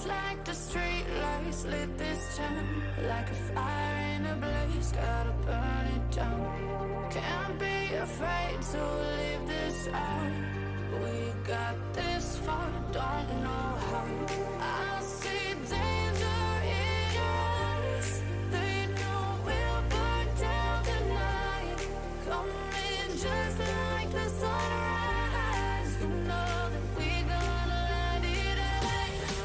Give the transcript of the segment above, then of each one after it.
like the street lights lit this town, like a fire in a blaze, gotta burn it down. Can't be afraid to leave this out. We got this far, don't know how. I see danger in your eyes. They know we'll burn down the night. Coming just like the sunrise. You know that we gonna let it out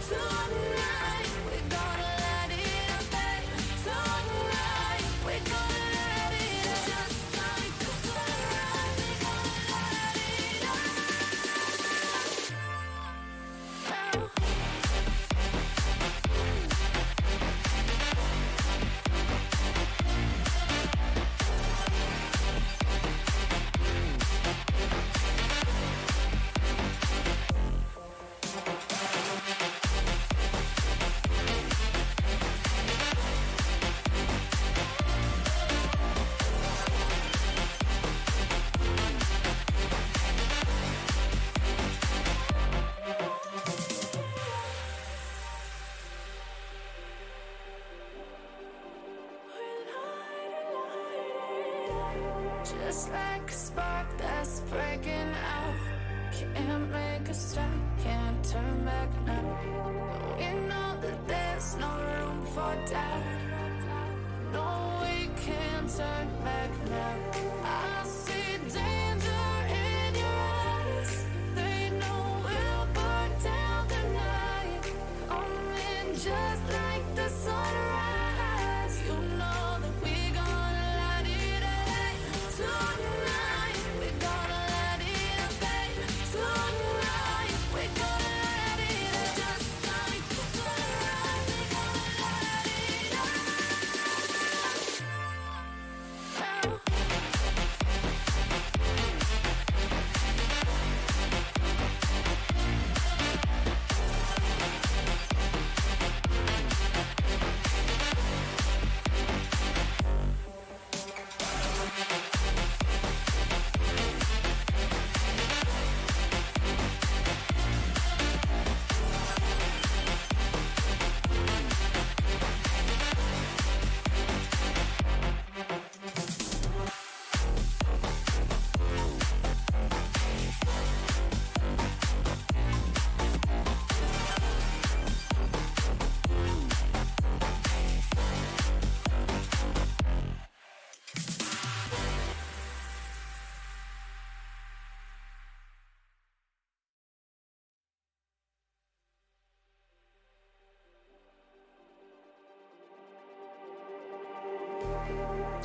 tonight. We gonna let it out tonight. We gonna let it out just like the sunrise. We gonna let it out. Just like a spark that's breaking out. Can't make a stop, can't turn back now. We know that there's no room for doubt. No, we can't turn back now. I see danger in your eyes. They know we'll burn down the night. Coming just like the sunrise. You know that we gonna let it out tonight. We gonna let it out tonight. We gonna let it out just like the sunrise. We gonna let it out.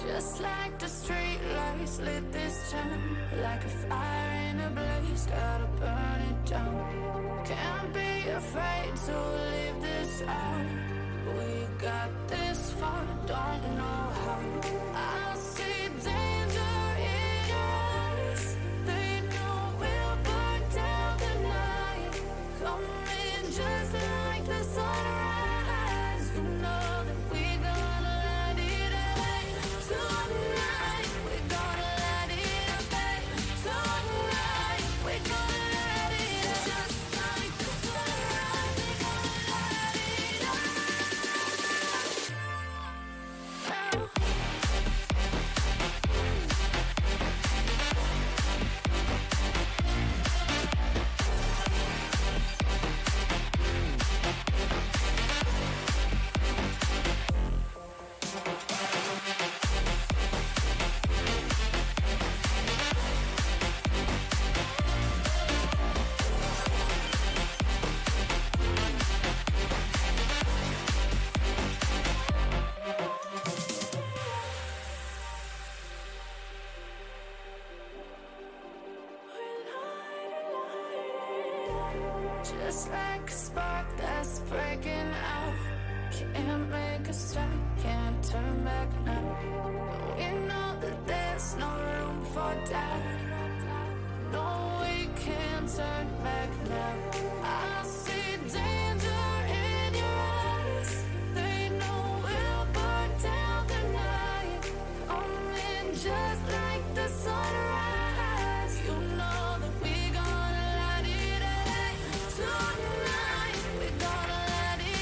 Just like the street lights lit this town, like a fire in a blaze, gotta burn it down. Can't be afraid to leave this out. We got this far, don't know how. I see danger in your eyes. They know we'll burn down the night. Coming just like the sunrise. You know that we gonna let it out tonight. We gonna let it out tonight. We gonna let it out just like the sunrise. We gonna let it out. Just like a spark that's breaking out. Can't make a stop, can't turn back now. We know that there's no room for doubt. No, we can't turn back now. I see danger in your eyes. They know we'll burn down the night. Coming just like the sunrise. You know that we gonna let it out tonight. We gonna let it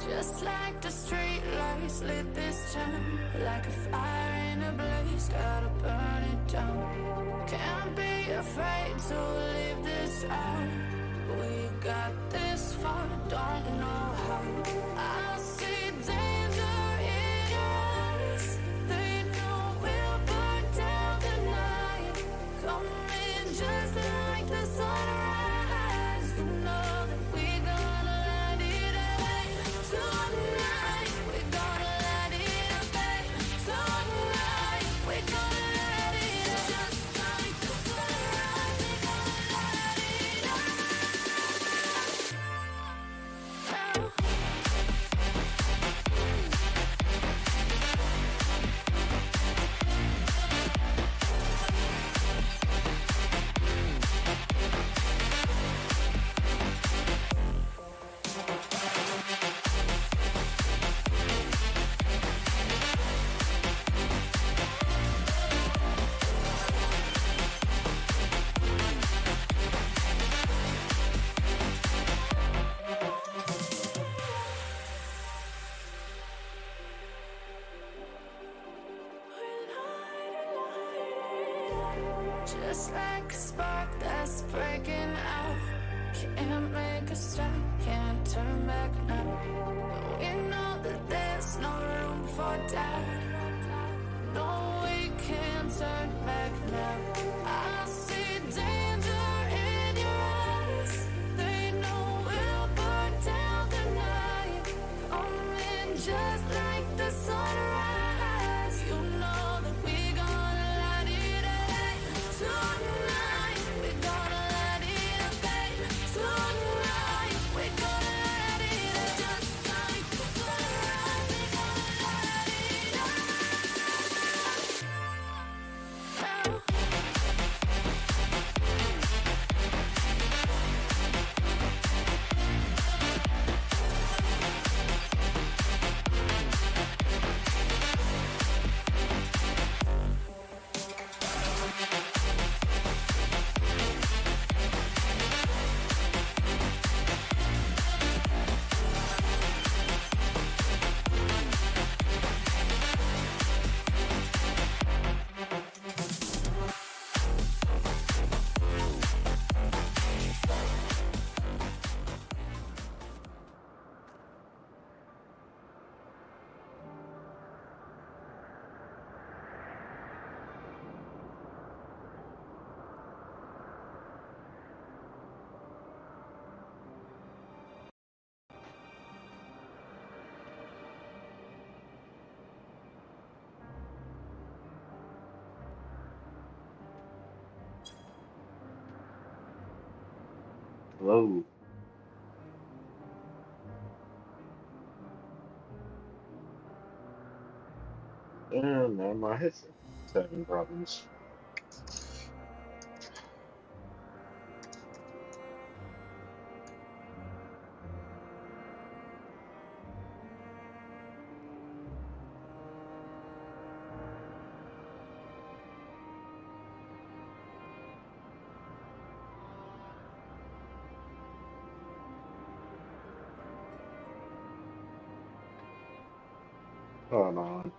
Just like the street lights lit this town, like a fire in a blaze, gotta burn it down. Can't be afraid to leave this out. We got this far, don't know how. I see danger in your eyes. They know we'll burn down the night. Coming just like the sunrise. You know that we gonna light it up tonight. We gonna light it up tonight. We gonna light it up just like the sunrise. We gonna light it up. Just like a spark that's breaking out. Can't make a stop, can't turn back now. We know that there's no room for doubt. No, we can't turn back now. I see danger in your eyes. They know we'll burn down the night. Coming just like the sunrise. You know that we gonna light it up tonight. We gonna light it up tonight. We gonna light it up just like the sunrise. We gonna light it up. Hello. Man, my headset is having problems. Hold on.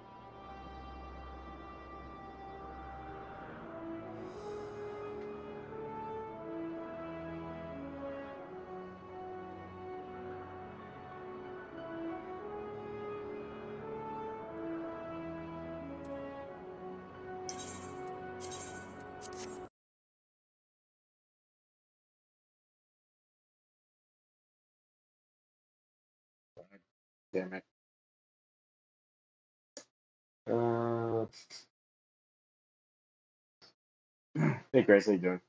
Damn it. Uh, hey Grace, how you doing?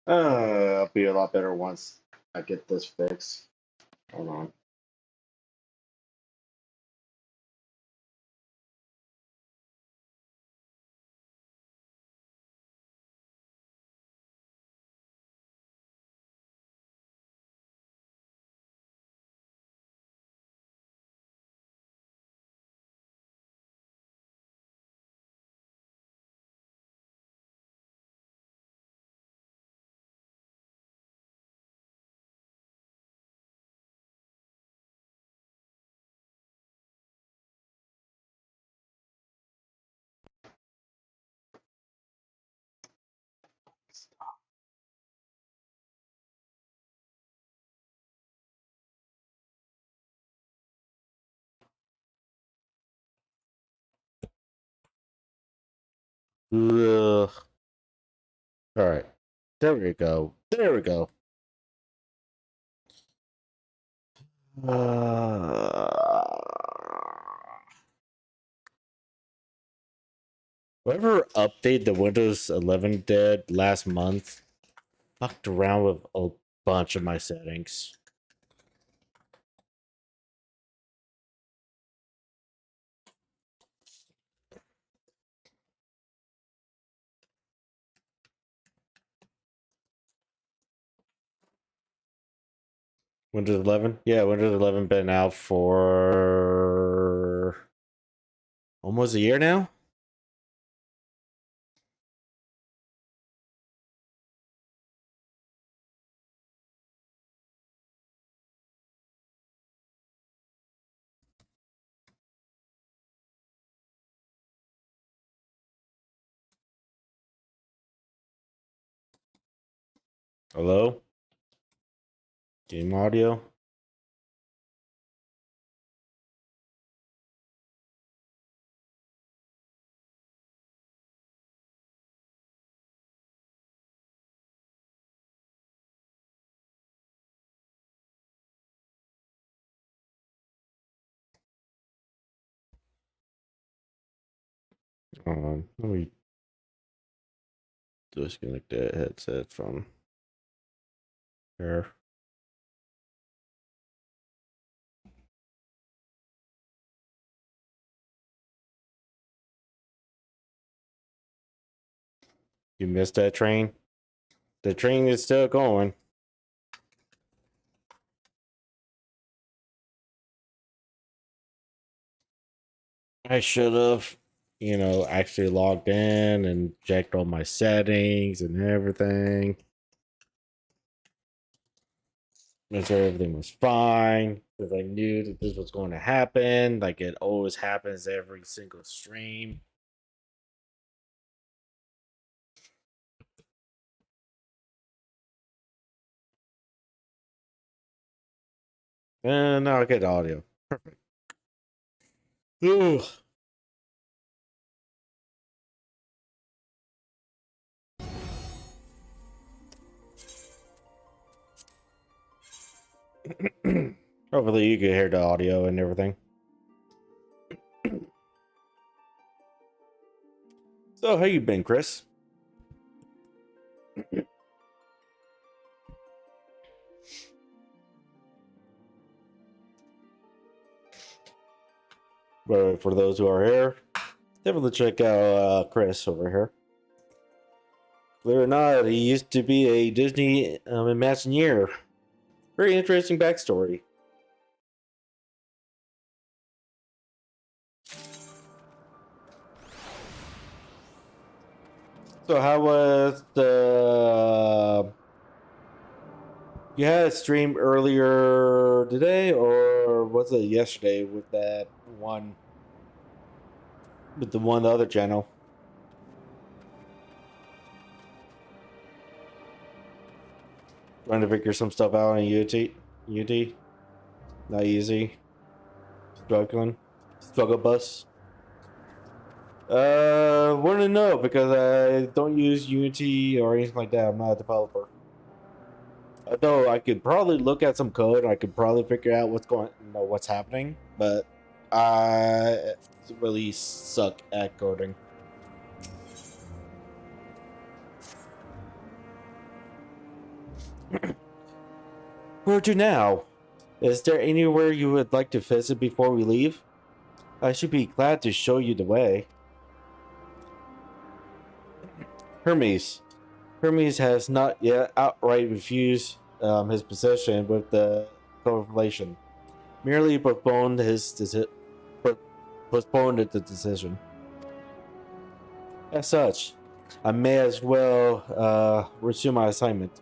I'll be a lot better once I get this fixed. Hold on. Ugh. All right. There we go. There we go. Whoever updated the Windows 11 did last month fucked around with a bunch of my settings. Windows 11? Yeah, Windows 11 been out for almost a year now. Hello? Game audio? Let me disconnect the headset from here. You missed that train? The train is still going. I should have, actually logged in and checked all my settings and everything. Make sure everything was fine because I knew that this was going to happen. Like it always happens every single stream. And now I get audio. Perfect. Ooh. Hopefully you can hear the audio and everything. So how you been, Chris? But for those who are here, definitely check out Chris over here. Believe it or not, he used to be a Disney Imagineer. Very interesting backstory. So how was the... You had a stream earlier today, or was it yesterday with that one... With the one other channel? Trying to figure some stuff out on UT? Not easy. Struggling. Struggle bus. Wouldn't know because I don't use Unity or anything like that. I'm not a developer. Though I could probably look at some code and I could probably figure out what's happening, but I really suck at coding. Where to now? Is there anywhere you would like to visit before we leave? I should be glad to show you the way. Hermes. Hermes has not yet outright refused his position with the corporation. Merely postponed the decision. As such, I may as well resume my assignment.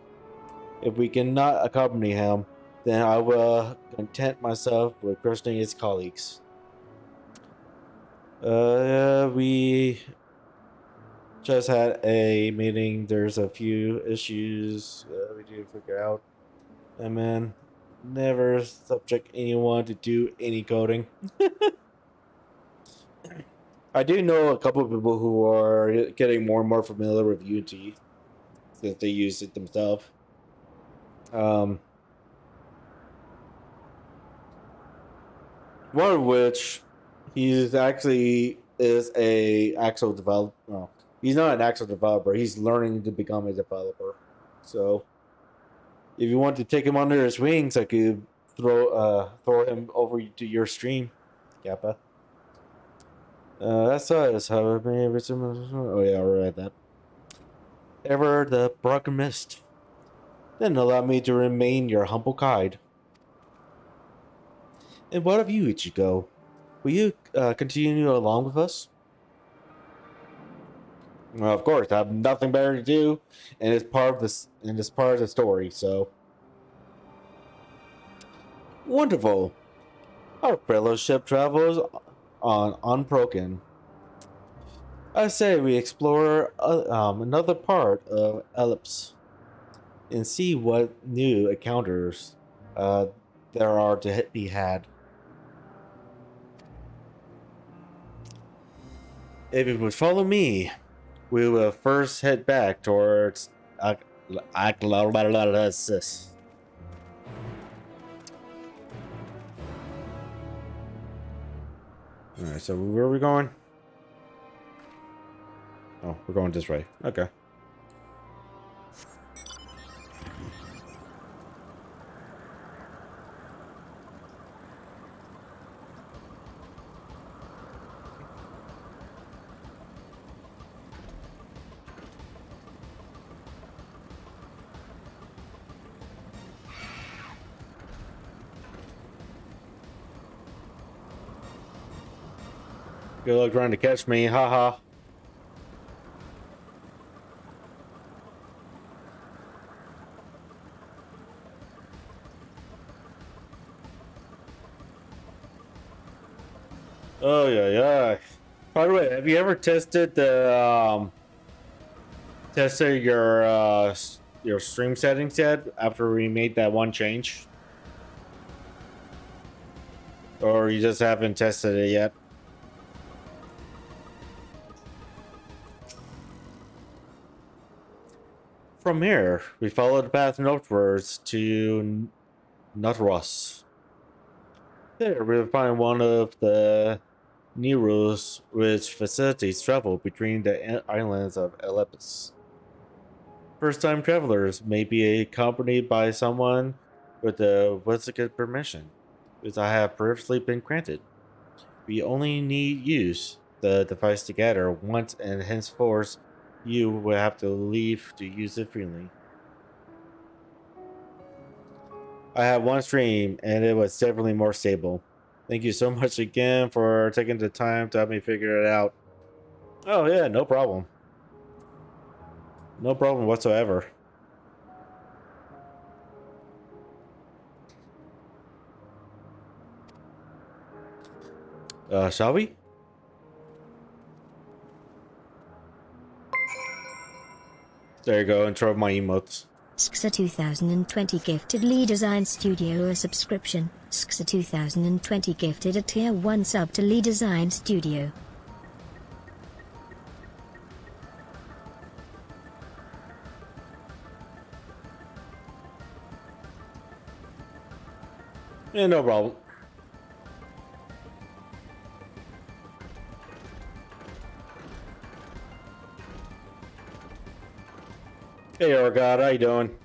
If we cannot accompany him, then I will content myself with questioning his colleagues. We Just had a meeting. There's a few issues we need to figure out. And man, never subject anyone to do any coding. I do know a couple of people who are getting more and more familiar with Unity since they use it themselves. One of which he's actually is a actual developer. No, he's not an actual developer. He's learning to become a developer. So if you want to take him under his wings, I could throw him over to your stream, Kappa. That's us. Oh yeah, I'll write that. Ever the broken mist. Then allow me to remain your humble guide. And what of you, Ichigo? Will you continue along with us? Well, of course, I have nothing better to do, and it's part of this, and it's part of the story. So wonderful. Our fellowship travels on unbroken. I say we explore another part of Ellipse and see what new encounters there are to be had. If you would follow me, we will first head back towards Aklalalasis. Alright, so where are we going? Oh, we're going this way. Okay. Good luck trying to catch me, haha. Oh yeah. By the way, have you ever tested the your stream settings yet after we made that one change? Or you just haven't tested it yet? From here, we follow the path northwards to Nutros. There, we'll find one of the Nero's which facilitates travel between the islands of Ellipse. First-time travelers may be accompanied by someone with the whatzup permission, which I have previously been granted. We only need use the device together once, and henceforth you will have to leave to use it freely. I had one stream and it was definitely more stable. Thank you so much again for taking the time to help me figure it out. Oh yeah, no problem. No problem whatsoever. Shall we? There you go, intro of my emotes. SKSA 2020 gifted Lee Design Studio a subscription. SKSA 2020 gifted a tier 1 sub to Lee Design Studio. Yeah, no problem. Hey, Orgod, how you doing?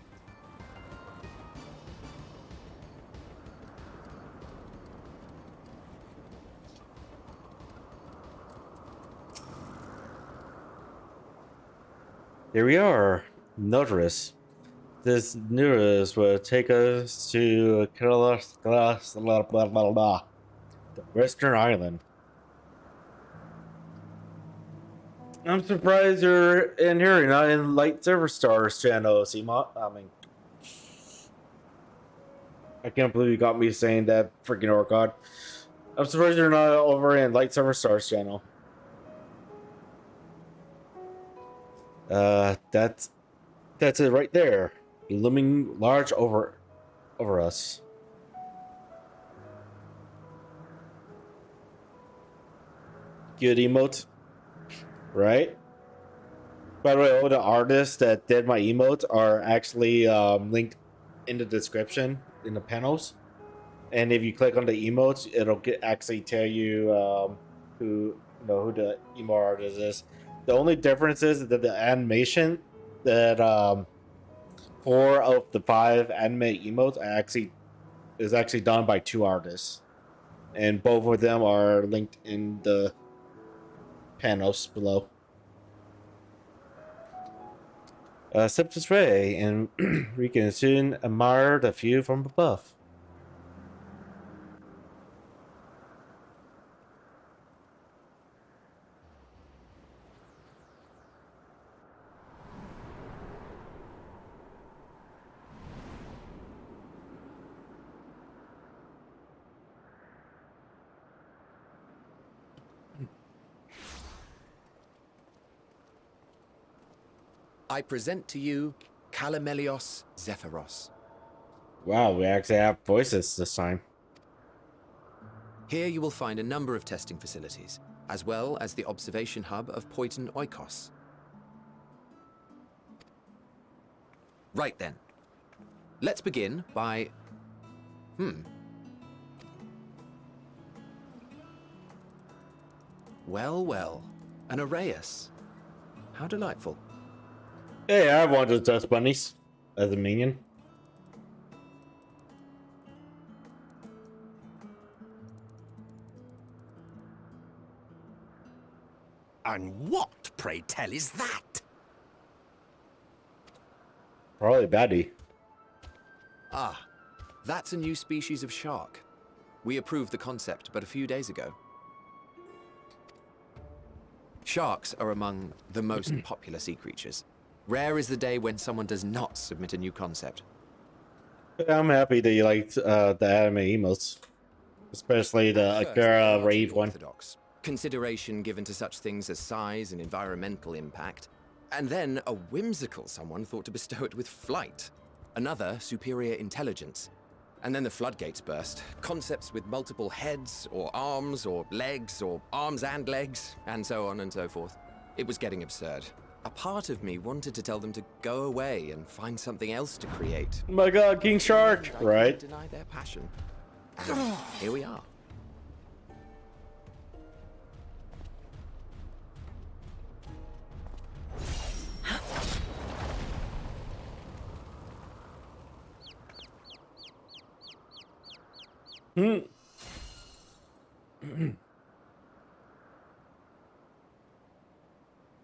Here we are, Notaris. This news will take us to the Western Island. I'm surprised you're in here, you're not in Light Silver Stars channel, Seamot. I can't believe you got me saying that, freaking Orcod. I'm surprised you're not over in Light Silver Stars channel. That's it right there, looming large over us. Good emote, right? By the way, all the artists that did my emotes are actually linked in the description in the panels. And if you click on the emotes, it'll actually tell you who who the emo artist is. The only difference is that the animation that 4 of the 5 anime emotes is actually done by 2 artists, and both of them are linked in the panels below. Sip this way, and we can soon admire the view from above. I present to you Calamelios Zephyros. Wow, we actually have voices this time. Here you will find a number of testing facilities, as well as the observation hub of Poiton Oikos. Right then. Let's begin by... Well, well. An Arraius. How delightful. Hey, I wanted to test bunnies as a minion. And what, pray tell, is that? Probably baddie. Ah, that's a new species of shark. We approved the concept but a few days ago. Sharks are among the most popular sea creatures. Rare is the day when someone does not submit a new concept. I'm happy that you liked the anime emotes, especially the First, Akira largely Rave one. orthodox. Consideration given to such things as size and environmental impact. And then a whimsical someone thought to bestow it with flight. Another, superior intelligence. And then the floodgates burst. Concepts with multiple heads, or arms and legs, and so on and so forth. It was getting absurd. A part of me wanted to tell them to go away and find something else to create. Oh my god, King Shark! I Right? couldn't deny their passion. And here we are.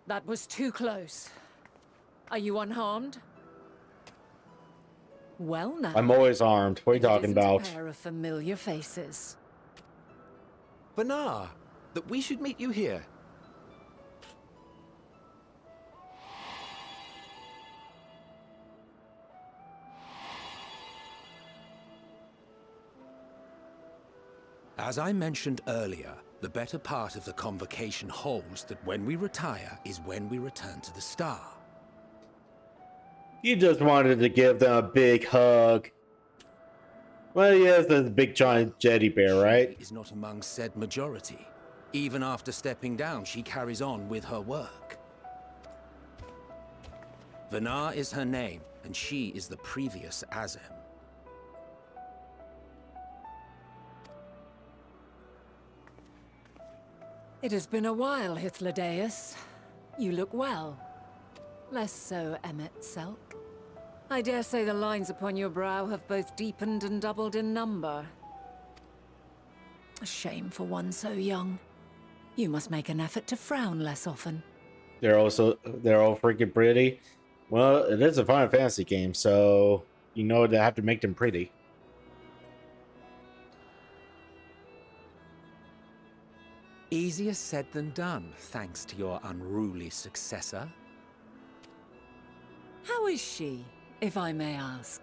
That was too close. Are you unharmed? Well now. I'm always armed. What are you talking about? A pair of familiar faces. Banar, that we should meet you here. As I mentioned earlier, the better part of the convocation holds that when we retire is when we return to the star. You just wanted to give them a big hug. Well, yes, the big giant jetty bear, right? She is not among said majority. Even after stepping down, she carries on with her work. Vanar is her name, and she is the previous Azem. It has been a while, Hythlodaeus. You look well. Less so, Emmet Selk. I dare say the lines upon your brow have both deepened and doubled in number. A shame for one so young. You must make an effort to frown less often. They're all freaking pretty. Well, it is a Final Fantasy game, so you know they have to make them pretty. Easier said than done, thanks to your unruly successor. How is she, if I may ask?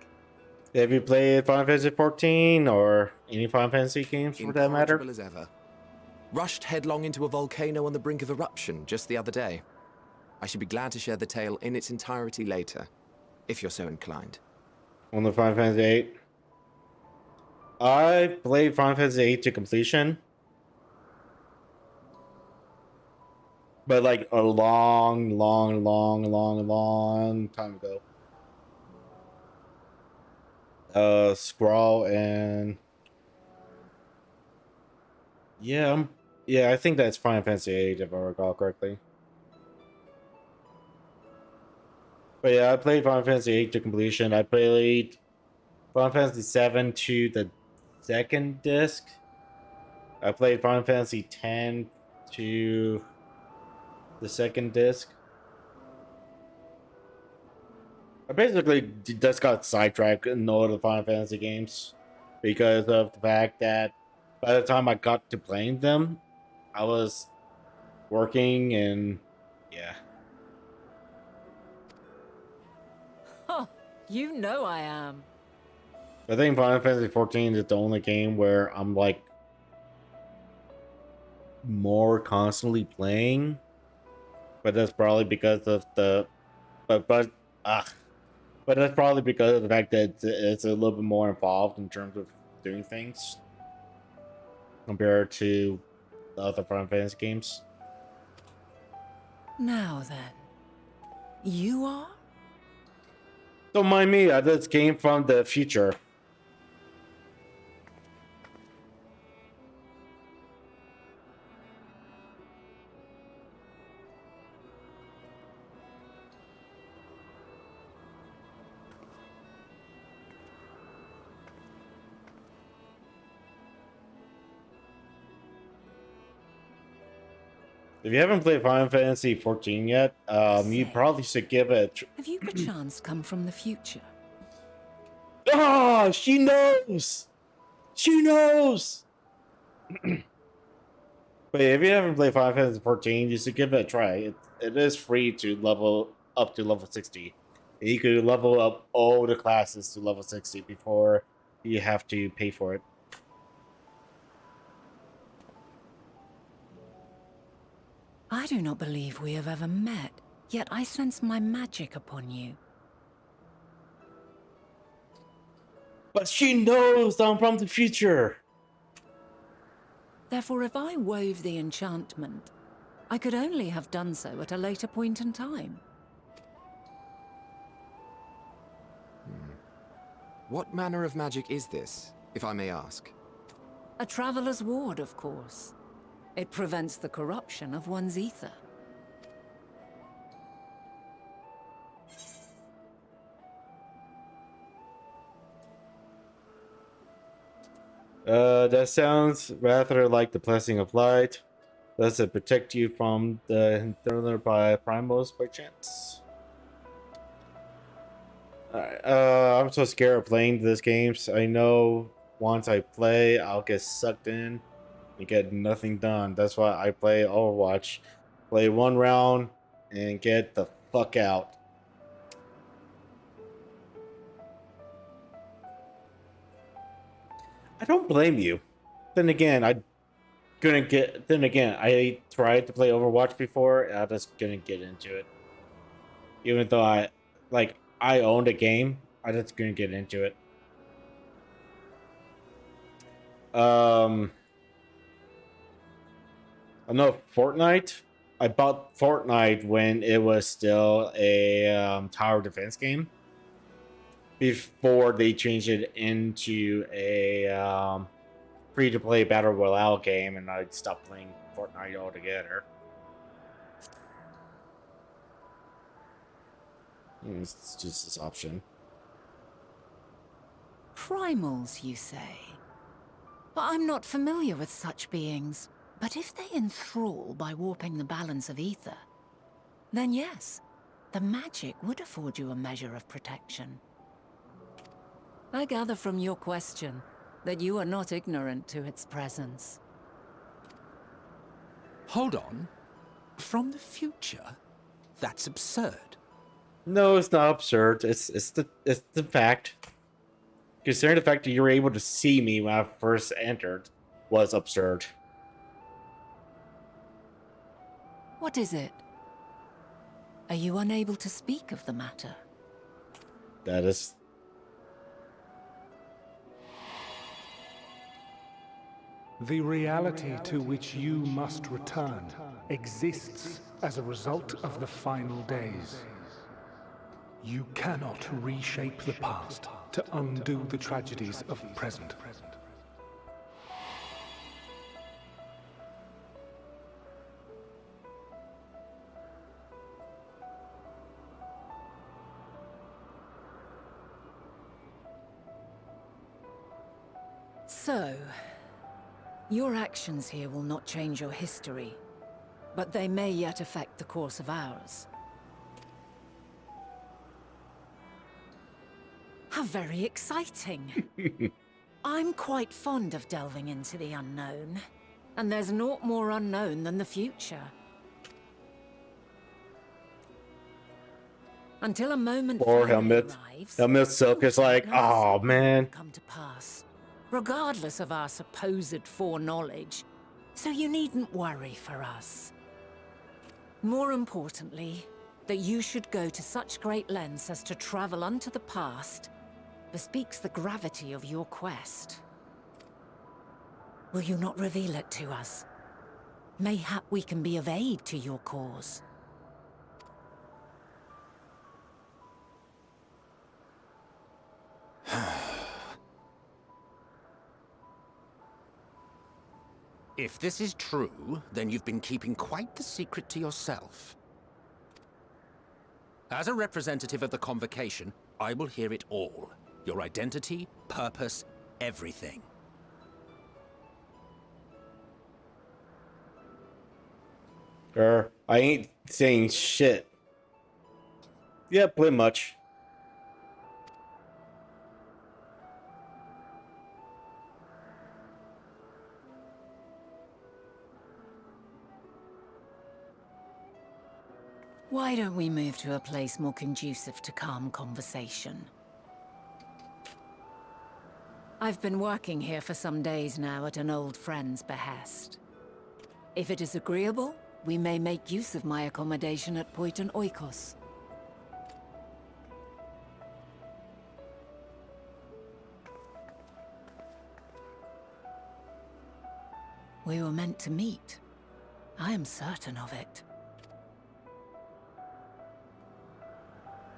Have you played Final Fantasy 14 or any Final Fantasy games for that matter? Incorrigible as ever. Rushed headlong into a volcano on the brink of eruption just the other day. I should be glad to share the tale in its entirety later, if you're so inclined. On the Final Fantasy VIII. I played Final Fantasy VIII to completion. But like a long time ago. Scrawl and yeah, I think that's Final Fantasy VIII if I recall correctly. But yeah, I played Final Fantasy VIII to completion. I played Final Fantasy VII to the second disc. I played Final Fantasy X to the second disc. I basically just got sidetracked in all the Final Fantasy games because of the fact that by the time I got to playing them, I was working and yeah. Huh, you know I am. I think Final Fantasy XIV is the only game where I'm like more constantly playing, but that's probably because of the but that's probably because of the fact that it's a little bit more involved in terms of doing things compared to the other Final Fantasy games. Now then, you are? Don't mind me, I just came from the future. If you haven't played Final Fantasy XIV yet, you probably should give it Have you perchance come from the future? Ah, she knows! She knows! But if you haven't played Final Fantasy XIV, you should give it a try. It is free to level up to level 60. You could level up all the classes to level 60 before you have to pay for it. I do not believe we have ever met, yet I sense my magic upon you. But she knows I'm from the future! Therefore, if I wove the enchantment, I could only have done so at a later point in time. What manner of magic is this, if I may ask? A traveler's ward, of course. It prevents the corruption of one's ether. That sounds rather like the blessing of light. Does it protect you from the Thriller by Primos by chance? Alright, I'm so scared of playing these games. I know once I play, I'll get sucked in and get nothing done. That's why I play Overwatch. Play one round and get the fuck out. I don't blame you. Then again, I tried to play Overwatch before, and I just couldn't get into it. Even though I owned a game, I just couldn't get into it. I know Fortnite. I bought Fortnite when it was still a tower defense game. Before they changed it into a free-to-play battle royale game, and I stopped playing Fortnite altogether. It's just this option. Primals, you say? But I'm not familiar with such beings. But if they enthrall by warping the balance of ether, then yes, the magic would afford you a measure of protection. I gather from your question that you are not ignorant to its presence. Hold on. From the future? That's absurd. No, it's not absurd. It's the fact. Considering the fact that you were able to see me when I first entered was absurd. What is it? Are you unable to speak of the matter? That is... The reality to which you must return exists as a result of the final days. You cannot reshape the past to undo the tragedies of the present. So, your actions here will not change your history, but they may yet affect the course of ours. How very exciting! I'm quite fond of delving into the unknown, and there's naught more unknown than the future. Until a moment Poor finally Helmut. arrives, Helmut Silk is we like, don't know for oh certain man. what will come to pass, regardless of our supposed foreknowledge. So you needn't worry for us. More importantly, that you should go to such great lengths as to travel unto the past bespeaks the gravity of your quest. Will you not reveal it to us? Mayhap we can be of aid to your cause. If this is true, then you've been keeping quite the secret to yourself. As a representative of the Convocation, I will hear it all. Your identity, purpose, everything. I ain't saying shit. Yeah, pretty much. Why don't we move to a place more conducive to calm conversation? I've been working here for some days now at an old friend's behest. If it is agreeable, we may make use of my accommodation at Poiton Oikos. We were meant to meet. I am certain of it.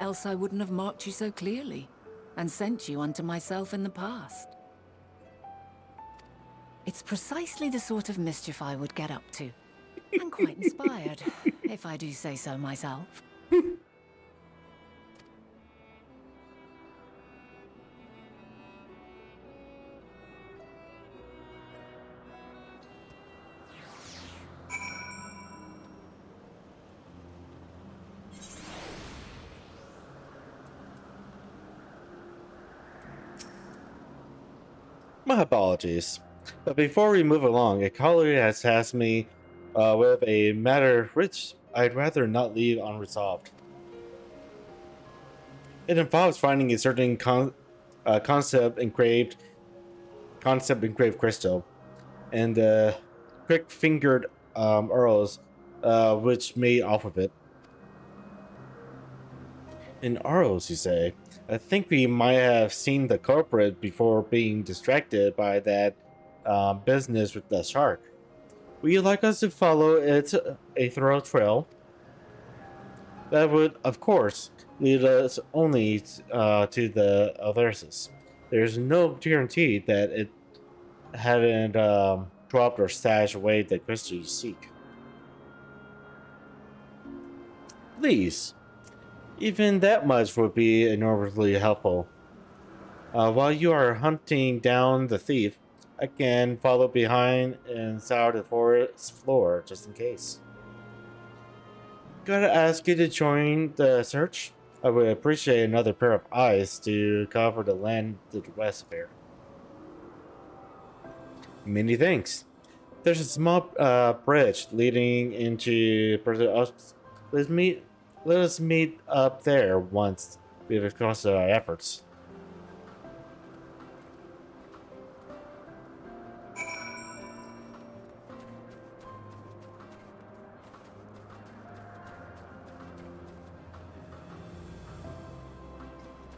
Else I wouldn't have marked you so clearly, and sent you unto myself in the past. It's precisely the sort of mischief I would get up to. I'm quite inspired, if I do say so myself. My apologies. But before we move along, a colleague has tasked me with a matter which I'd rather not leave unresolved. It involves finding a certain concept engraved crystal, and quick-fingered arrows which made off of it. In arrows, you say? I think we might have seen the culprit before being distracted by that business with the shark. Would you like us to follow it a thorough trail? That would, of course, lead us only to the Alversus. There's no guarantee that it hadn't dropped or stashed away the crystal you seek. Please. Even that much would be enormously helpful. While you are hunting down the thief, I can follow behind and scour the forest floor just in case. Gotta ask you to join the search? I would appreciate another pair of eyes to cover the land to the west of here. Many thanks. There's a small bridge leading into Let us meet up there once we've exhausted our efforts.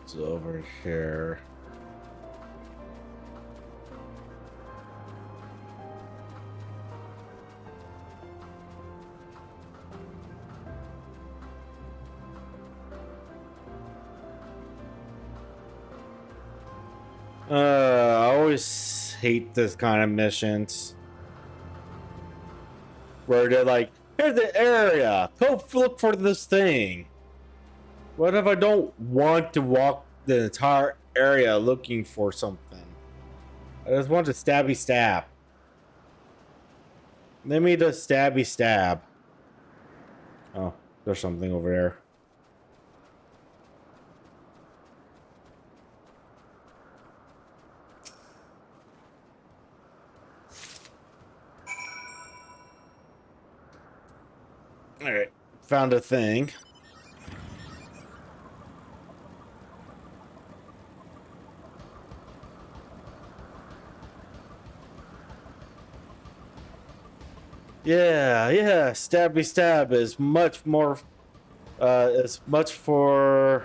It's over here. I always hate this kind of missions where they're like, here's the area, go look for this thing. What if I don't want to walk the entire area looking for something? I just want to stabby stab. Let me just stabby stab. Oh, there's something over there. Alright, found a thing. Yeah, stabby stab is much more much more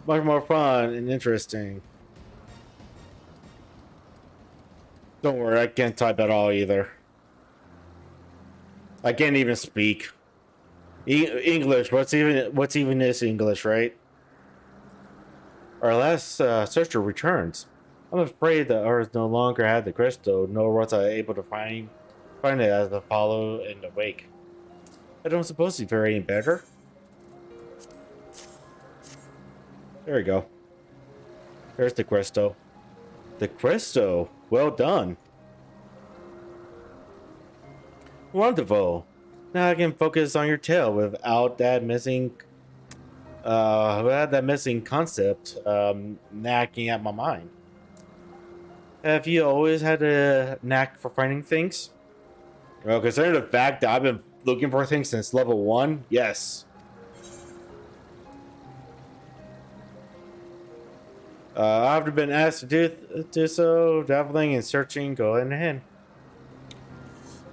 fun and interesting. Don't worry, I can't type at all either. I can't even speak. English, what's even this English, right? Our last searcher returns. I'm afraid the Earth no longer had the crystal, nor was I able to find it as I follow in the wake. I don't suppose to fare any better. There we go. There's the crystal. The crystal! Well done. Wonderful. Now I can focus on your tail without that missing concept nagging at my mind. Have you always had a knack for finding things? Well, considering the fact that I've been looking for things since level 1, yes. I've been asked to do so, dabbling and searching, go ahead.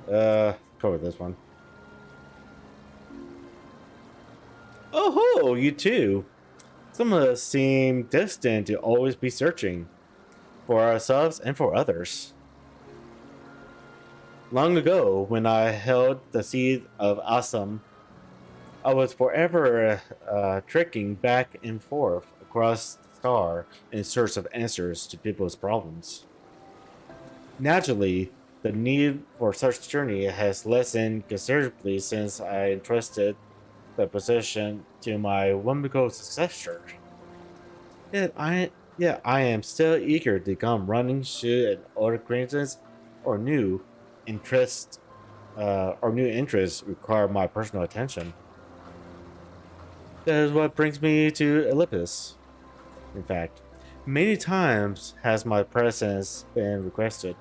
Cover this one. Oh, you too. Some of us seem destined to always be searching for ourselves and for others. Long ago, when I held the seed of awesome, I was forever trekking back and forth across the star in search of answers to people's problems. Naturally, the need for such journey has lessened considerably since I entrusted the position to my wonderful successor. Yet I am still eager to come running should an old acquaintance or new interest require my personal attention. That is what brings me to Olympus. In fact, many times has my presence been requested.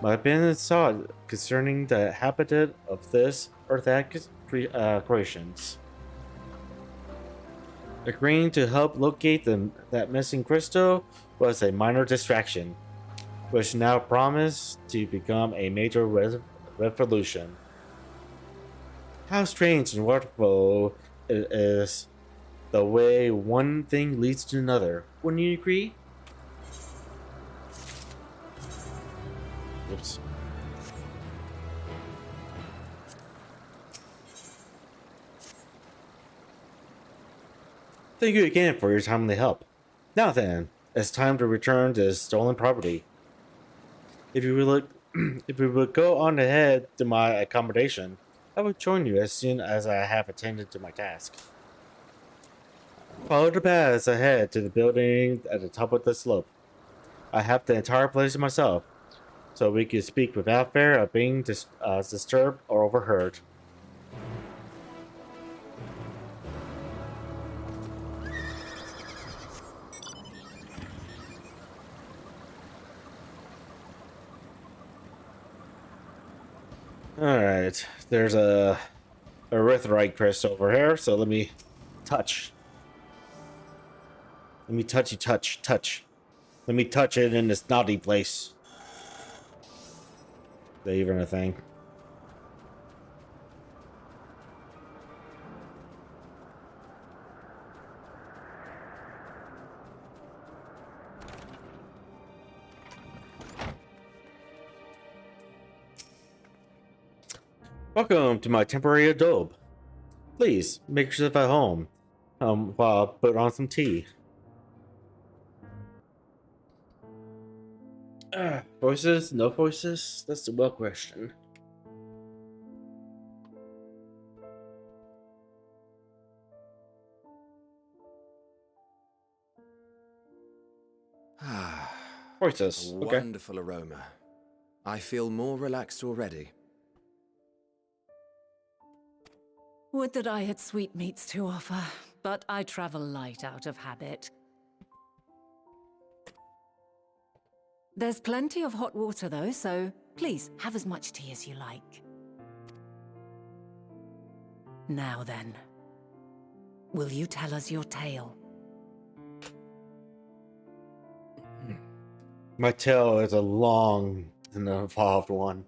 My opinion sought concerning the habitat of this or that creations. Agreeing to help locate that missing crystal was a minor distraction, which now promised to become a major revolution. How strange and wonderful it is the way one thing leads to another. Wouldn't you agree? Oops. Thank you again for your timely help. Now then, it's time to return this stolen property. If you would go on ahead to my accommodation, I will join you as soon as I have attended to my task. Follow the paths ahead to the building at the top of the slope. I have the entire place to myself, so we can speak without fear of being disturbed or overheard. Alright, there's a erythrite crystal over here, so let me touch. Let me touch. Let me touch it in this naughty place. Is that even a thing? Welcome to my temporary adobe. Please, make yourself at home. While I put on some tea. Voices? No voices? That's the real question. Voices. A Okay. wonderful aroma. I feel more relaxed already. Would that I had sweetmeats to offer, but I travel light out of habit. There's plenty of hot water though, so please have as much tea as you like. Now then, will you tell us your tale? My tale is a long and involved one.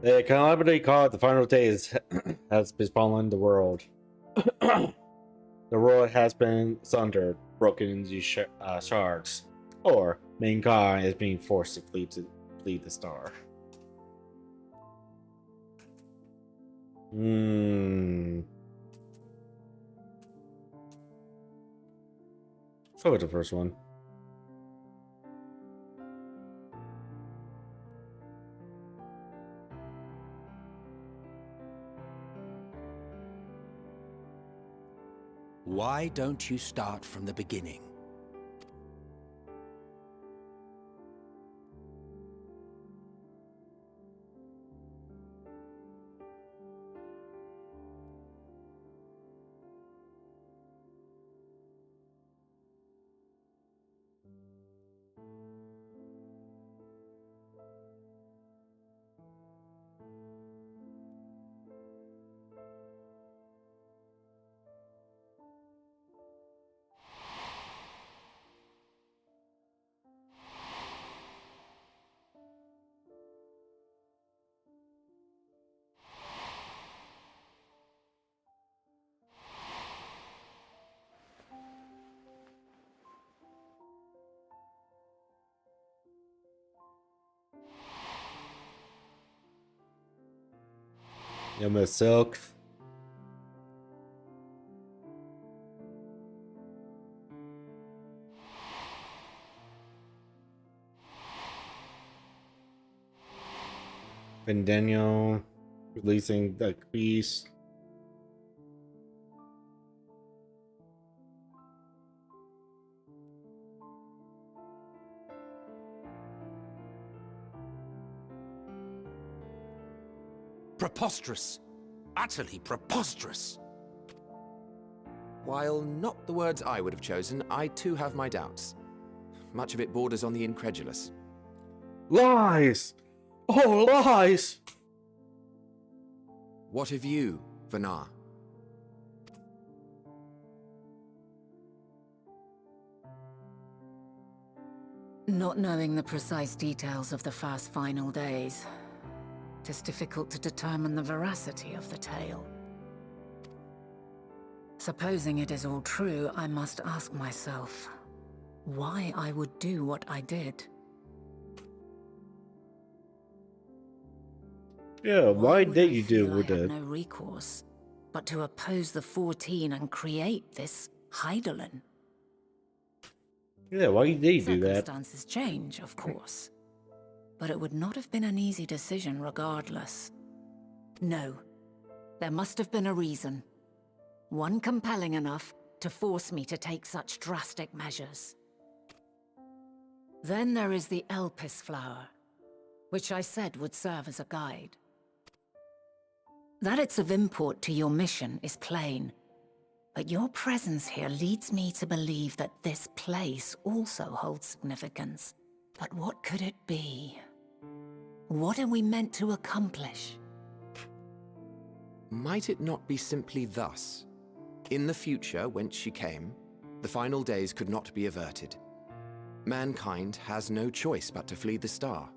The calamity called the final days has befallen the world. The world has been sundered, broken into shards, or mankind is being forced to flee the star. Start with the first one. Why don't you start from the beginning? Yeah, Miss Silk. And Daniel releasing the beast. Preposterous. Utterly preposterous. While not the words I would have chosen, I too have my doubts. Much of it borders on the incredulous. Lies! Oh, lies! What of you, Vanar? Not knowing the precise details of the first final days, it is difficult to determine the veracity of the tale. Supposing it is all true, I must ask myself why I would do what I did. Yeah, why would did I you do feel with I had it? no recourse but to oppose the 14 and create this Heidelin? Yeah, why did you do that? Circumstances change, of course. But it would not have been an easy decision regardless. No. There must have been a reason. One compelling enough to force me to take such drastic measures. Then there is the Elpis flower, which I said would serve as a guide. That it's of import to your mission is plain. But your presence here leads me to believe that this place also holds significance. But what could it be? What are we meant to accomplish? Might it not be simply thus? In the future, whence she came, the final days could not be averted. Mankind has no choice but to flee the star.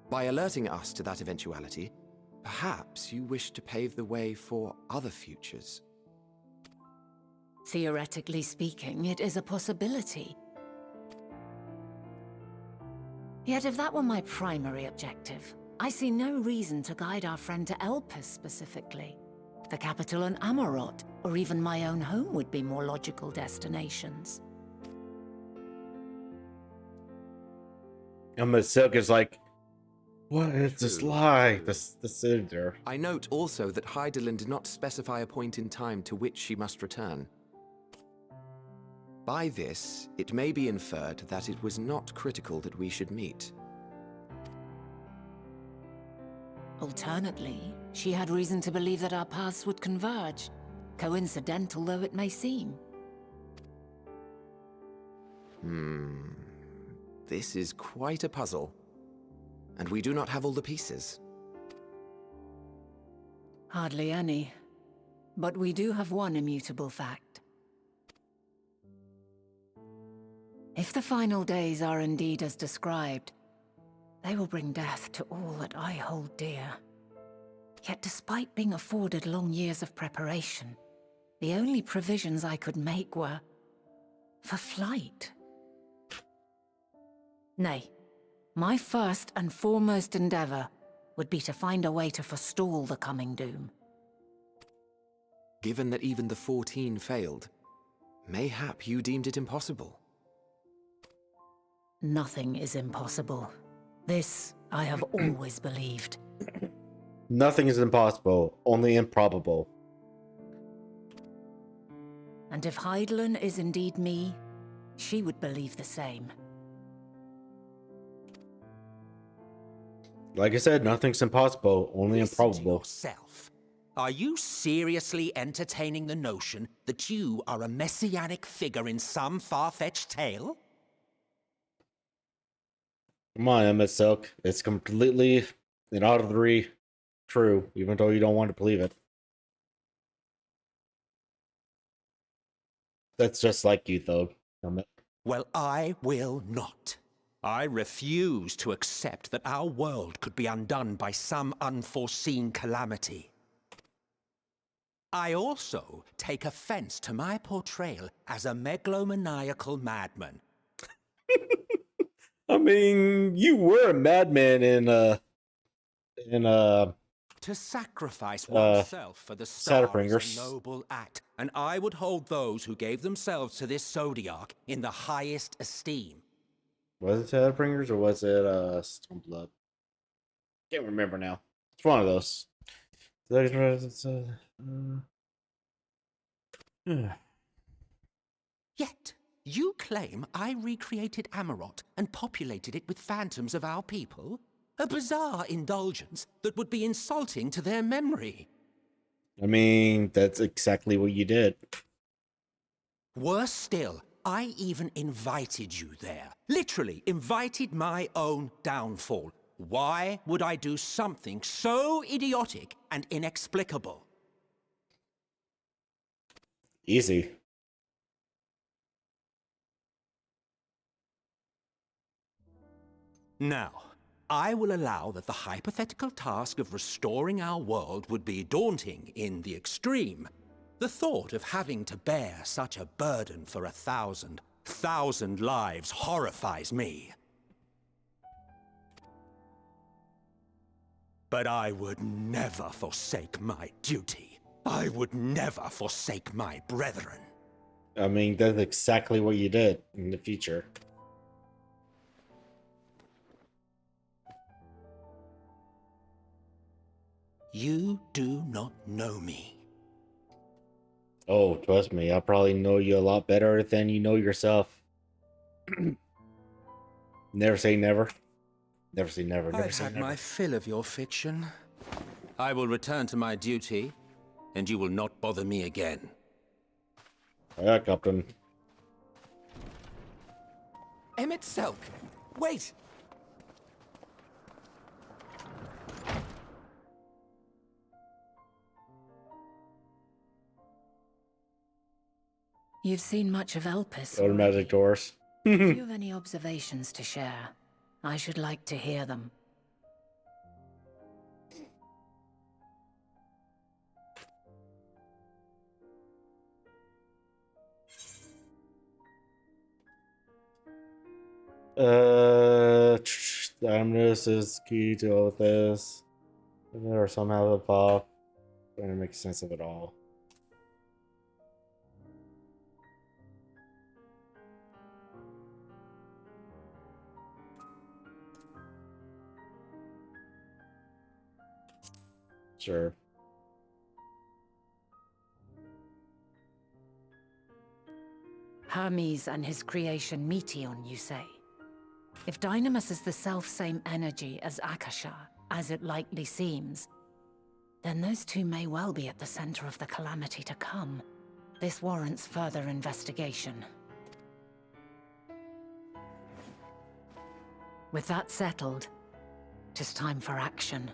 By alerting us to that eventuality, Perhaps you wish to pave the way for other futures. Theoretically speaking, it is a possibility. Yet if that were my primary objective, I see no reason to guide our friend to Elpis specifically. The capital and Amarot, or even my own home would be more logical destinations. And Silk is like, what is this lie? This there. I note also that Hydaelyn did not specify a point in time to which she must return. By this, it may be inferred that it was not critical that we should meet. Alternately, she had reason to believe that our paths would converge, coincidental though it may seem. This is quite a puzzle, and we do not have all the pieces. Hardly any. But we do have one immutable fact. If the final days are indeed as described, they will bring death to all that I hold dear. Yet despite being afforded long years of preparation, the only provisions I could make were for flight. Nay, my first and foremost endeavor would be to find a way to forestall the coming doom. Given that even the 14 failed, mayhap you deemed it impossible. Nothing is impossible. This I have always believed. Nothing is impossible, only improbable. And if Hydaelyn is indeed me, she would believe the same. Like I said, nothing's impossible, only Listen to improbable. yourself. Are you seriously entertaining the notion that you are a messianic figure in some far-fetched tale? Come on, Emmett Silk. It's completely and utterly true, even though you don't want to believe it. That's just like you, though, Emmett. Well, I will not. I refuse to accept that our world could be undone by some unforeseen calamity. I also take offense to my portrayal as a megalomaniacal madman. I mean, you were a madman in To sacrifice oneself for the stars Shadowbringers. is a noble act, and I would hold those who gave themselves to this zodiac in the highest esteem. Was it Shadowbringers or was it Stormblood? Can't remember now. It's one of those. Yet, you claim I recreated Amarot and populated it with phantoms of our people? A bizarre indulgence that would be insulting to their memory. I mean, that's exactly what you did. Worse still, I even invited you there. Literally invited my own downfall. Why would I do something so idiotic and inexplicable? Easy. Now, I will allow that the hypothetical task of restoring our world would be daunting in the extreme. The thought of having to bear such a burden for 1,000 lives horrifies me. But I would never forsake my duty. I would never forsake my brethren. I mean, that's exactly what you did in the future. You do not know me. Oh, trust me, I probably know you a lot better than you know yourself. Never say never. Never say never. Never I've say had never. my fill of your fiction. I will return to my duty, and you will not bother me again. Yeah, Captain. Emmett Selk! Wait! You've seen much of Elpis. Automatic doors. If you have any observations to share, I should like to hear them. Diamondus is key to all of this. Or somehow evolved. Trying to make sense of it all. Sure. Hermes and his creation Meteon, you say? If Dynamis is the self-same energy as Akasha, as it likely seems, then those two may well be at the center of the calamity to come. This warrants further investigation. With that settled, it is time for action.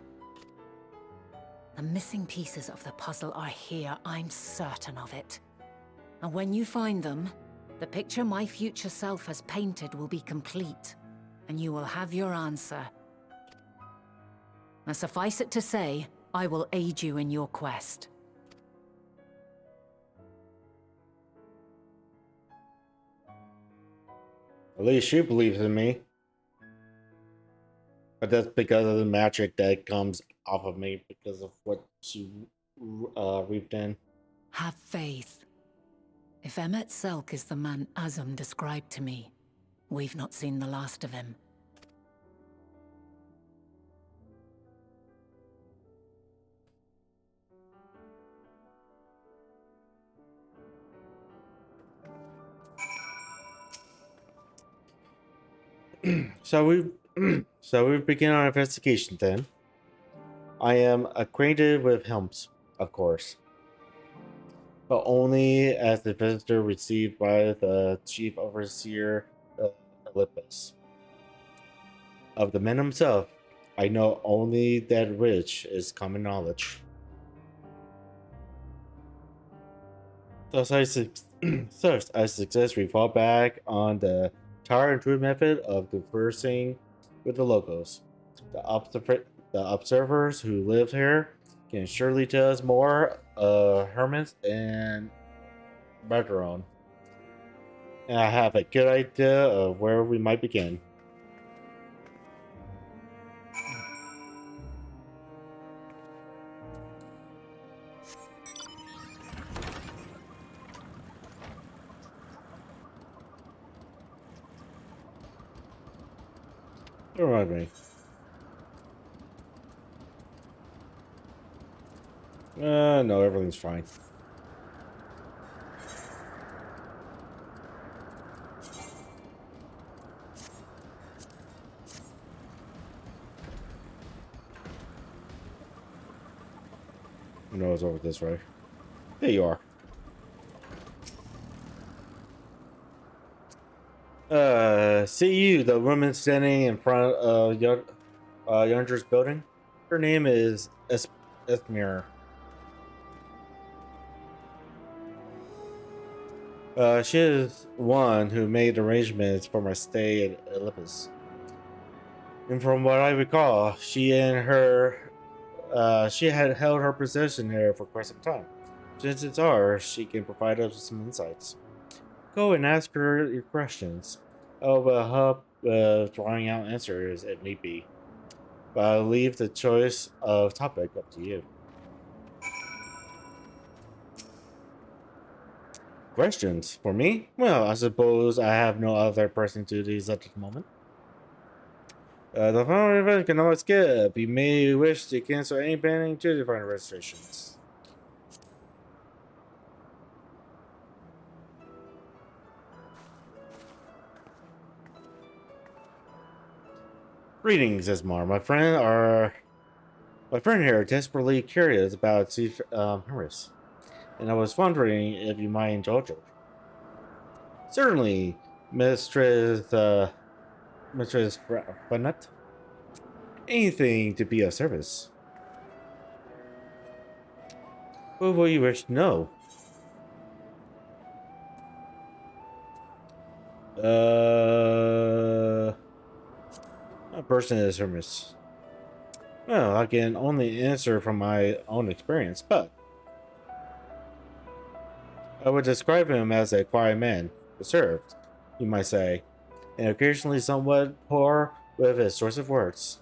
The missing pieces of the puzzle are here, I'm certain of it. And when you find them, the picture my future self has painted will be complete, and you will have your answer. Now suffice it to say, I will aid you in your quest. At least she believes in me. But that's because of the magic that comes off of me because of what she weaved in. Have faith. If Emmet Selk is the man Azum described to me, we've not seen the last of him. So we begin our investigation then. I am acquainted with Helms, of course, but only as the visitor received by the chief overseer of Olympus. Of the man himself, I know only that which is common knowledge. Thus I successfully fall back on the tried and true method of conversing with the locals. The observers who live here can surely tell us more Hermits and Bergeron. And I have a good idea of where we might begin. Don't remind me. No, everything's fine. No, it's over this way. There you are. See you, the woman standing in front of Younger's building. Her name is Esmir. She is one who made arrangements for my stay at Olympus. And from what I recall, she had held her position here for quite some time. Chances are she can provide us with some insights. Go and ask her your questions. I'll help drawing out answers if need be. But I'll leave the choice of topic up to you. Questions for me? Well, I suppose I have no other pressing duties at the moment. The following event can always skip. You may wish to cancel any pending duty finder registrations. Greetings, Ismar. My friend here desperately curious about Chief Harris, and I was wondering if you might indulge her. Certainly, Mistress Bennett. Anything to be of service. What will you wish to know? A person is Hermes. Well, I can only answer from my own experience, but I would describe him as a quiet man, reserved, you might say. and occasionally somewhat poor with his choice of words.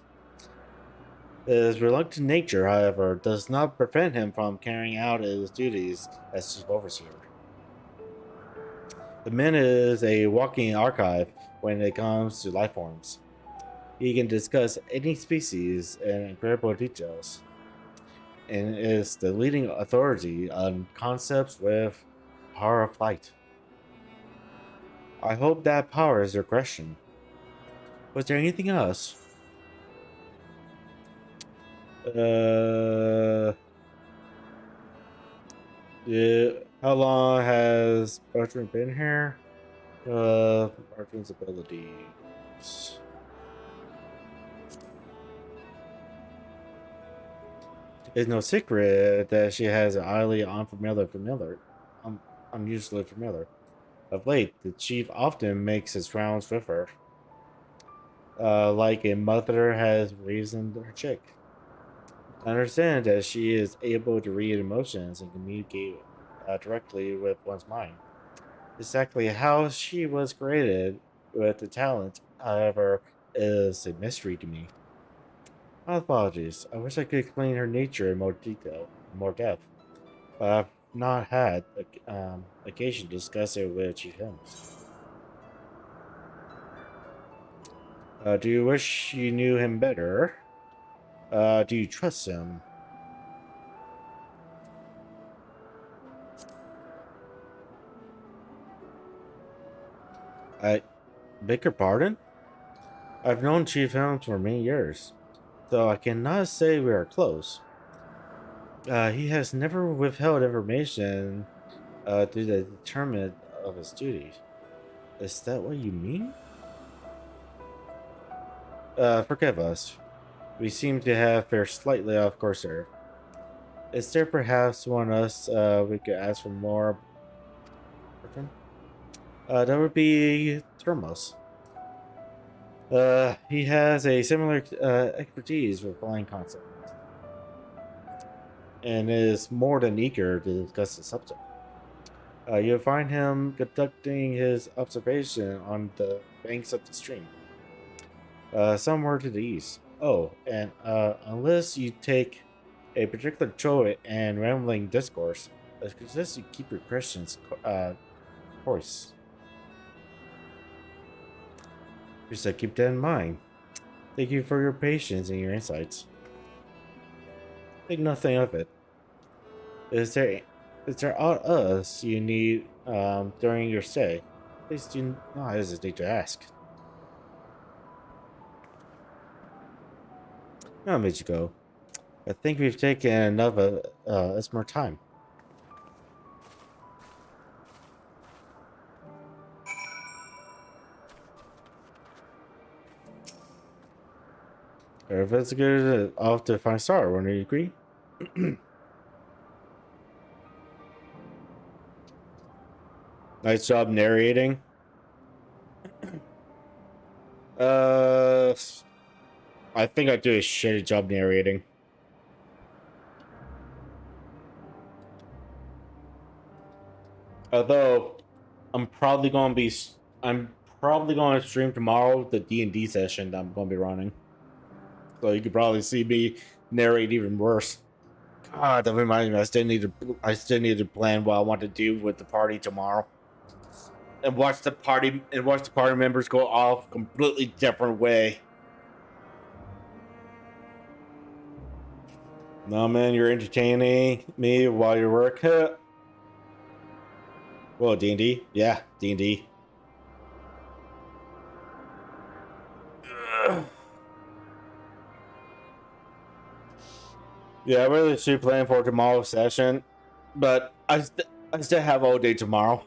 His reluctant nature, however, does not prevent him from carrying out his duties as chief overseer. The man is a walking archive when it comes to life forms. He can discuss any species in incredible details, and is the leading authority on concepts with power of flight. I hope that power is your question. Was there anything else? Yeah, how long has Bertrand been here? Bertrand's abilities. It's no secret that she has an highly unusually familiar. Of late, the chief often makes his rounds with her, like a mother has reasoned her chick. I understand that she is able to read emotions and communicate directly with one's mind. Exactly how she was created with the talent, however, is a mystery to me. My apologies. I wish I could explain her nature in more detail, in more depth, but I've not had occasion to discuss it with Chief Helms. Do you wish you knew him better? Do you trust him? I beg your pardon? I've known Chief Helms for many years, so I cannot say we are close. He has never withheld information to the determinant of his duty. Is that what you mean? Forgive us. We seem to have fared slightly off course here. Is there perhaps one of us we could ask for more? That would be Thermos. He has a similar expertise with flying concepts, and is more than eager to discuss the subject. You'll find him conducting his observation on the banks of the stream, somewhere to the east. Oh, and unless you take a particular joy and rambling discourse, I suggest you keep your questions coarse. Just keep that in mind. Thank you for your patience and your insights. Think nothing of it. Is there aught else you need during your stay? Please do not hesitate to ask. Now, Michiko, I think we've taken enough of Esmer time. Our investigators off to find Star. Wouldn't you agree? Nice job narrating. I think I do a shitty job narrating. Although I'm probably going to stream tomorrow the D&D session that I'm going to be running. So you could probably see me narrate even worse. God, that reminds me, I still need to plan what I want to do with the party tomorrow. And watch the party members go off completely different way. No man, you're entertaining me while you work. Well, D&D? Yeah, D&D. Yeah, I really should plan for tomorrow's session, but I still have all day tomorrow.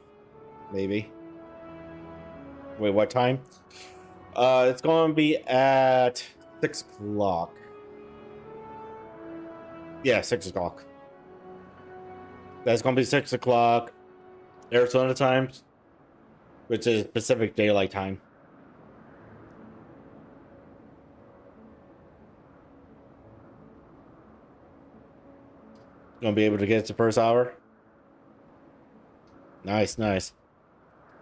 Maybe. Wait, what time? It's going to be at 6 o'clock. Yeah, 6 o'clock. That's going to be 6 o'clock Arizona time, which is Pacific Daylight Time. Gonna be able to get the first hour. Nice, nice.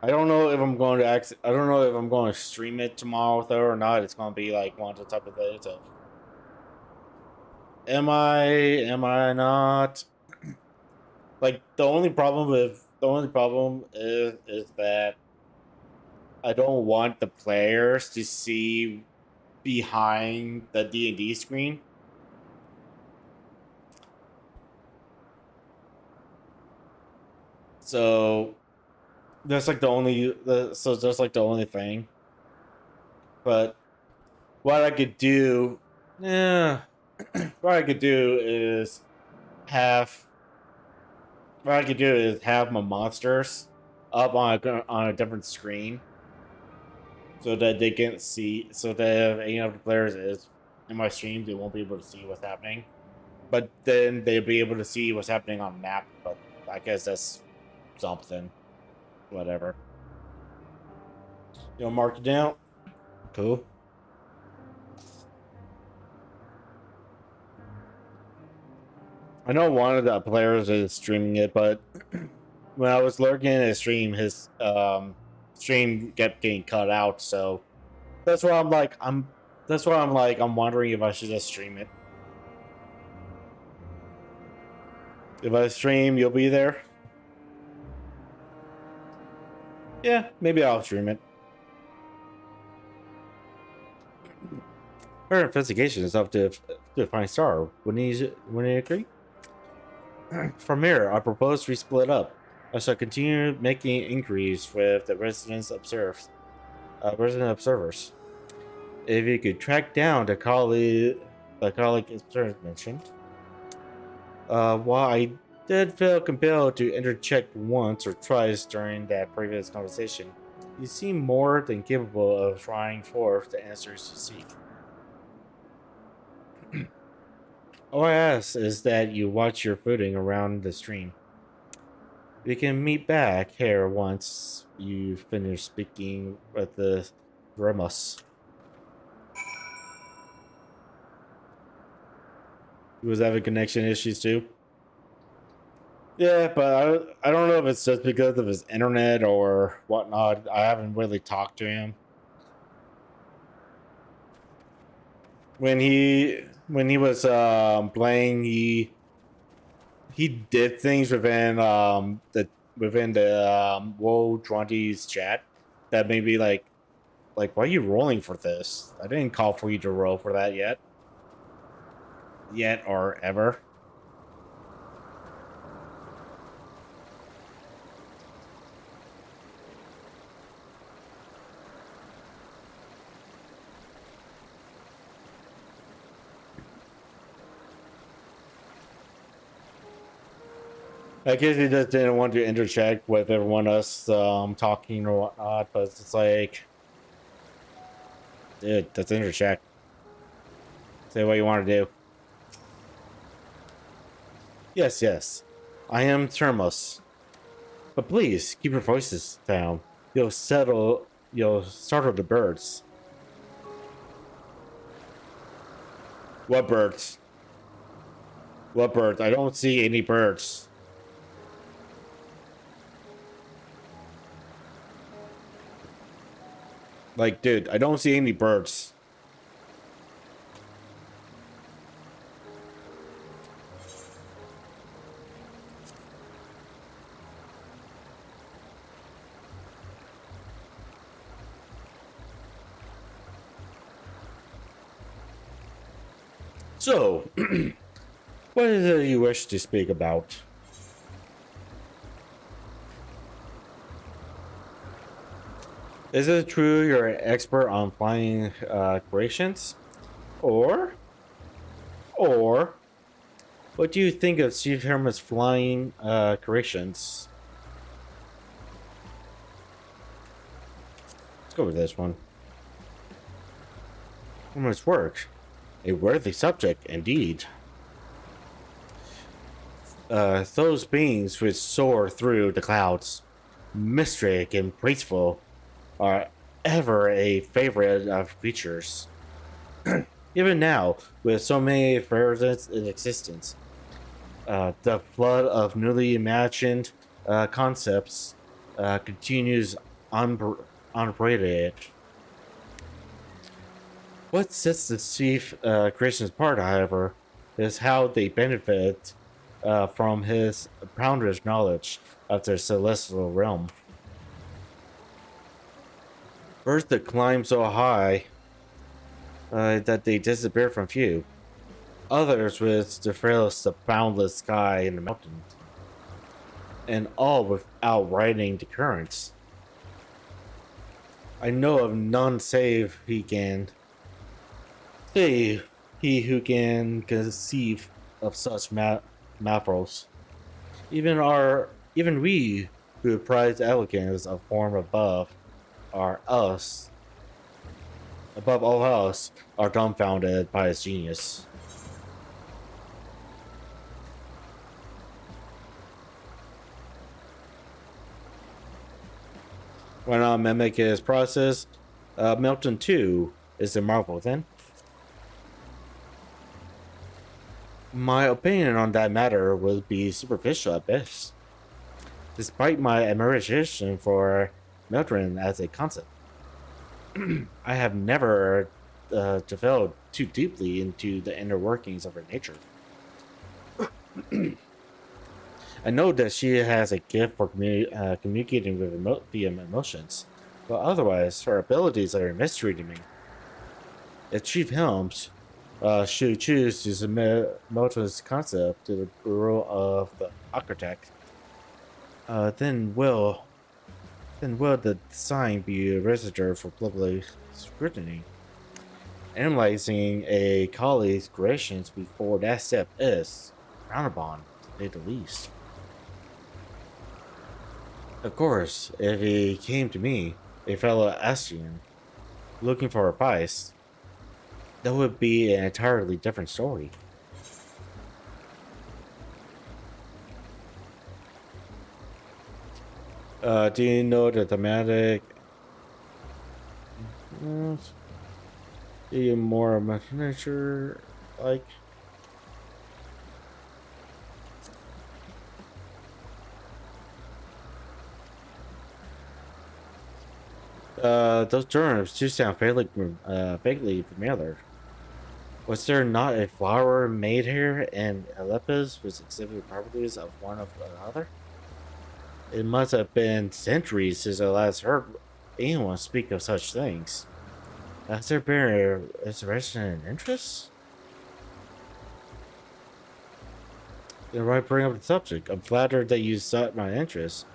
I don't know if I'm going to I don't know if I'm going to stream it tomorrow though or not. It's going to be like one of the type of days of. Am I? Am I not? Like the only problem is that I don't want the players to see behind the D&D screen. So that's like the only thing. But what I could do, yeah, what I could do is have my monsters up on a different screen so that they can see, so that if any of the players is in my stream, they won't be able to see what's happening. But then they'll be able to see what's happening on the map. But I guess that's something. Whatever. You know, mark it down. Cool. I know one of the players is streaming it, but when I was lurking at his stream, his stream kept getting cut out. So that's why I'm like, I'm wondering if I should just stream it. If I stream, you'll be there. Yeah, maybe I'll stream it. Her investigation is up to a fine star. Wouldn't you agree? From here, I propose we split up. I shall continue making inquiries with the resident observers. If you could track down the colleague mentioned. While I did feel compelled to interject once or twice during that previous conversation, you seem more than capable of trying forth the answers you seek. All I ask is that you watch your footing around the stream. We can meet back here once you finish speaking with the Ramos. He was having connection issues too. Yeah, but I don't know if it's just because of his internet or whatnot. I haven't really talked to him. When he was playing, he did things within the World 20's chat that made me like why are you rolling for this? I didn't call for you to roll for that yet or ever. I guess he just didn't want to interject with everyone else talking or whatnot, but it's like, dude, let's interject. Say what you want to do. Yes. I am Thermos. But please, keep your voices down. You'll startle the birds. What birds? What birds? I don't see any birds. Like, dude, I don't see any birds. So, what is it you wish to speak about? Is it true you're an expert on flying creations? Or, what do you think of Steve Herman's flying creations? Let's go with this one. Herman's work. A worthy subject, indeed. Those beings which soar through the clouds, mystic and graceful, are ever a favorite of creatures. Even now, with so many varieties in existence, the flood of newly imagined concepts continues unoperated. What sets the chief creations apart, however, is how they benefit from his founder's knowledge of their celestial realm. First, they climb so high that they disappear from view. Others with the frailest of boundless sky in the mountains, and all without riding the currents. I know of none save he who can conceive of such marvels. Even we who prize elegance of form above all else, are dumbfounded by his genius. Why not mimic his process? Milton too is a marvel then. My opinion on that matter would be superficial at best, despite my admiration for Milton as a concept. I have never developed too deeply into the inner workings of her nature. I know that she has a gift for communicating with via emotions, but otherwise, her abilities are a mystery to me. If Chief Helms should choose to submit Milton's concept to the Bureau of the Architect, then will the design be registered for public scrutiny? Analyzing a colleague's creations before that step is frowned upon, to say the least. Of course, if he came to me, a fellow Astian, looking for advice, that would be an entirely different story. Do you know the thematic? Even more miniature, like. Those terms do sound vaguely familiar. Was there not a flower made here and Alepus was exhibiting properties of one of another? It must have been centuries since I last heard anyone speak of such things. Has there been a restoration in interest? Then why bring up the subject? I'm flattered that you sought my interest.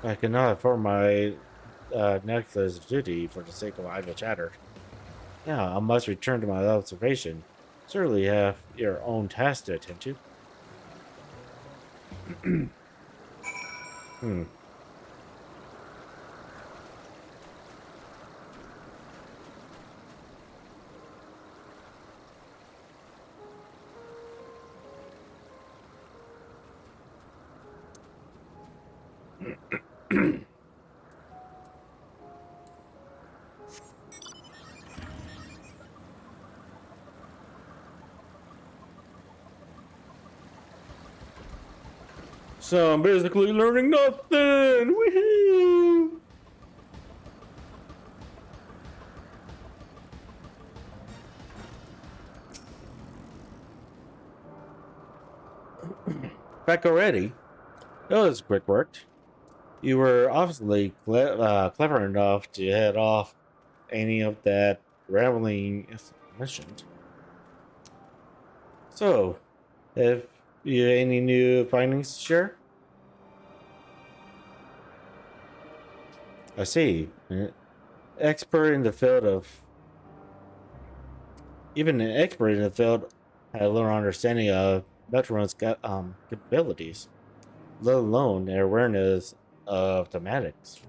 I cannot afford my necklace of duty for the sake of idle chatter. Now, I must return to my observation. Certainly have your own task to attend to. So I'm basically learning nothing. Woohoo! Back already? That was quick work. You were obviously clever enough to head off any of that rambling mentioned. So, have you any new findings to share? I see. Expert in the field of even an expert in the field had a little understanding of Metron's capabilities, let alone their awareness of thematics.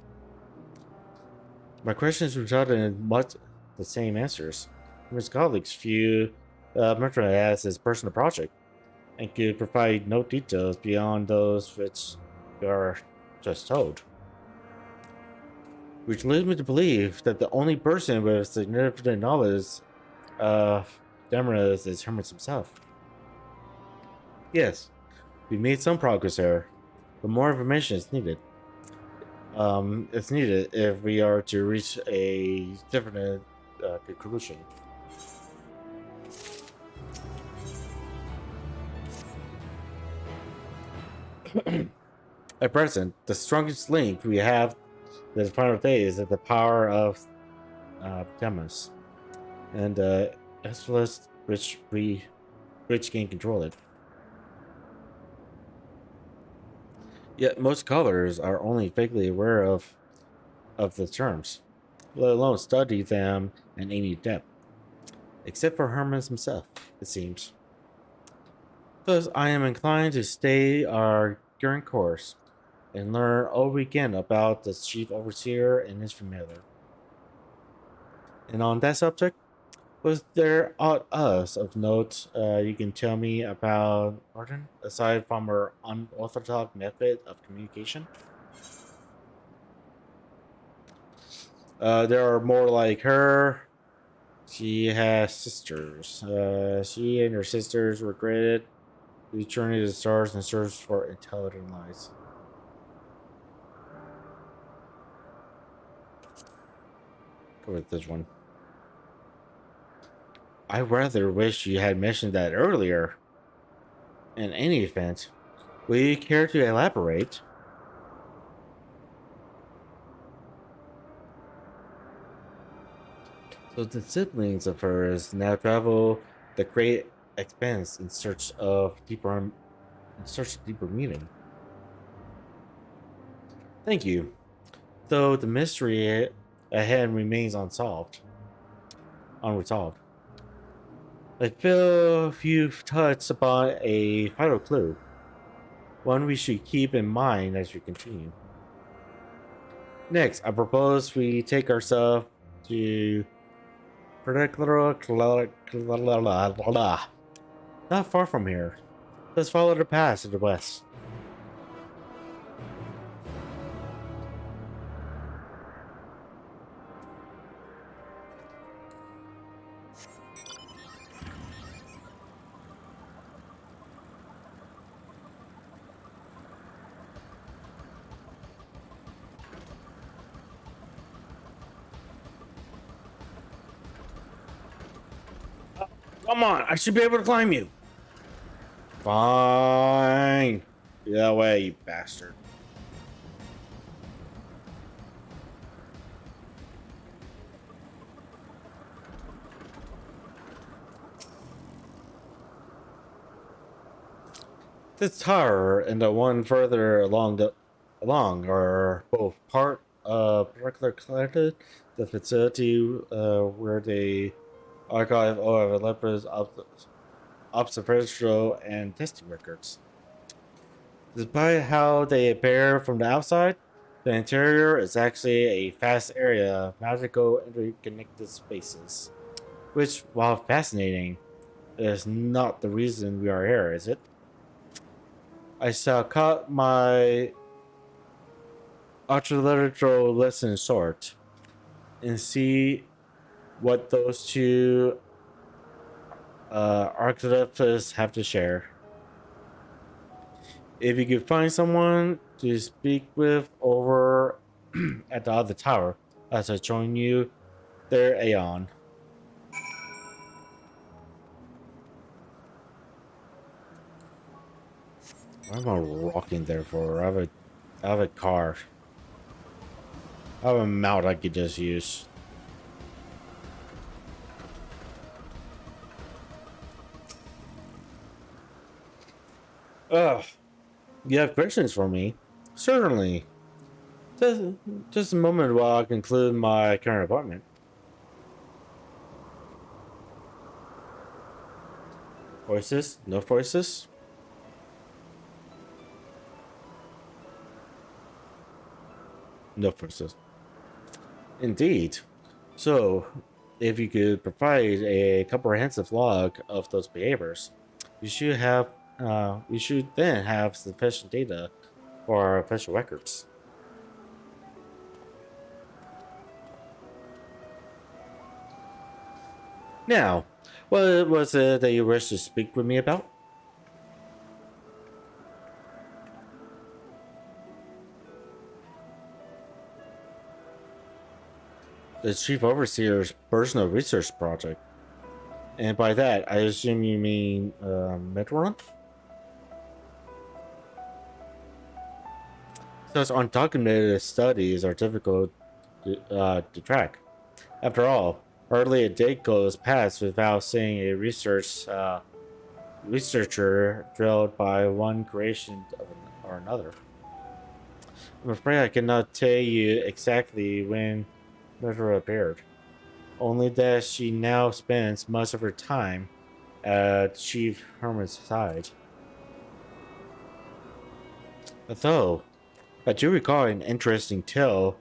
My questions resulted in much the same answers. His colleagues view Metron as his personal project and could provide no details beyond those which are just told. Which leads me to believe that the only person with significant knowledge of Demerys is Hermes himself. Yes, we made some progress there, but more information is needed. is needed if we are to reach a definite conclusion. At present, the strongest link we have to the final day is the power of Demas, and as well as which can control it. Yet most scholars are only vaguely aware of the terms, let alone study them in any depth, except for Hermes himself, it seems. Thus, I am inclined to stay our current course and learn all we can about the chief overseer and his familiar. And on that subject, was there aught else of note you can tell me about Arden, aside from her unorthodox method of communication? There are more like her. She has sisters. She and her sisters were granted returning to the stars in search for intelligent lives. Go with this one. I rather wish you had mentioned that earlier. In any event, will you care to elaborate? So the siblings of hers now travel the great expanse in search of deeper meaning. Thank you. Though the mystery ahead remains unresolved. I feel you've touched upon a vital clue, one we should keep in mind as we continue. Next, I propose we take ourselves to not far from here. Let's follow the path to the west. Come on, I should be able to climb you. Fine. Get that way, you bastard. This tower and the one further along are both part of regular collected the facility where they archive all of Aleppo's observational and testing records. Despite how they appear from the outside, the interior is actually a vast area of magical interconnected spaces. Which, while fascinating, is not the reason we are here, is it? I shall cut my archaeological lesson short and see what those two archetypes have to share. If you could find someone to speak with over at the other tower, I shall join you there, Aeon. What am I walking there for? I have a car. I have a mount I could just use. Ugh. You have questions for me? Certainly. Just a moment while I conclude my current appointment. Voices? No voices? No voices. Indeed. So, if you could provide a comprehensive log of those behaviors, you should then have sufficient data for our official records. Now, what was it that you wished to speak with me about? The chief overseer's personal research project. And by that, I assume you mean Midrun? Such undocumented studies are difficult to track. After all, hardly a day goes past without seeing a researcher drilled by one creation or another. I'm afraid I cannot tell you exactly when Murder appeared. Only that she now spends much of her time at Chief Herman's side. Though, I do recall an interesting tale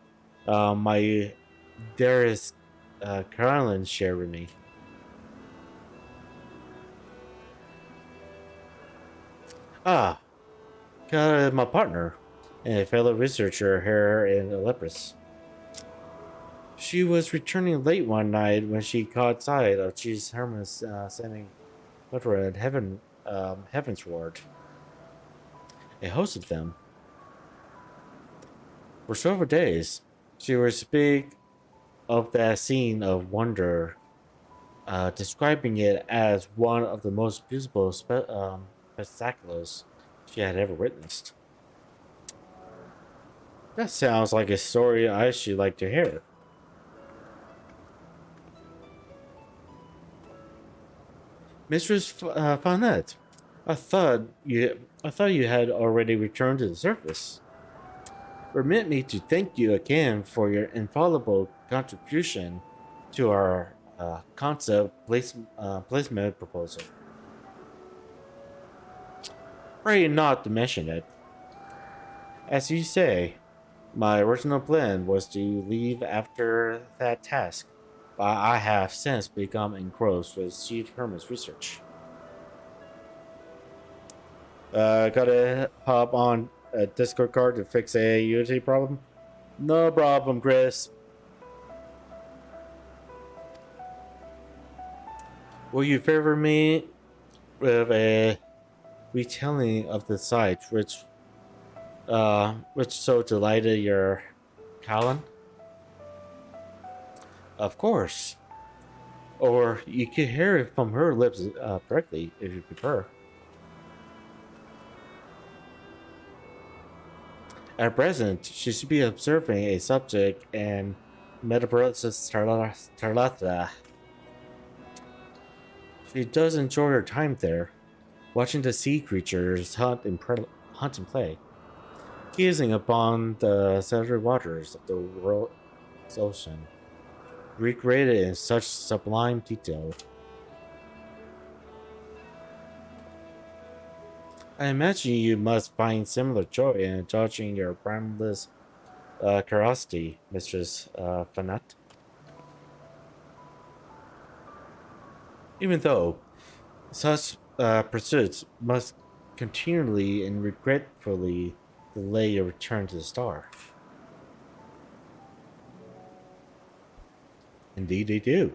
my dearest Carolyn shared with me. Ah, my partner and a fellow researcher here in Olympus. She was returning late one night when she caught sight of Chief Herman's sending Murder at Heaven's Ward. A host of them. For several days, she would speak of that scene of wonder, describing it as one of the most beautiful spectaculars she had ever witnessed. That sounds like a story I should like to hear. Mistress Faunette, I thought you had already returned to the surface. Permit me to thank you again for your infallible contribution to our concept placement proposal. Pray not to mention it. As you say, my original plan was to leave after that task, but I have since become engrossed with Chief Herman's research. Gotta hop on a Discord card to fix a Unity problem? No problem, Chris. Will you favor me with a retelling of the site which so delighted your Colin? Of course. Or you could hear it from her lips directly if you prefer. At present, she should be observing a subject in Metabolis Tarlata. She does enjoy her time there, watching the sea creatures hunt and play, gazing upon the saturated waters of the world's ocean, recreated in such sublime detail. I imagine you must find similar joy in indulging your boundless curiosity, Mistress Fanat. Even though such pursuits must continually and regretfully delay your return to the star. Indeed they do.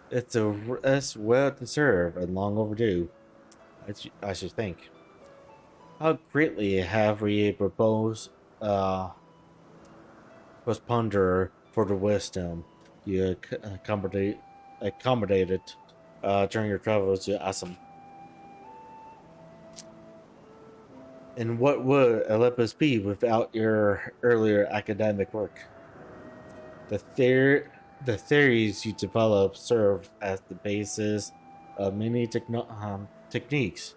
It's a rest well deserved and long overdue, I should think. How greatly have we postponed for the wisdom you accommodated during your travels to Assam. And what would Olympus be without your earlier academic work? The theories you developed served as the basis of many techniques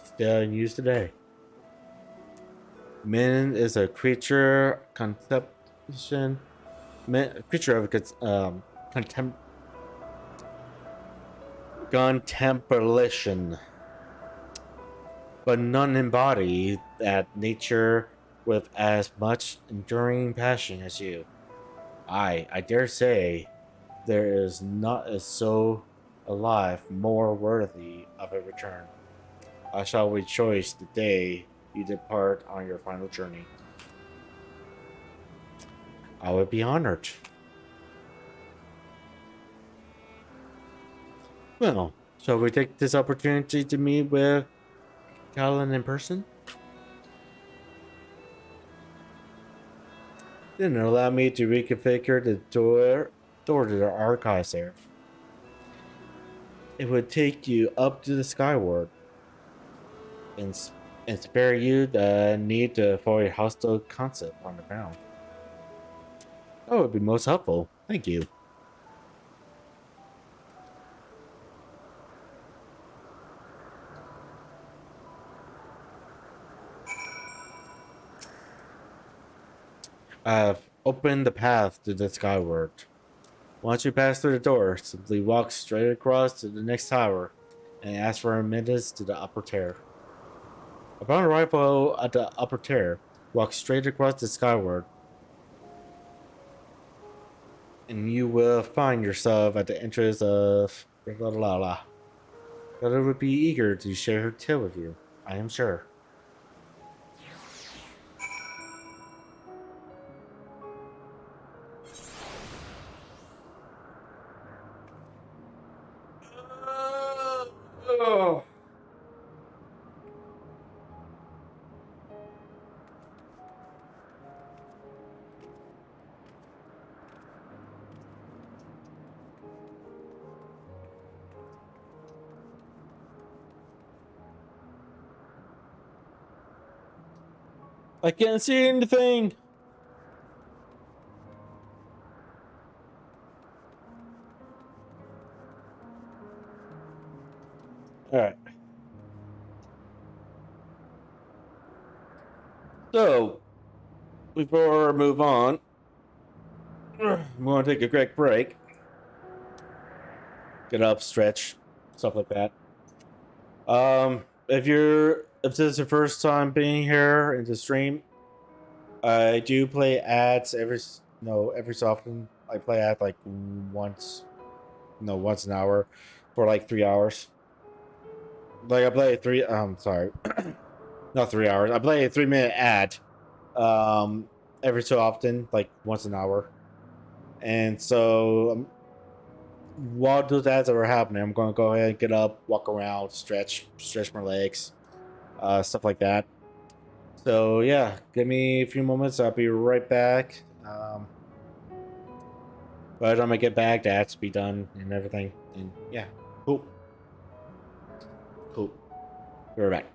still in use today. Man is a creature contemplation, creature of contemplation, but none embody that nature with as much enduring passion as you. I dare say there is not a soul alive more worthy of a return. I shall rejoice the day you depart on your final journey. I would be honored. Well, shall we take this opportunity to meet with Callan in person? Didn't allow me to reconfigure the door to the archives there. It would take you up to the skyward and, and spare you the need to avoid hostile concept on the ground. That would be most helpful. Thank you. I've opened the path to the skyward. Once you pass through the door, simply walk straight across to the next tower and ask for admittance to the upper tier. Upon arrival at the upper tier, walk straight across the skyward, and you will find yourself at the entrance of blah blah blah. Brother would be eager to share her tale with you, I am sure. I can't see anything. All right. So, before I move on, I'm going to take a quick break. Get up, stretch, stuff like that. If this is your first time being here in the stream, I do play ads every so often. I play ads like once an hour for like 3 hours. Like I play sorry, not 3 hours. I play a 3 minute ad, every so often, like once an hour. And so while those ads are happening, I'm going to go ahead and get up, walk around, stretch my legs, stuff like that. So yeah, give me a few moments. I'll be right back. By the time I get back, the ads be done and everything. And yeah, cool. We're back.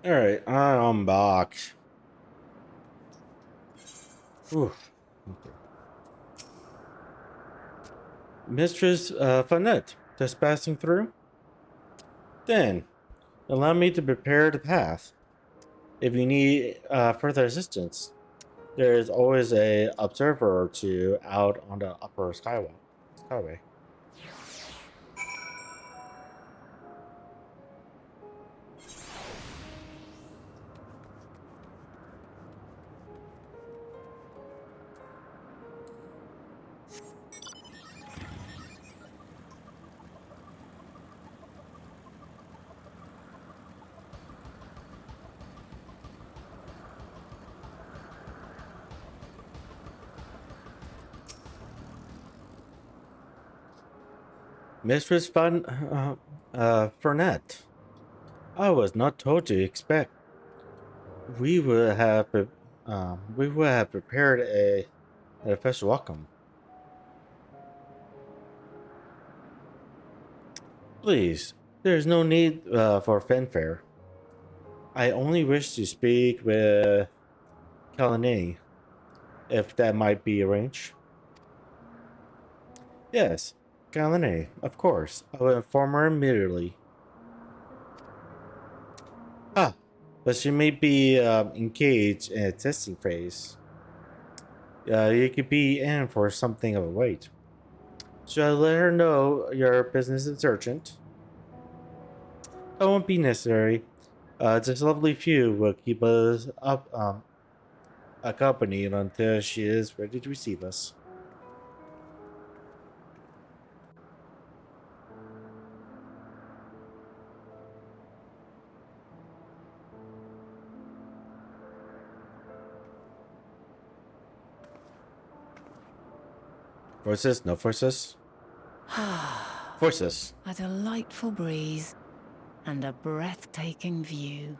Alright, I'm back. Ooh. Okay. Mistress Fonette, just passing through? Then, allow me to prepare the path. If you need further assistance, there is always a observer or two out on the upper skyway. Mistress Fernet, I was not told to expect. We would have prepared an official welcome. Please, there is no need for fanfare. I only wish to speak with Kalani, if that might be arranged. Yes, Kalani, of course. I will inform her immediately. Ah, but she may be engaged in a testing phase. You could be in for something of a wait. Should I let her know your business is urgent? That won't be necessary. This lovely few will keep us accompanied until she is ready to receive us. Forces? No forces? Forces. A delightful breeze and a breathtaking view.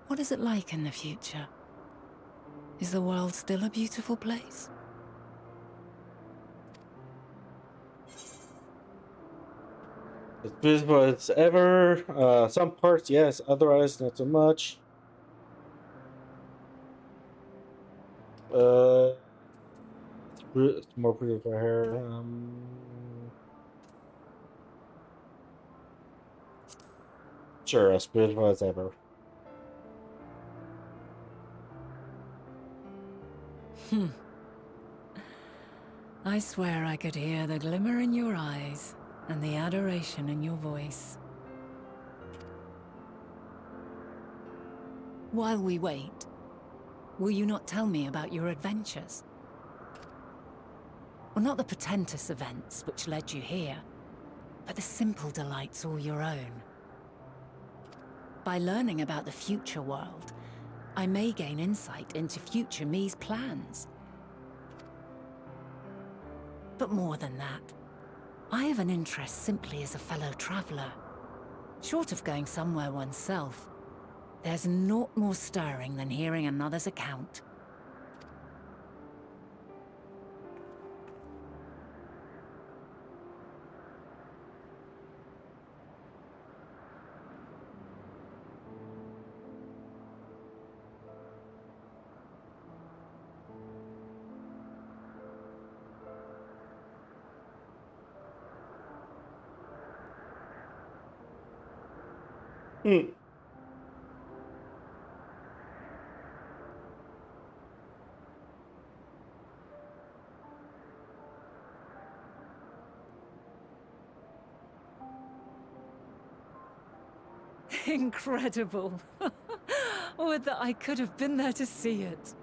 What is it like in the future? Is the world still a beautiful place? As beautiful as ever. Some parts, yes. Otherwise, not so much. It's more beautiful here. Sure, as beautiful as ever. I swear I could hear the glimmer in your eyes and the adoration in your voice. While we wait, will you not tell me about your adventures? Well, not the portentous events which led you here, but the simple delights all your own. By learning about the future world, I may gain insight into future me's plans. But more than that, I have an interest simply as a fellow traveler. Short of going somewhere oneself, there's naught more stirring than hearing another's account. Incredible! Would that I could have been there to see it.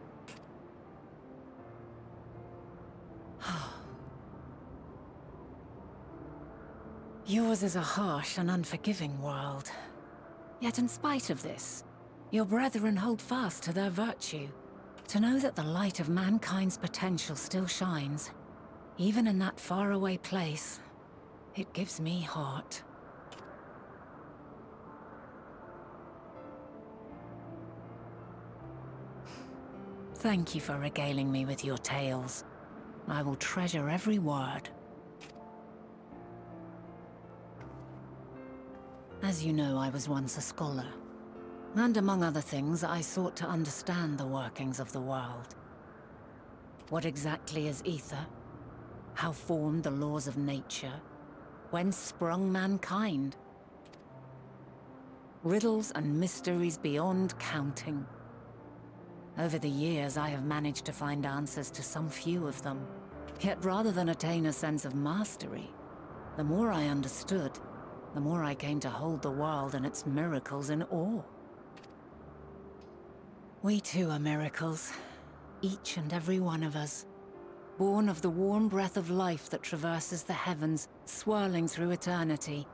Yours is a harsh and unforgiving world. Yet in spite of this, your brethren hold fast to their virtue. To know that the light of mankind's potential still shines, even in that faraway place, it gives me heart. Thank you for regaling me with your tales. I will treasure every word. As you know, I was once a scholar. And among other things, I sought to understand the workings of the world. What exactly is ether? How formed the laws of nature? Whence sprung mankind? Riddles and mysteries beyond counting. Over the years, I have managed to find answers to some few of them. Yet rather than attain a sense of mastery, the more I understood, the more I came to hold the world and its miracles in awe. We too are miracles, each and every one of us, born of the warm breath of life that traverses the heavens, swirling through eternity.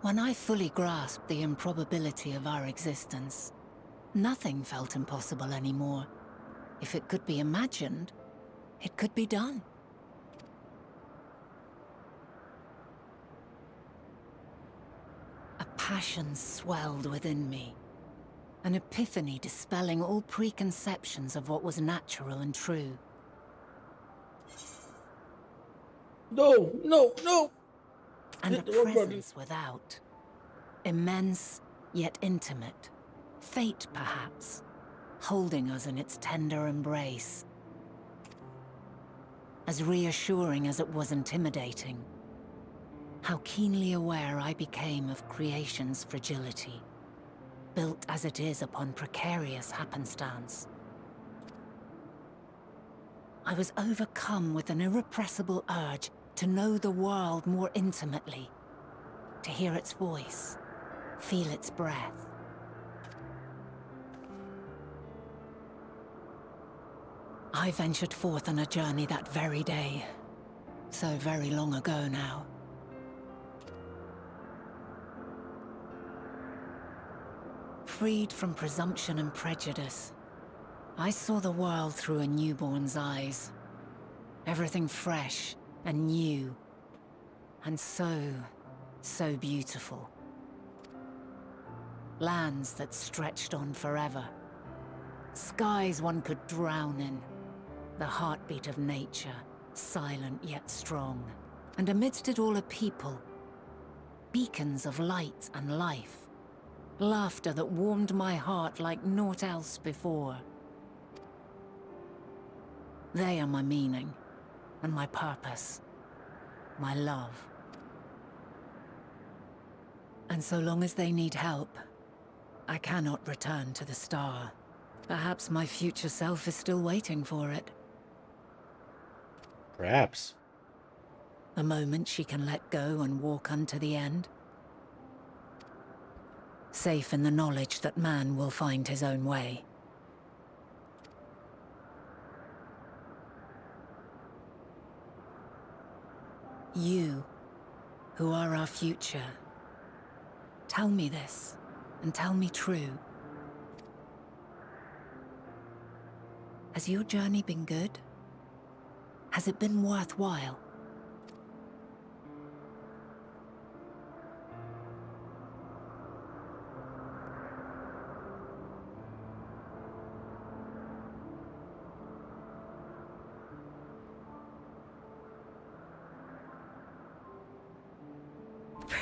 When I fully grasped the improbability of our existence, nothing felt impossible anymore. If it could be imagined, it could be done. A passion swelled within me. An epiphany dispelling all preconceptions of what was natural and true. No, no, no! And Hit a the wrong button. presence without. Immense, yet intimate. Fate, perhaps, holding us in its tender embrace. As reassuring as it was intimidating. How keenly aware I became of creation's fragility, built as it is upon precarious happenstance. I was overcome with an irrepressible urge to know the world more intimately, to hear its voice, feel its breath. I ventured forth on a journey that very day, so very long ago now. Freed from presumption and prejudice, I saw the world through a newborn's eyes. Everything fresh and new, and so beautiful. Lands that stretched on forever. Skies one could drown in. The heartbeat of nature, silent yet strong. And amidst it all a people. Beacons of light and life. Laughter that warmed my heart like naught else before. They are my meaning, and my purpose, my love. And so long as they need help, I cannot return to the star. Perhaps my future self is still waiting for it. Perhaps. A moment she can let go and walk unto the end. Safe in the knowledge that man will find his own way. You, who are our future, tell me this, and tell me true. Has your journey been good? Has it been worthwhile?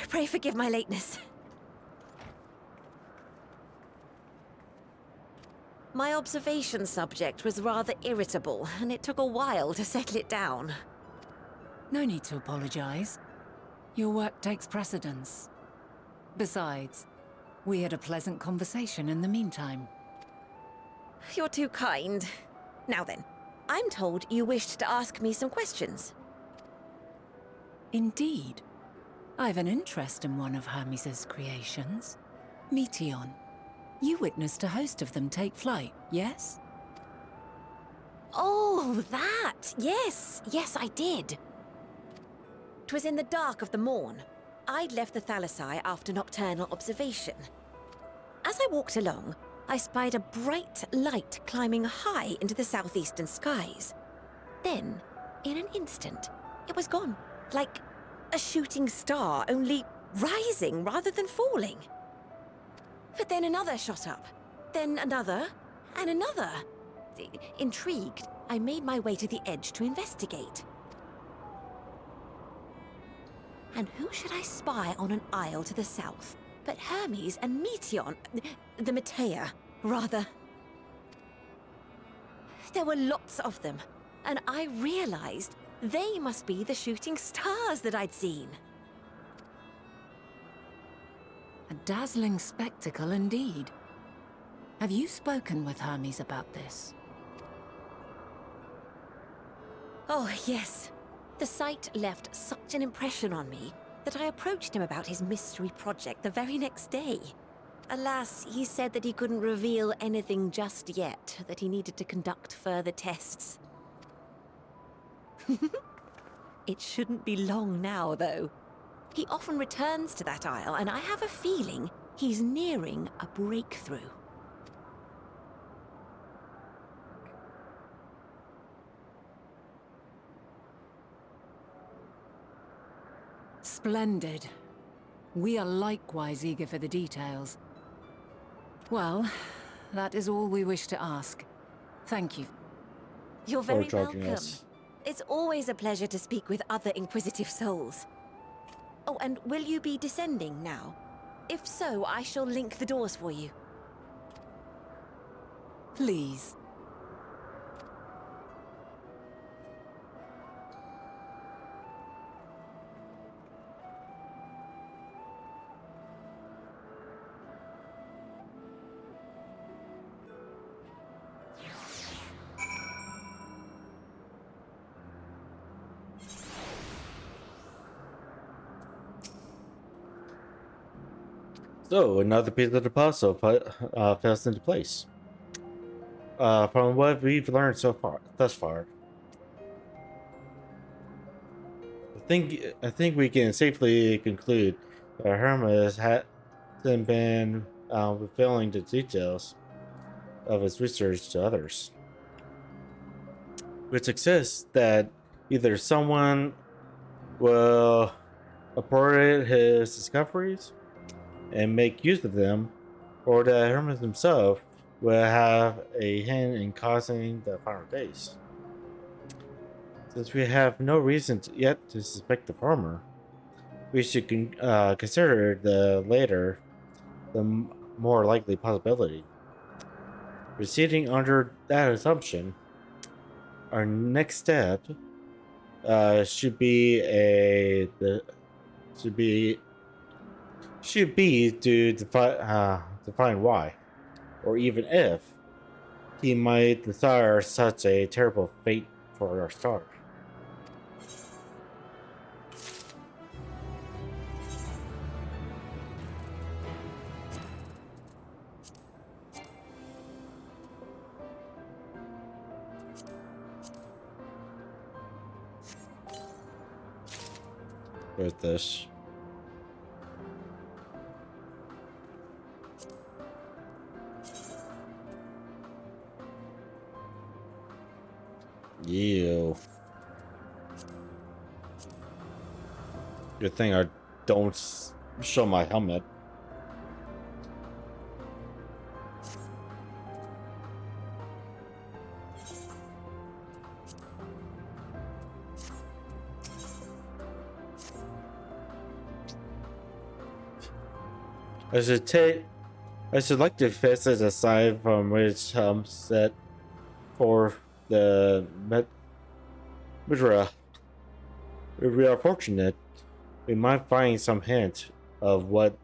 Pray forgive my lateness. My observation subject was rather irritable, and it took a while to settle it down. No need to apologize. Your work takes precedence. Besides, we had a pleasant conversation in the meantime. You're too kind. Now then, I'm told you wished to ask me some questions. Indeed. I've an interest in one of Hermes' creations. Meteon. You witnessed a host of them take flight, yes? Oh, that! Yes, I did. 'Twas in the dark of the morn. I'd left the Thalassai after nocturnal observation. As I walked along, I spied a bright light climbing high into the southeastern skies. Then, in an instant, it was gone, like a shooting star, only rising rather than falling. But then another shot up, then another, and another. Intrigued, I made my way to the edge to investigate. And who should I spy on an isle to the south but Hermes and Meteon, the Metea, rather. There were lots of them, and I realized they must be the shooting stars that I'd seen. A dazzling spectacle indeed. Have you spoken with Hermes about this? Oh, yes. The sight left such an impression on me that I approached him about his mystery project the very next day. Alas, he said that he couldn't reveal anything just yet, that he needed to conduct further tests. It shouldn't be long now, though. He often returns to that isle, and I have a feeling he's nearing a breakthrough. Splendid. We are likewise eager for the details. Well, that is all we wish to ask. Thank you. You're very joining welcome. us. It's always a pleasure to speak with other inquisitive souls. Oh, and will you be descending now? If so, I shall link the doors for you. Please. So another piece of the puzzle falls into place. From what we've learned thus far, I think we can safely conclude that Hermes hasn't been revealing the details of his research to others, which suggests that either someone will appropriate his discoveries and make use of them, or that Hermes himself will have a hand in causing the final days. Since we have no reason yet to suspect the former, we should consider the latter the more likely possibility. Proceeding under that assumption, our next step should be to define why, or even if, he might desire such a terrible fate for our star. With this. Ew. Good thing I don't show my helmet. I should like to fix it aside from which set for the Midra. If we are fortunate, we might find some hint of what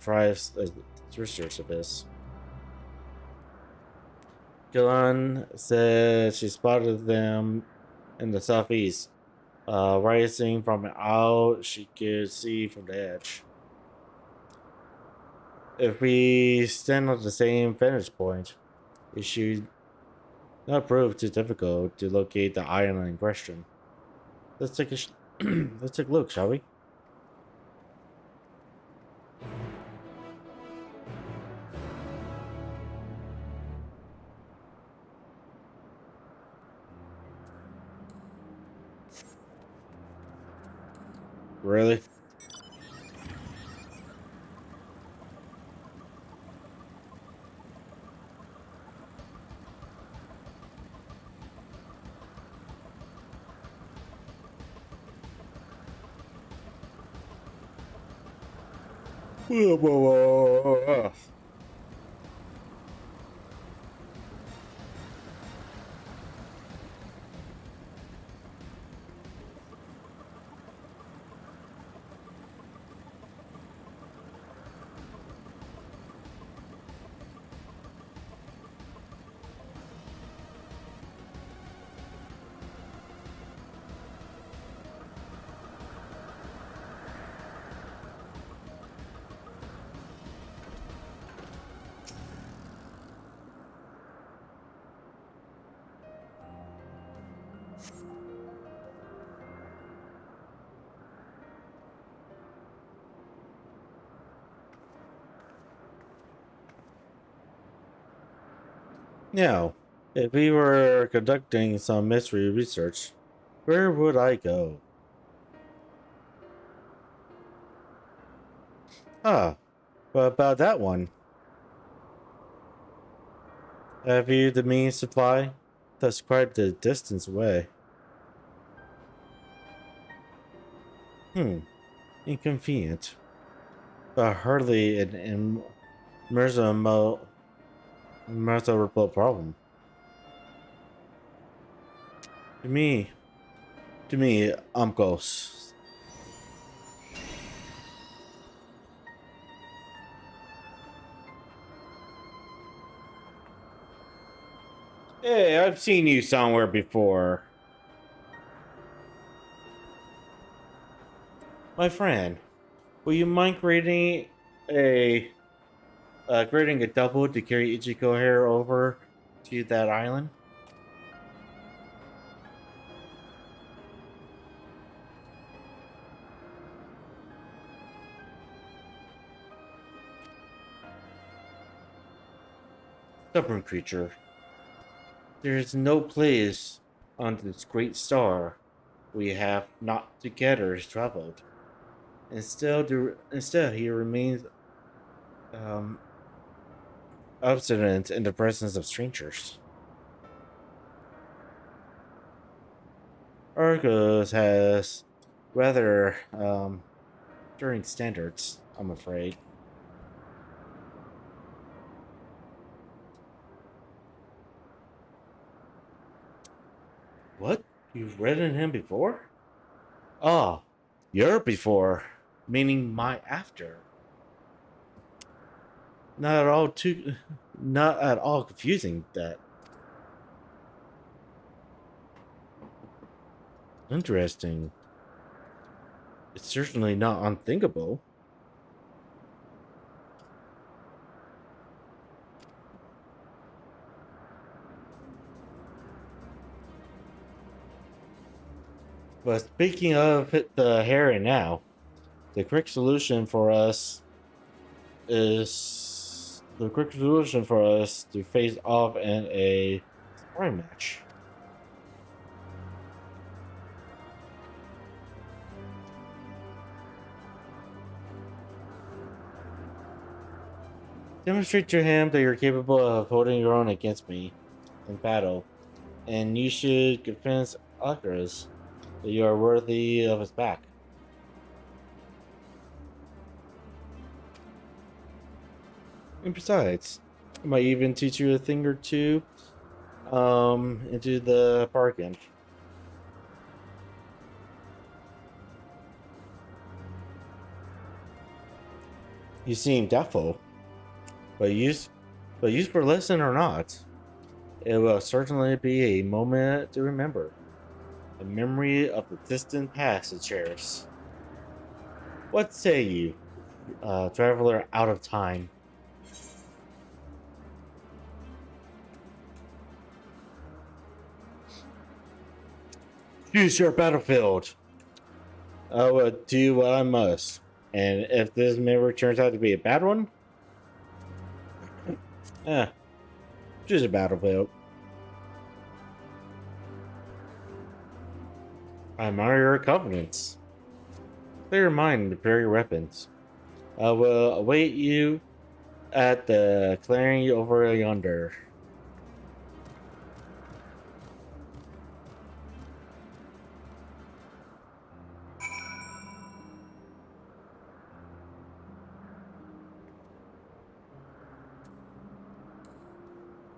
drives the research of this. Gillan said she spotted them in the southeast, rising from an isle she could see from the edge. If we stand on the same vantage point, it should not prove too difficult to locate the island in question. Let's take let's take a look, shall we? Really? Now, if we were conducting some mystery research, where would I go? Ah, what about that one? Have you the means to fly? That's quite the distance away. Inconvenient, but hardly an immeasurable problem. To me, I'm ghost. Hey, I've seen you somewhere before. My friend, will you mind creating a double to carry Ichiko here over to that island? Stubborn creature. There is no place on this great star we have not together traveled. Instead, he remains obstinate in the presence of strangers. Argos has rather stirring standards, I'm afraid. What? You've read in him before? Ah, your before, meaning my after. Not at all confusing that. Interesting. It's certainly not unthinkable. But speaking of the here and now, the correct solution for us to face off in a sparring match. Demonstrate to him that you're capable of holding your own against me in battle, and you should convince Akras that you are worthy of his back. And besides, I might even teach you a thing or two into the bargain. You seem doubtful, but useful lesson or not, it will certainly be a moment to remember. A memory of the distant past to cherish. What say you, traveler out of time? Choose your battlefield. I will do what I must. And if this memory turns out to be a bad one, choose a battlefield. I admire your confidence. Clear your mind and prepare your weapons. I will await you at the clearing over yonder.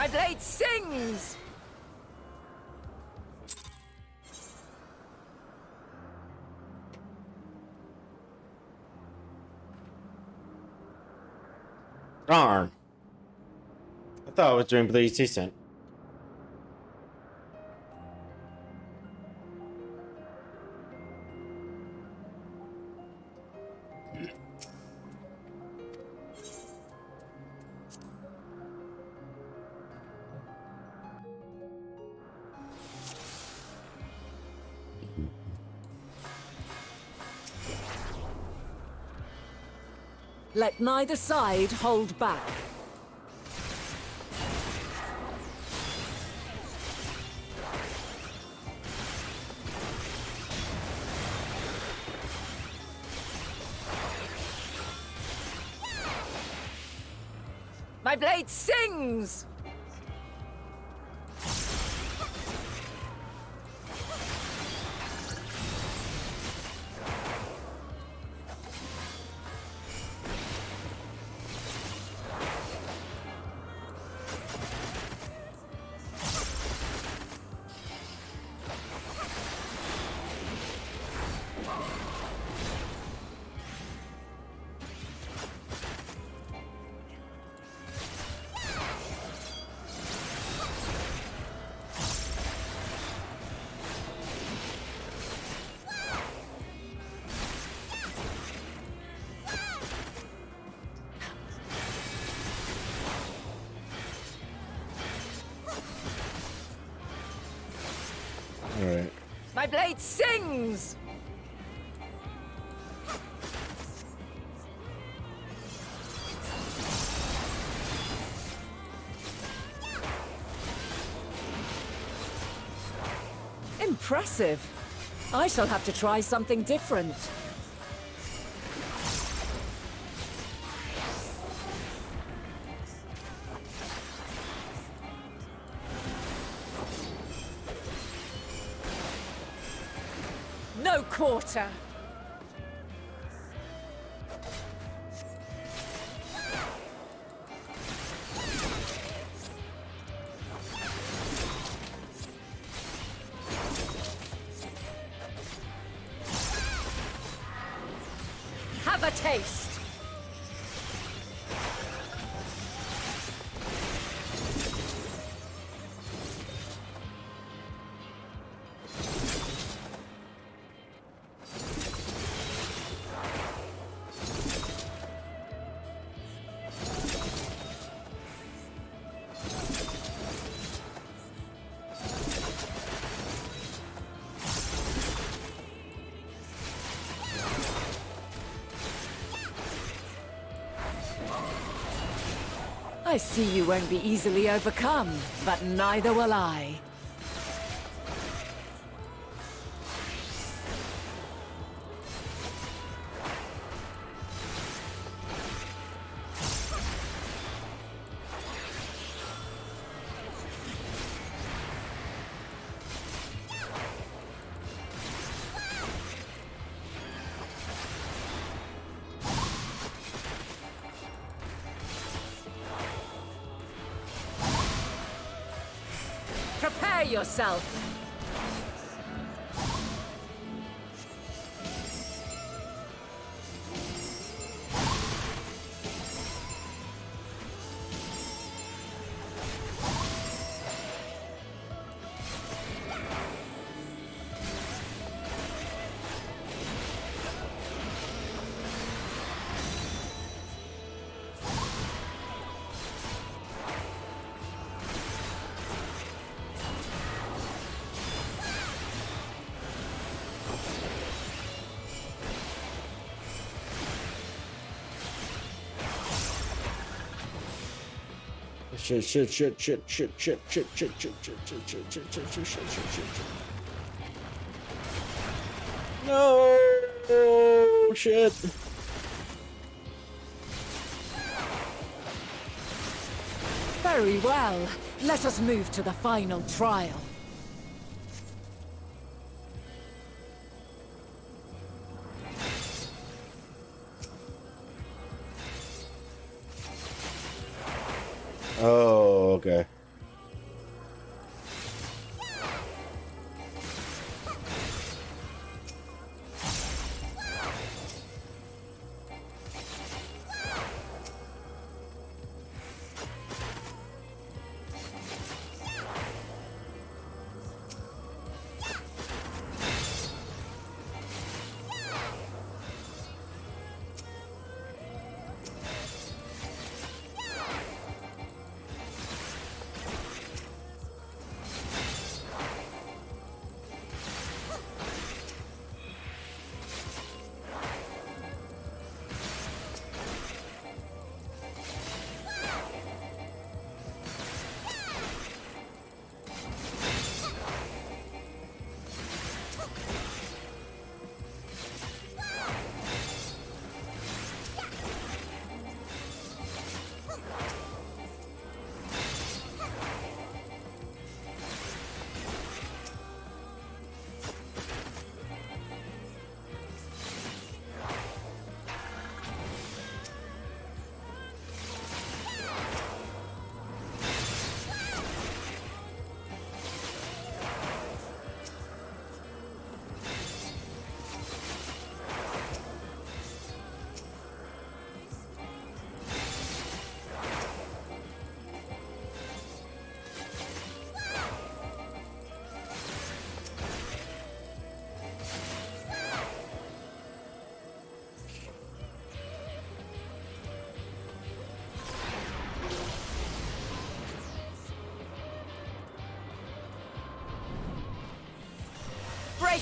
My blade sings! Darn. I thought I was doing pretty decent. Let neither side hold back. My blade sings! Alright. My blade sings! Impressive. I shall have to try something different. No quarter! Have a taste! I see you won't be easily overcome, but neither will I. Prepare yourself! Shit. No shit. Very well. Let us move to the final trial. Oh, okay.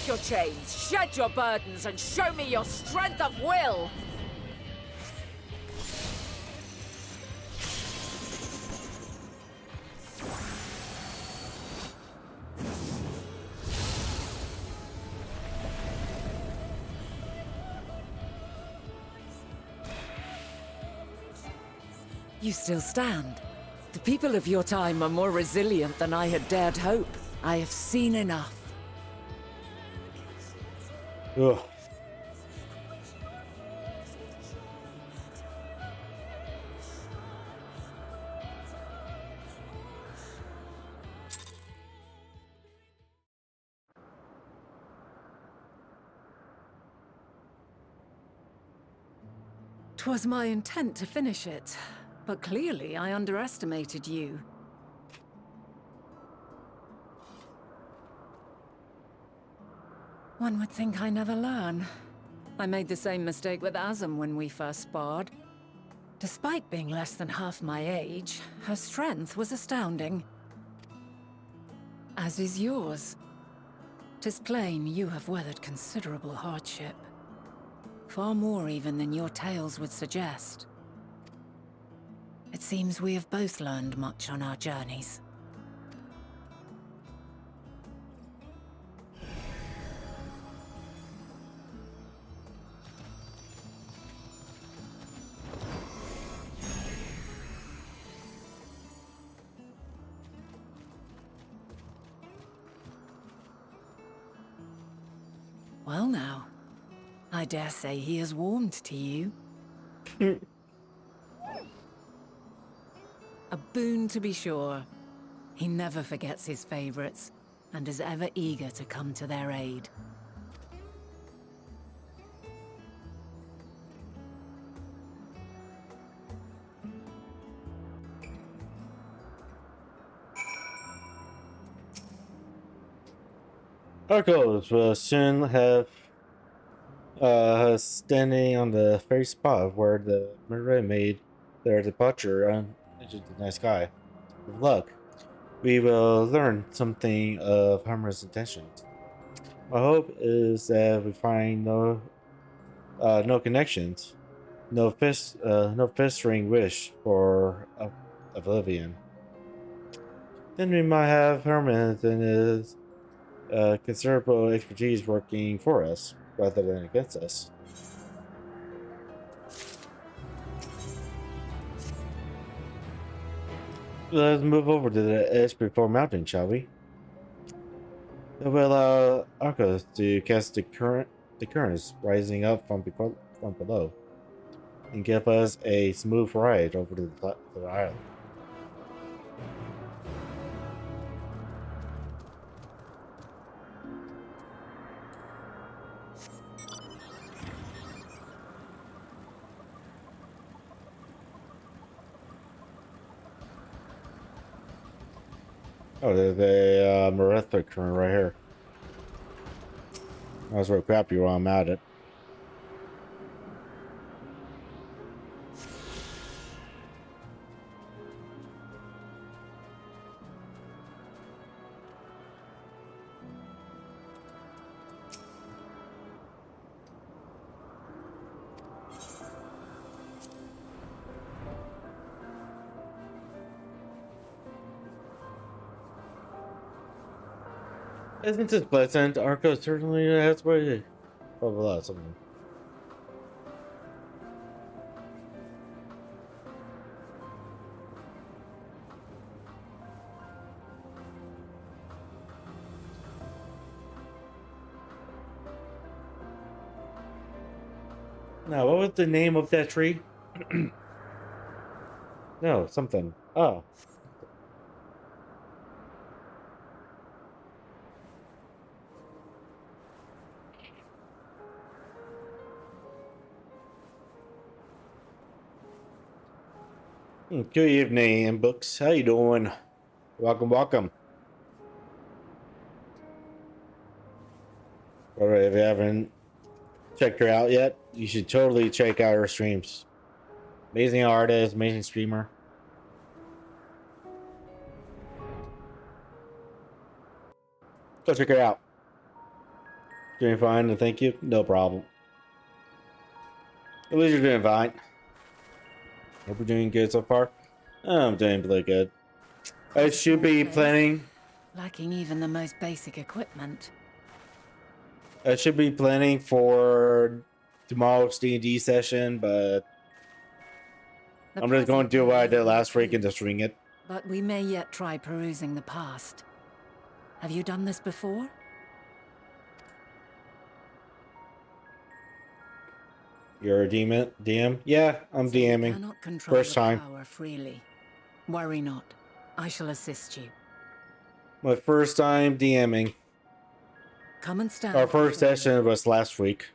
your chains, shed your burdens, and show me your strength of will! You still stand. The people of your time are more resilient than I had dared hope. I have seen enough. Ugh. "'Twas my intent to finish it, but clearly I underestimated you. One would think I never learn. I made the same mistake with Azem when we first sparred. Despite being less than half my age, her strength was astounding. As is yours. 'Tis plain you have weathered considerable hardship. Far more even than your tales would suggest. It seems we have both learned much on our journeys. Well now, I dare say he has warmed to you. A boon to be sure. He never forgets his favorites, and is ever eager to come to their aid. Arcos will soon have standing on the very spot where the Mirai made their departure into the night sky. With luck, we will learn something of Hammer's intentions. My hope is that we find no connections, no festering wish for oblivion. Then we might have Herman and his considerable expertise working for us rather than against us. Let's move over to the Esprit Mountain, shall we? That will allow Arcos to cast the currents rising up from below, and give us a smooth ride over to the island. Oh, there's a Maretha current right here. Might as well grab you while I'm at it. Isn't this pleasant? Arco certainly has way. Blah blah blah. Something. Now, what was the name of that tree? No, something. Oh. Good evening, Books. How you doing? Welcome, welcome. Alright, if you haven't checked her out yet, you should totally check out her streams. Amazing artist, amazing streamer. Go check her out. Doing fine, and thank you. No problem. At least you're doing fine. Hope you're doing good so far. I'm doing really good. I should be planning. Lacking even the most basic equipment. I should be planning for tomorrow's D&D session, but The I'm just going to do what I did last week and just ring it. But we may yet try perusing the past. Have you done this before? You're a DM? Yeah, I'm So you DMing. cannot control First the time. power freely. Worry not. I shall assist you. My first time DMing. Come and stand. Our first before me. session was last week.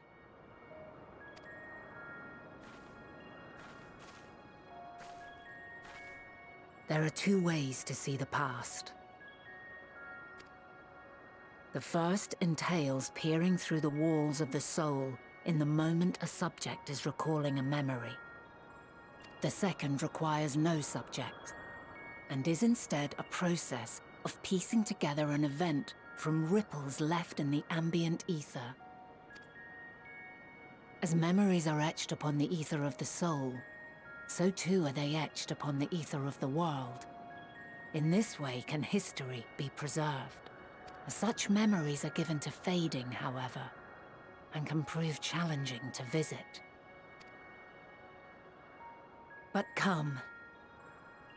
There are two ways to see the past. The first entails peering through the walls of the soul in the moment a subject is recalling a memory. The second requires no subject, and is instead a process of piecing together an event from ripples left in the ambient ether. As memories are etched upon the ether of the soul, so too are they etched upon the ether of the world. In this way can history be preserved. Such memories are given to fading, however, and can prove challenging to visit. But come,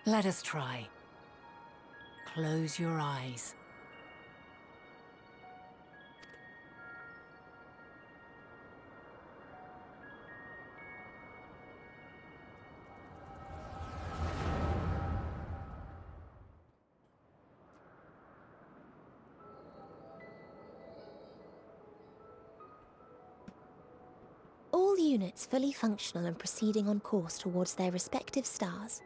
let us try. Close your eyes. All units fully functional and proceeding on course towards their respective stars.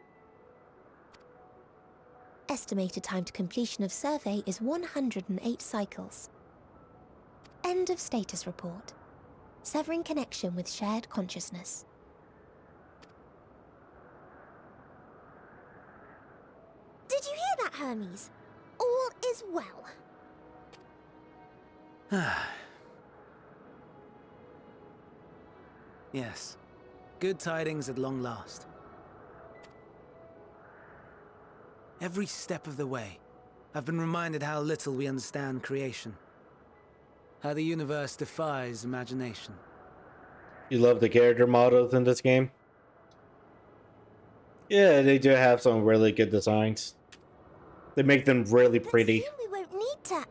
Estimated time to completion of survey is 108 cycles. End of status report. Severing connection with shared consciousness. Did you hear that, Hermes? All is well. Yes. Good tidings at long last. Every step of the way, I've been reminded how little we understand creation. How the universe defies imagination. You love the character models in this game? Yeah, they do have some really good designs. They make them really pretty. We won't need to.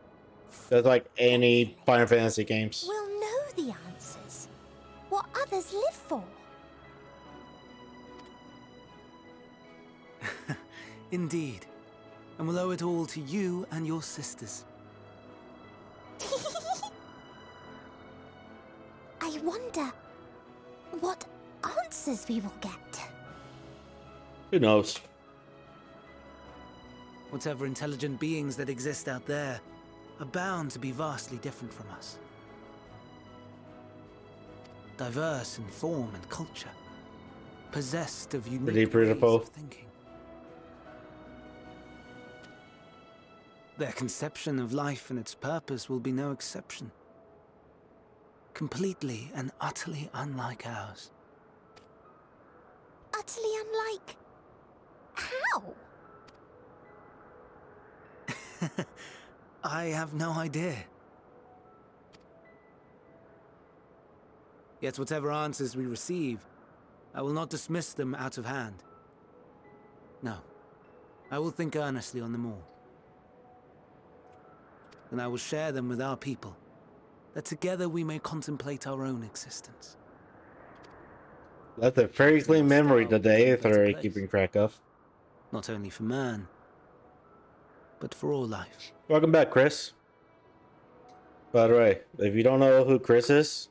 Just like any Final Fantasy games. We'll know the answers. What others live for. Indeed. And we'll owe it all to you and your sisters. I wonder what answers we will get. Who knows? Whatever intelligent beings that exist out there are bound to be vastly different from us. Diverse in form and culture. Possessed of unique ways of thinking. Their conception of life and its purpose will be no exception. Completely and utterly unlike ours. Utterly unlike... how? I have no idea. Yet whatever answers we receive, I will not dismiss them out of hand. No, I will think earnestly on them all. And I will share them with our people, that together we may contemplate our own existence. That's a very clean memory that the Aether are keeping track of. Not only for man, but for all life. Welcome back, Chris. By the way, if you don't know who Chris is,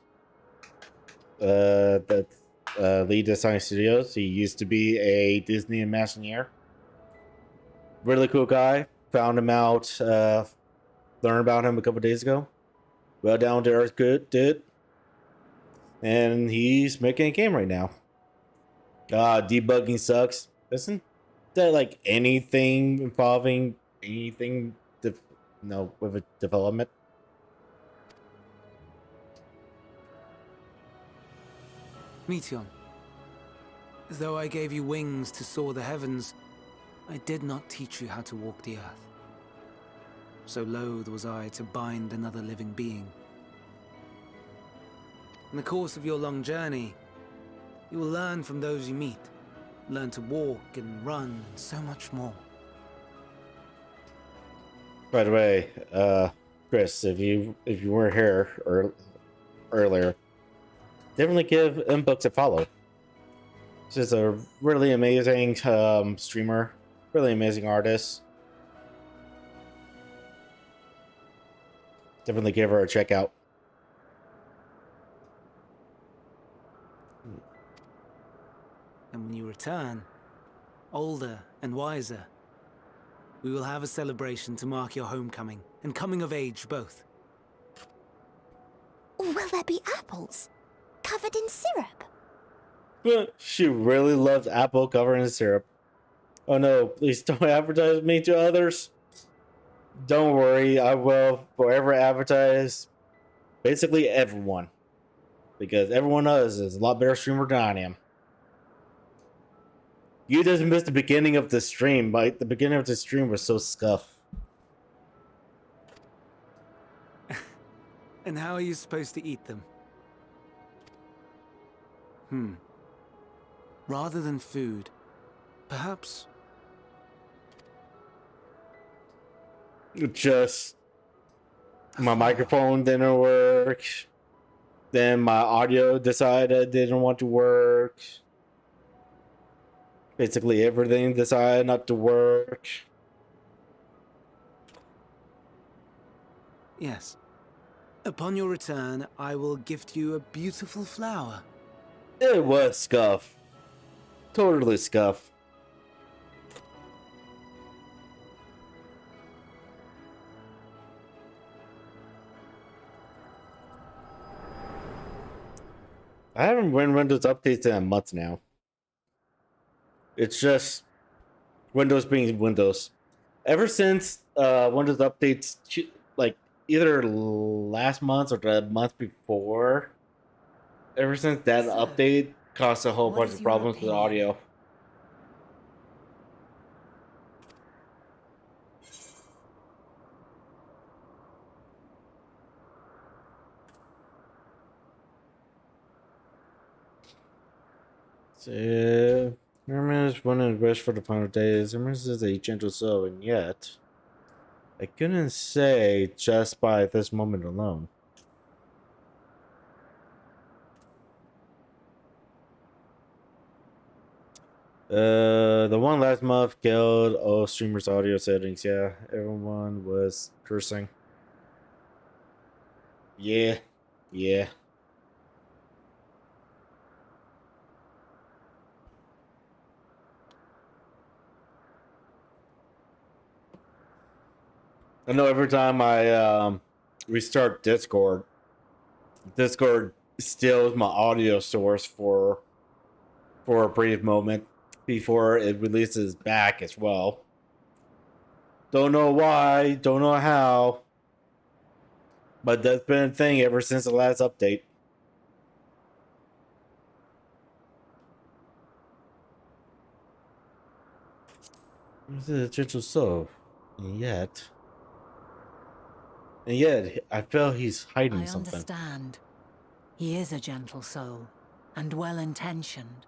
that's Lead Design Studios. He used to be a Disney Imagineer. Really cool guy. Found him out, learned about him a couple days ago. Well down to earth, good dude. And he's making a game right now. Debugging sucks. Isn't that like anything involving anything with a development? Meteon, though I gave you wings to soar the heavens, I did not teach you how to walk the earth. So loath was I to bind another living being. In the course of your long journey, you will learn from those you meet. Learn to walk and run and so much more. By the way, Chris, if you weren't here earlier, definitely give Inbooks a follow. She's a really amazing streamer, really amazing artist. Definitely give her a check out. And when you return, older and wiser, we will have a celebration to mark your homecoming and coming of age both. Will there be apples? Covered in syrup? She really loves apple covered in syrup. Oh no, please don't advertise me to others. Don't worry, I will forever advertise basically everyone. Because everyone else is a lot better streamer than I am. You just missed the beginning of the stream, but the beginning of the stream was so scuff. And how are you supposed to eat them? Rather than food, perhaps... Just... my microphone didn't work. Then my audio decided it didn't want to work. Basically everything decided not to work. Yes. Upon your return, I will gift you a beautiful flower. It was scuff. Totally scuff. I haven't run Windows updates in a month now. It's just Windows being Windows. Ever since Windows updates, like either last month or the month before, ever since that update caused a whole bunch of problems with audio. So, Hermes wanted to rest for the final days. Hermes is a gentle soul, and yet I couldn't say just by this moment alone. The one last month killed all streamers' audio settings. Yeah, everyone was cursing. Yeah. I know every time I restart Discord steals my audio source for a brief moment before it releases back as well. Don't know why, don't know how, but that's been a thing ever since the last update. This is a gentle soul, and yet I feel he's hiding something. I understand. He is a gentle soul, and well-intentioned.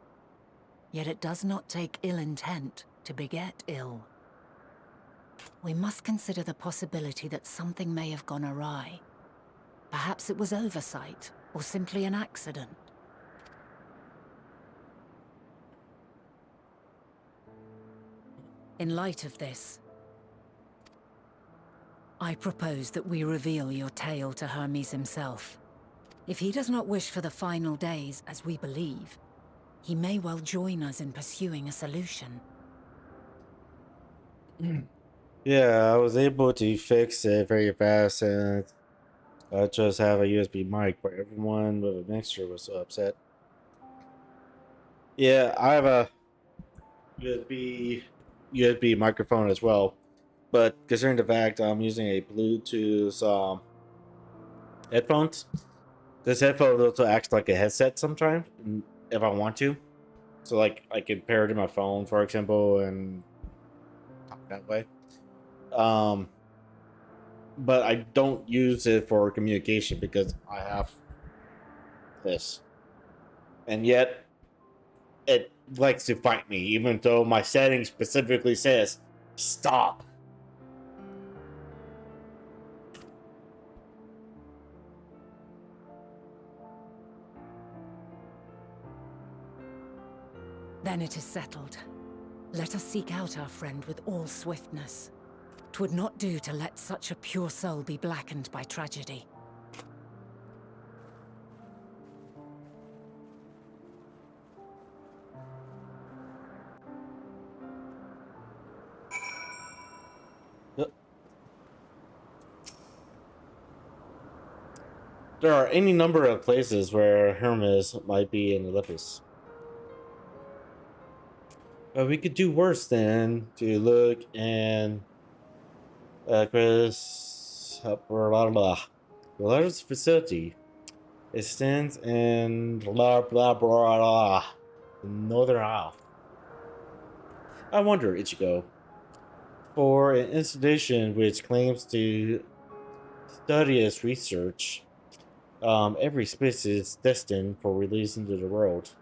Yet it does not take ill intent to beget ill. We must consider the possibility that something may have gone awry. Perhaps it was oversight, or simply an accident. In light of this, I propose that we reveal your tale to Hermes himself. If he does not wish for the final days, as we believe, he may well join us in pursuing a solution. Yeah, I was able to fix it very fast, and I just have a USB mic, but everyone with a mixture was so upset. Yeah, I have a USB microphone as well, but considering the fact I'm using a Bluetooth headphones, this headphone also acts like a headset sometimes, if I want to. So like I could pair it to my phone, for example, and talk that way. But I don't use it for communication because I have this. And yet it likes to fight me, even though my setting specifically says stop. Then it is settled. Let us seek out our friend with all swiftness. 'Twould not do to let such a pure soul be blackened by tragedy. There are any number of places where Hermes might be in Olympus. But we could do worse than to look and Chris blah blah. The largest facility. It stands in blah blah blah blah. The Northern Isle. I wonder, Ichigo, for an institution which claims to study its research, every space is destined for release into the world.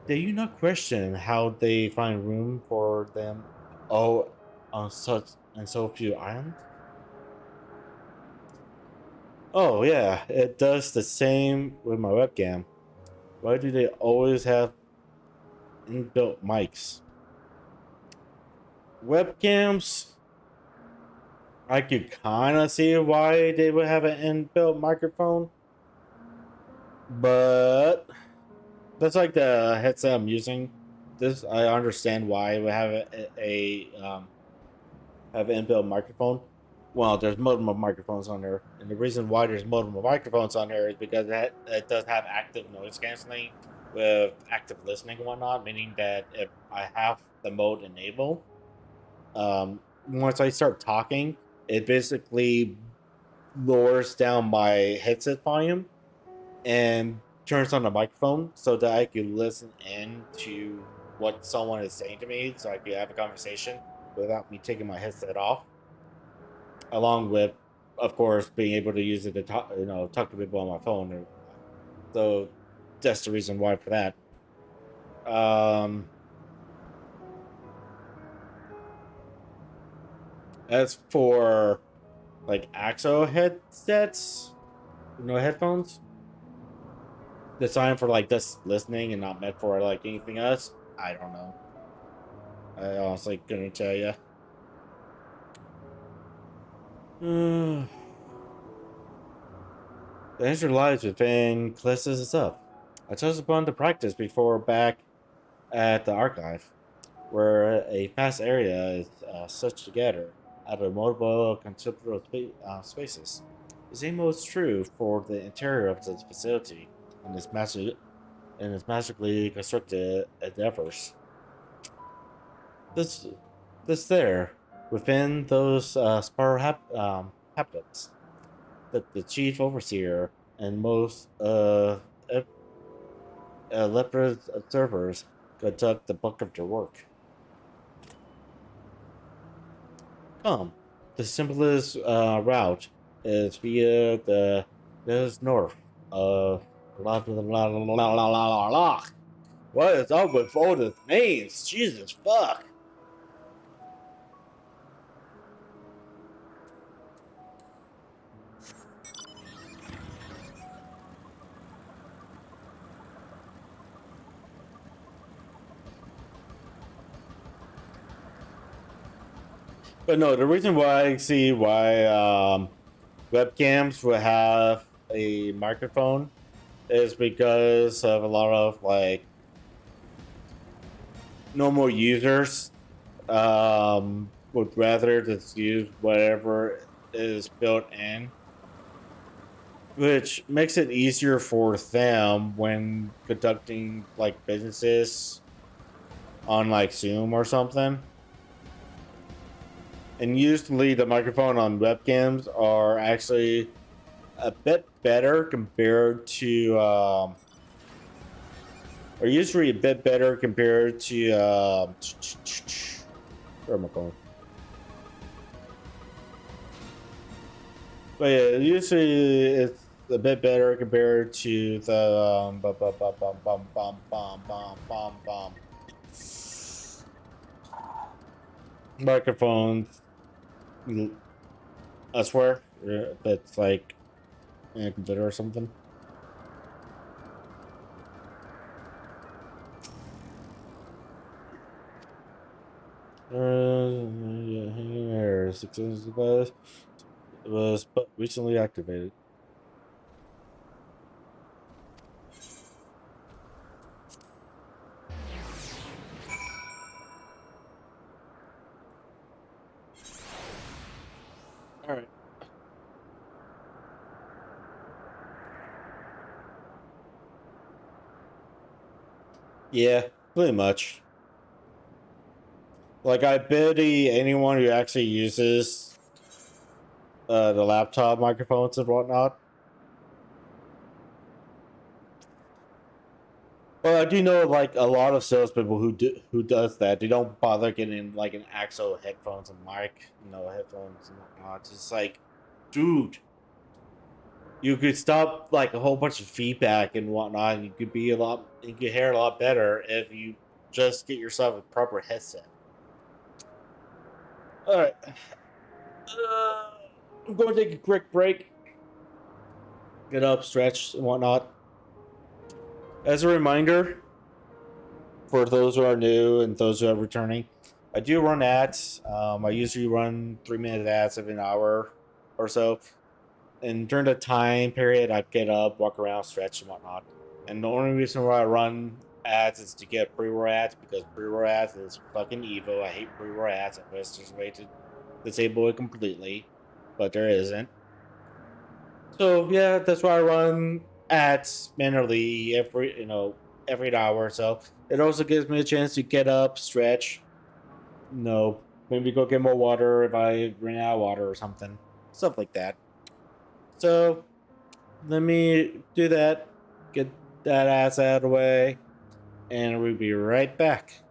Do you not question how they find room for them all on such and so few islands? Oh yeah, it does the same with my webcam. Why do they always have inbuilt mics? Webcams, I could kind of see why they would have an inbuilt microphone, but that's like the headset I'm using. This I understand why we have have an inbuilt microphone. Well, there's multiple microphones on there, and the reason why there's multiple microphones on there is because it does have active noise canceling with active listening and whatnot, meaning that if I have the mode enabled, once I start talking, it basically lowers down my headset volume and turns on the microphone so that I can listen in to what someone is saying to me, so I can have a conversation without me taking my headset off. Along with, of course, being able to use it to talk, talk to people on my phone. So that's the reason why for that. As for like AXO headsets, headphones designed for like just listening and not meant for like anything else, I don't know. I honestly couldn't tell you. The answer lies within Callista's itself. I touched upon the practice before back at the archive, where a vast area is stitched together out of multiple conceptual spaces. The same holds true for the interior of this facility and its magically constructed endeavors. This there, within those habits, that the chief overseer and most leopard observers conduct the bulk of their work. Come, the simplest route is via the north of blah blah blah blah blah blah blah blah. What is up with all the names? Jesus fuck. But no, the reason why I see why webcams would have a microphone is because of a lot of like normal users would rather just use whatever is built in, which makes it easier for them when conducting like businesses on like Zoom or something. And usually the microphone on webcams are actually a bit better compared to are usually a bit better compared to where am I going? But yeah, usually it's a bit better compared to the microphones. I swear, that's like in a computer or something. Yeah, success device was but recently activated. All right. Yeah, pretty much. Like I pity anyone who actually uses the laptop microphones and whatnot. Well, I do know like a lot of salespeople who does that. They don't bother getting like an actual headphones and mic, headphones and whatnot. It's just like, dude, you could stop like a whole bunch of feedback and whatnot, and you could hear a lot better if you just get yourself a proper headset. All right, I'm going to take a quick break, get up, stretch, and whatnot. As a reminder, for those who are new and those who are returning, I do run ads. I usually run 3 minute ads every an hour or so. And during the time period, I get up, walk around, stretch, and whatnot. And the only reason why I run ads is to get pre-roll ads because pre-roll ads is fucking evil. I hate pre-roll ads. I wish there's a way to disable it completely, but there isn't. So yeah, that's why I run ads manually every hour or so. It also gives me a chance to get up, stretch, maybe go get more water if I run out of water or something. Stuff like that. So let me do that, get that ass out of the way, and we'll be right back.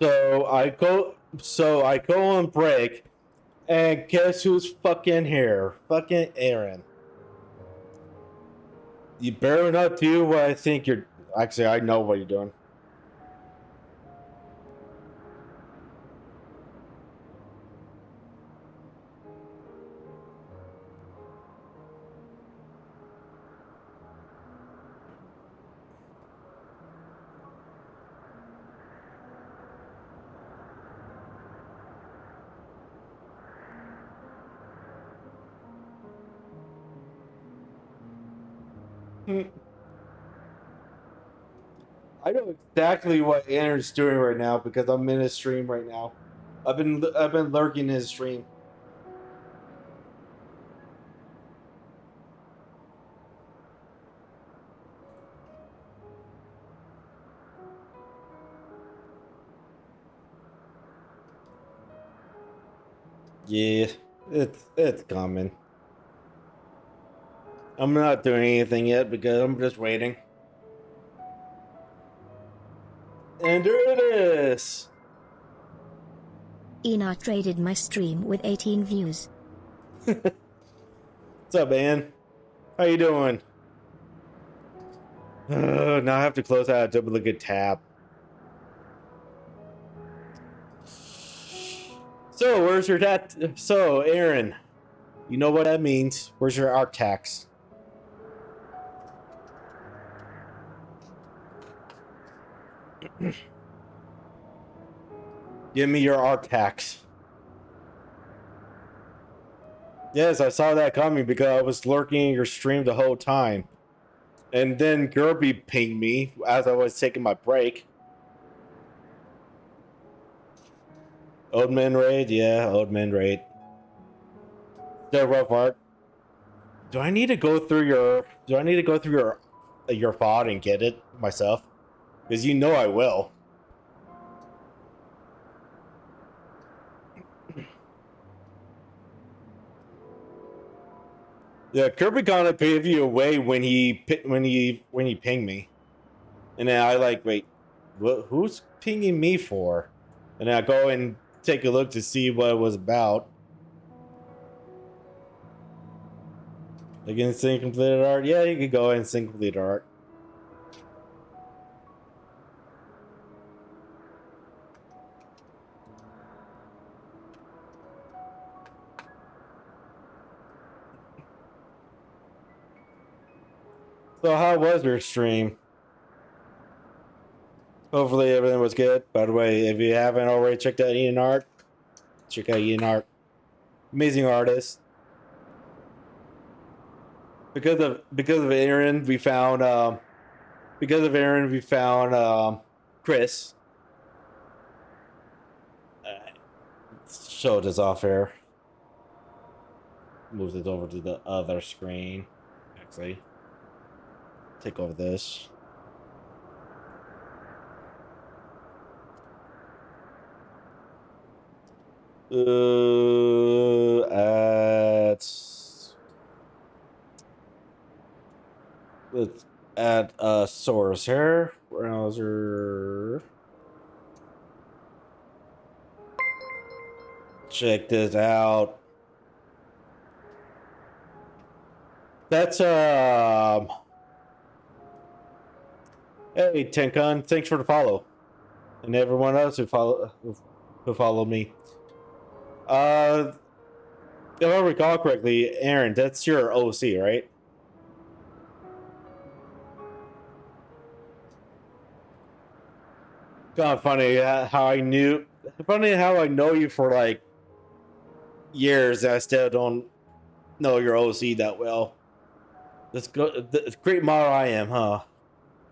So I go on break, and guess who's fucking here? Fucking Aaron. You better not do what I think you're. Actually, I know what you're doing. I know exactly what Aaron's doing right now because I'm in his stream right now. I've been lurking in his stream. Yeah, it's coming. I'm not doing anything yet because I'm just waiting. And there it is. Enoch traded my stream with 18 views. What's up, man? How you doing? Now I have to close out a duplicate tab. So where's your dad? So Aaron, you know what that means. Where's your art tax? Give me your art tax. Yes, I saw that coming because I was lurking in your stream the whole time. And then Gerby pinged me as I was taking my break. Old Man Raid? Yeah, Old Man Raid. Still rough art. Do I need to go through your your VOD and get it myself? Because you know I will. Yeah, Kirby gonna gave you away when he pinged me, and then I like wait, who's pinging me for? And then I go and take a look to see what it was about. Like instant completed art, yeah, you could go and instant completed art. So how was your stream? Hopefully everything was good. By the way, if you haven't already checked out Ian Art, check out Ian Art. Amazing artist. Because of Aaron, we found Chris. Showed us off here. Moved it over to the other screen. Actually, take over this. Let's add a source here. Browser. Check this out. That's hey Tenkun, thanks for the follow. And everyone else who followed me. If I recall correctly, Aaron, that's your OC, right? Kind of funny how I know you for like years and I still don't know your OC that well. That's good. Great model I am, huh?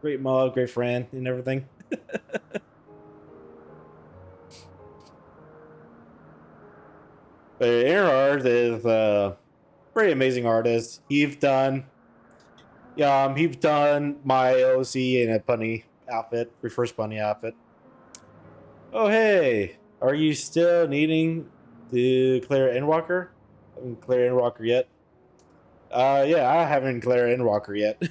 Great model, great friend, and everything. But Aaron is a pretty amazing artist. He's done my OC in a bunny outfit, reverse bunny outfit. Oh hey, are you still needing to clear Endwalker? I haven't cleared Endwalker yet. Yeah, I haven't cleared Endwalker yet.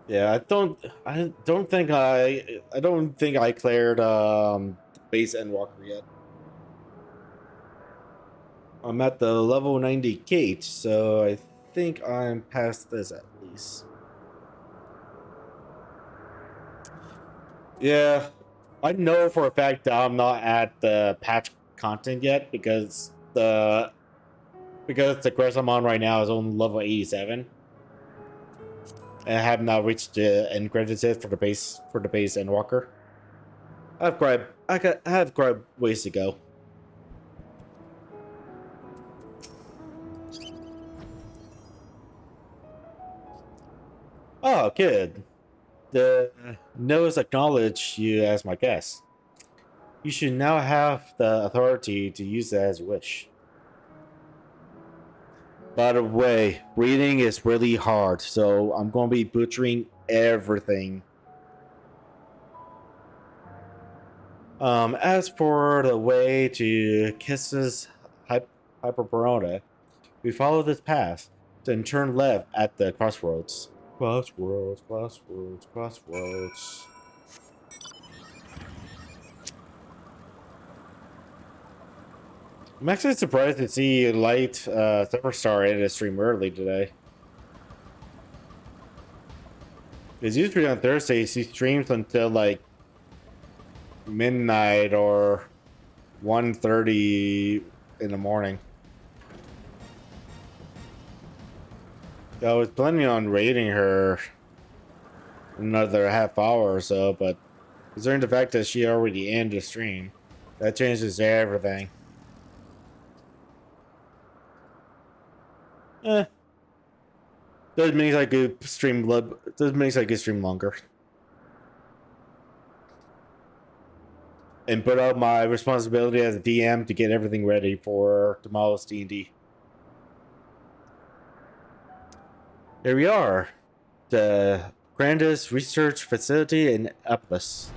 Yeah, I don't think I cleared base Endwalker yet. I'm at the level 90 gate, so I think I'm past this at least. Yeah, I know for a fact that I'm not at the patch content yet because the quest I'm on right now is only level 87. And I have not reached the end credits yet for the base Endwalker. I have quite ways to go. Oh, good. The nose acknowledge you as my guest. You should now have the authority to use it as you wish. By the way, reading is really hard, so I'm going to be butchering everything. As for the way to Kiss's Hyperborona, we follow this path, then turn left at the crossroads. Crossroads. I'm actually surprised to see Light Superstar in a stream early today. Because usually on Thursdays he streams until like midnight or 1:30 in the morning. I was planning on raiding her another half hour or so, but considering the fact that she already ended the stream, that changes everything. That makes I could stream longer. And put out my responsibility as a DM to get everything ready for tomorrow's D&D. Here we are, the grandest research facility in Eplis.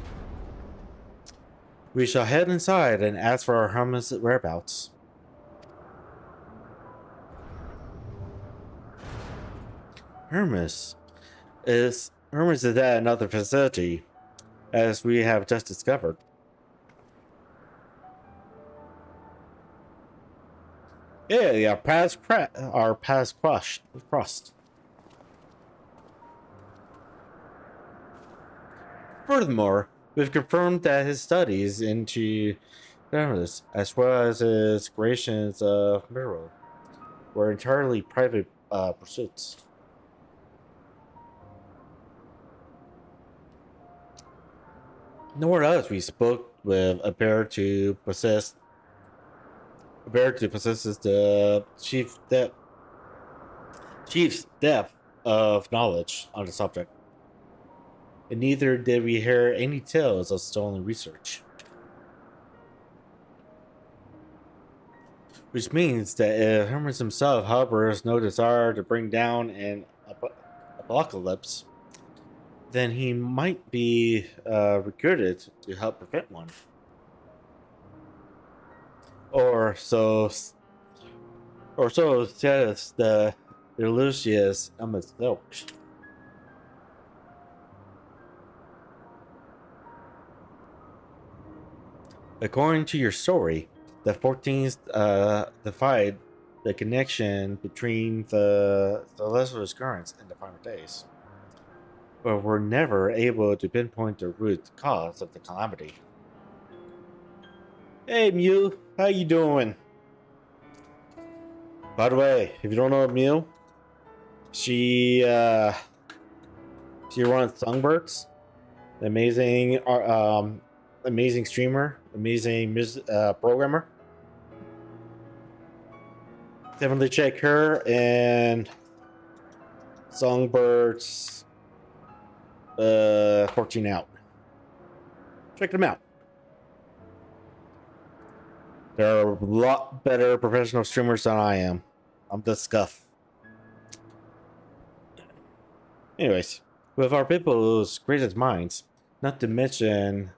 We shall head inside and ask for our Hermes whereabouts. Hermes is at another facility, as we have just discovered. Yeah, our paths crossed. Furthermore, we've confirmed that his studies into Hermes, as well as his creations of Miro, were entirely private pursuits. Nowhere else we spoke with appeared to possess the chief's depth of knowledge on the subject. And neither did we hear any tales of stolen research. Which means that if Hermes himself harbors no desire to bring down an apocalypse, then he might be recruited to help prevent one. Or so says the Lucius Amazilch. According to your story, the 14th defied the connection between the Lazarus currents and the final days, but were never able to pinpoint the root cause of the calamity. Hey Mew, how you doing? By the way, if you don't know Mew, she runs Songbirds, amazing streamer, amazing programmer. Definitely check her and Songbirds 14 out. Check them out. They're a lot better professional streamers than I am. I'm the scuff. Anyways, with our people's greatest minds, not to mention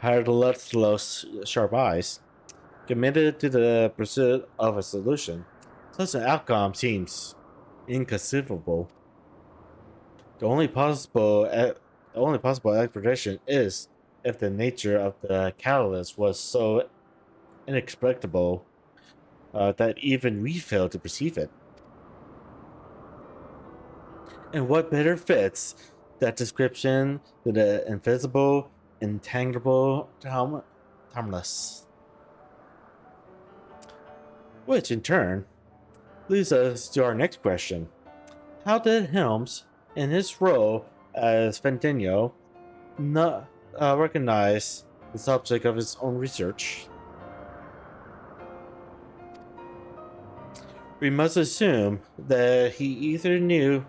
Hyderlot's sharp eyes, committed to the pursuit of a solution, such an outcome seems inconceivable. The only possible explanation is if the nature of the catalyst was so inexplicable that even we fail to perceive it. And what better fits that description than the invisible, intangible, timeless? Which in turn leads us to our next question. How did Helms, in his role as Fentino, not recognize the subject of his own research? We must assume that he either knew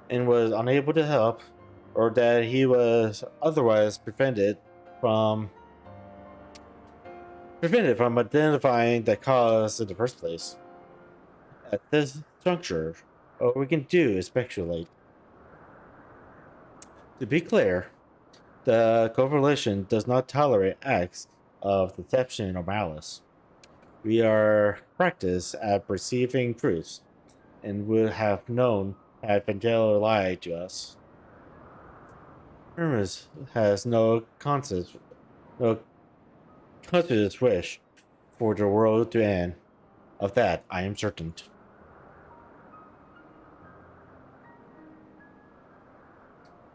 and was unable to help, or that he was otherwise prevented from identifying the cause in the first place. At this juncture, all we can do is speculate. To be clear, the coalition does not tolerate acts of deception or malice. We are practiced at perceiving truths, and would have known had Vangelo lied to us. Hermes has no conscious wish for the world to end. Of that, I am certain.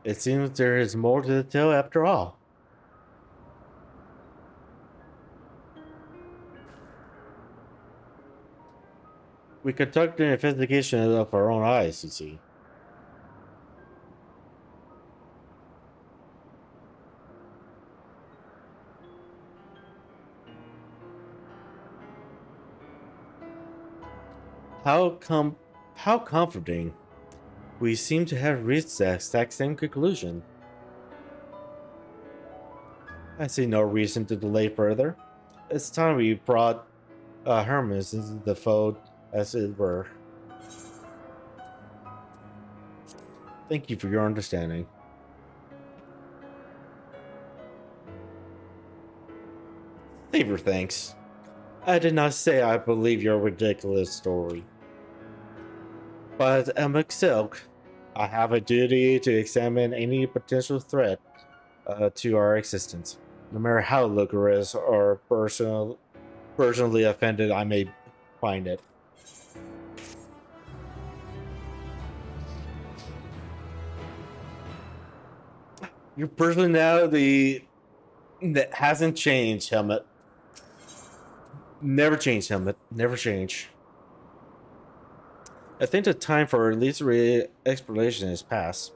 It seems there is more to the tale after all. We conducted an investigation of our own eyes, you see. How comforting. We seem to have reached the exact same conclusion. I see no reason to delay further. It's time we brought Hermes into the fold, as it were. Thank you for your understanding. Save your thanks. I did not say I believe your ridiculous story. But as Silk, I have a duty to examine any potential threat to our existence, no matter how ludicrous or personally offended I may find it. Your personality that hasn't changed, Helmet. Never change, Helmet. Never change. I think the time for literary exploration is past.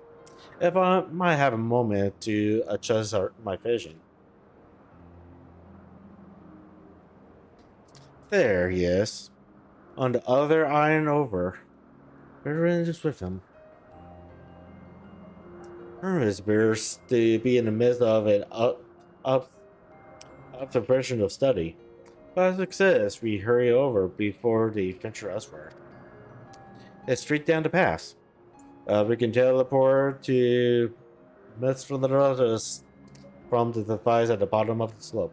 If I might have a moment to adjust my vision. There he is. On the other iron over. Everyone is with him. Hermes appears to be in the midst of an observational study. By success, we hurry over before they venture elsewhere. It's straight down the pass. We can teleport to Mithridates from the device at the bottom of the slope.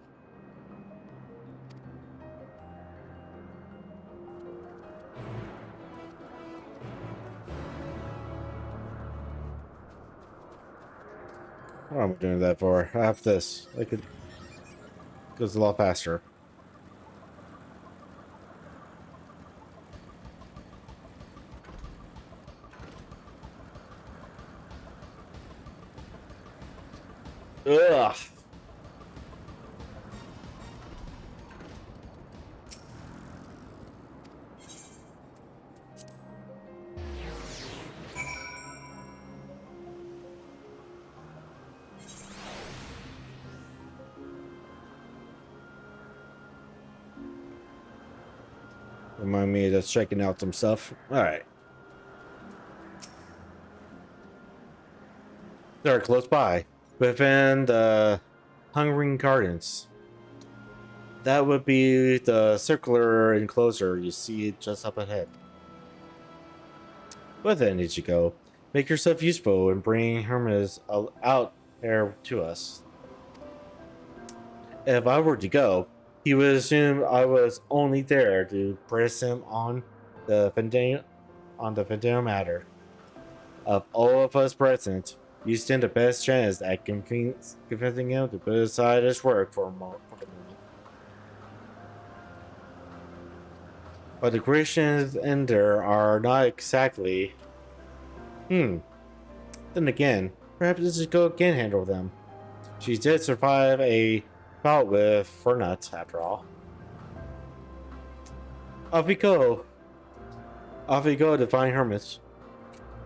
What am I doing that for? I have this. I could. Goes a lot faster. Ugh. Remind me of just checking out some stuff. Alright. They're close by. Within the Hungering Gardens. That would be the circular enclosure you see just up ahead. With that, Ichigo, make yourself useful and bring Hermes out here to us. If I were to go, he would assume I was only there to press him on the Fendano matter. Of all of us present, you stand the best chance at convincing him to put aside his work for the moment. But the Christians in there are not exactly. Then again, perhaps this girl can handle them. She did survive a bout with Fernut, after all. Off we go. Off we go to find hermits.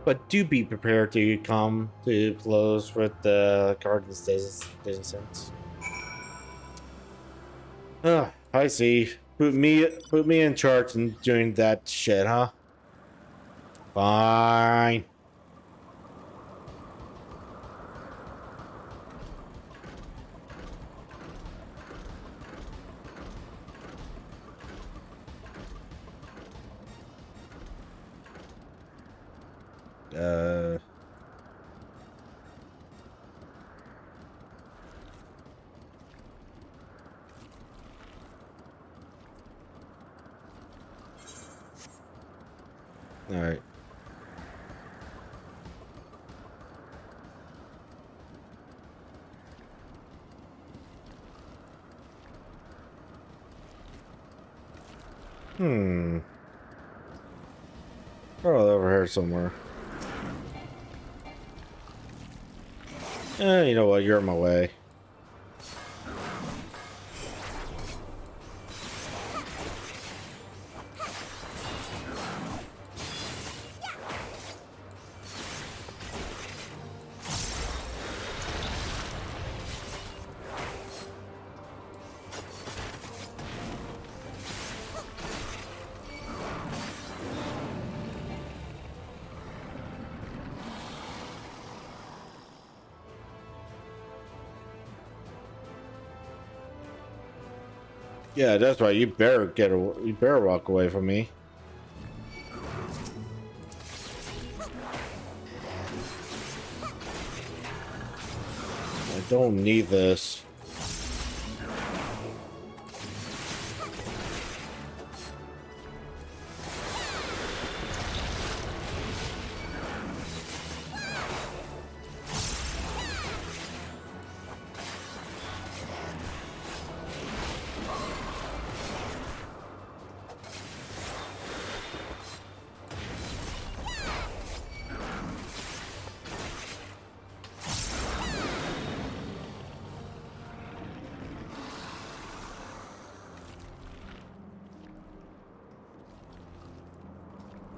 But do be prepared to come to blows with the garden citizens. I see. Put me in charge and doing that shit, huh? Fine. All right. Probably over here somewhere. You know what? You're in my way. Yeah, that's right. You better walk away from me. I don't need this.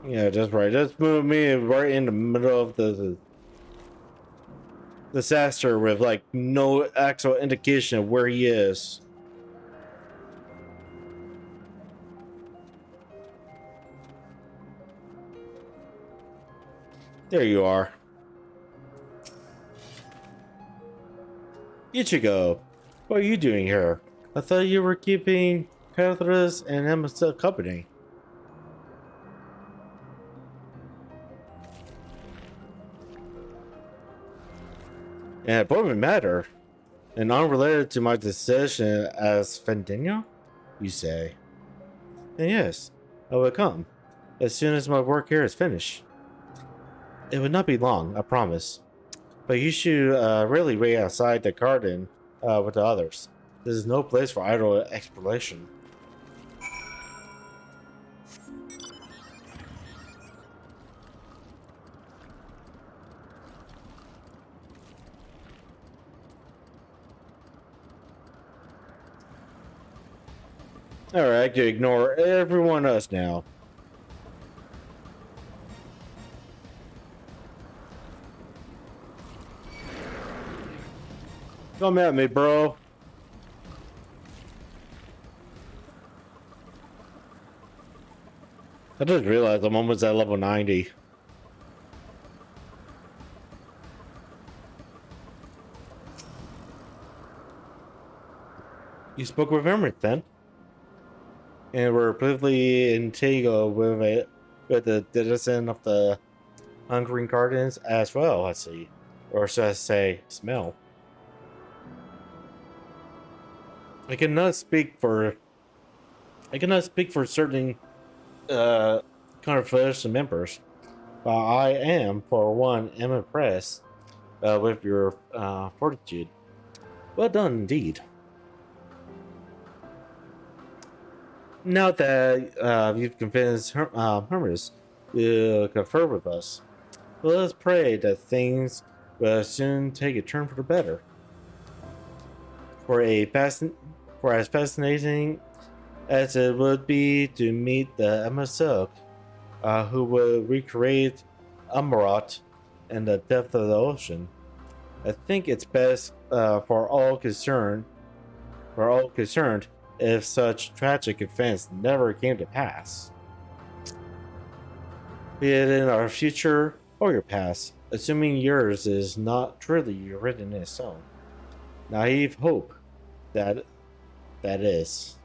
Yeah, that's right. Just move me right in the middle of the disaster with like no actual indication of where he is. There you are. Ichigo, what are you doing here? I thought you were keeping Cathras and Emma company. An appointment matter, and unrelated to my decision as Fendinho, you say? And yes, I will come as soon as my work here is finished. It would not be long, I promise. But you should really wait outside the garden with the others. This is no place for idle exploration. Alright, I can ignore everyone else now. Come at me, bro. I just realized I'm almost at level 90. You spoke with Emmerich then? And were completely entangled with the citizen of the Hungering Gardens as well, I see. Or should I say, smell. I cannot speak for certain confederation members, But I am, for one, impressed with your fortitude. Well done indeed. Now that you've convinced Hermes to confer with us, let us pray that things will soon take a turn for the better. For as fascinating as it would be to meet the Emma Silk, who will recreate Amarat in the depth of the ocean, I think it's best for all concerned if such tragic events never came to pass. Be it in our future or your past, assuming yours is not truly written in stone. Naive hope that is.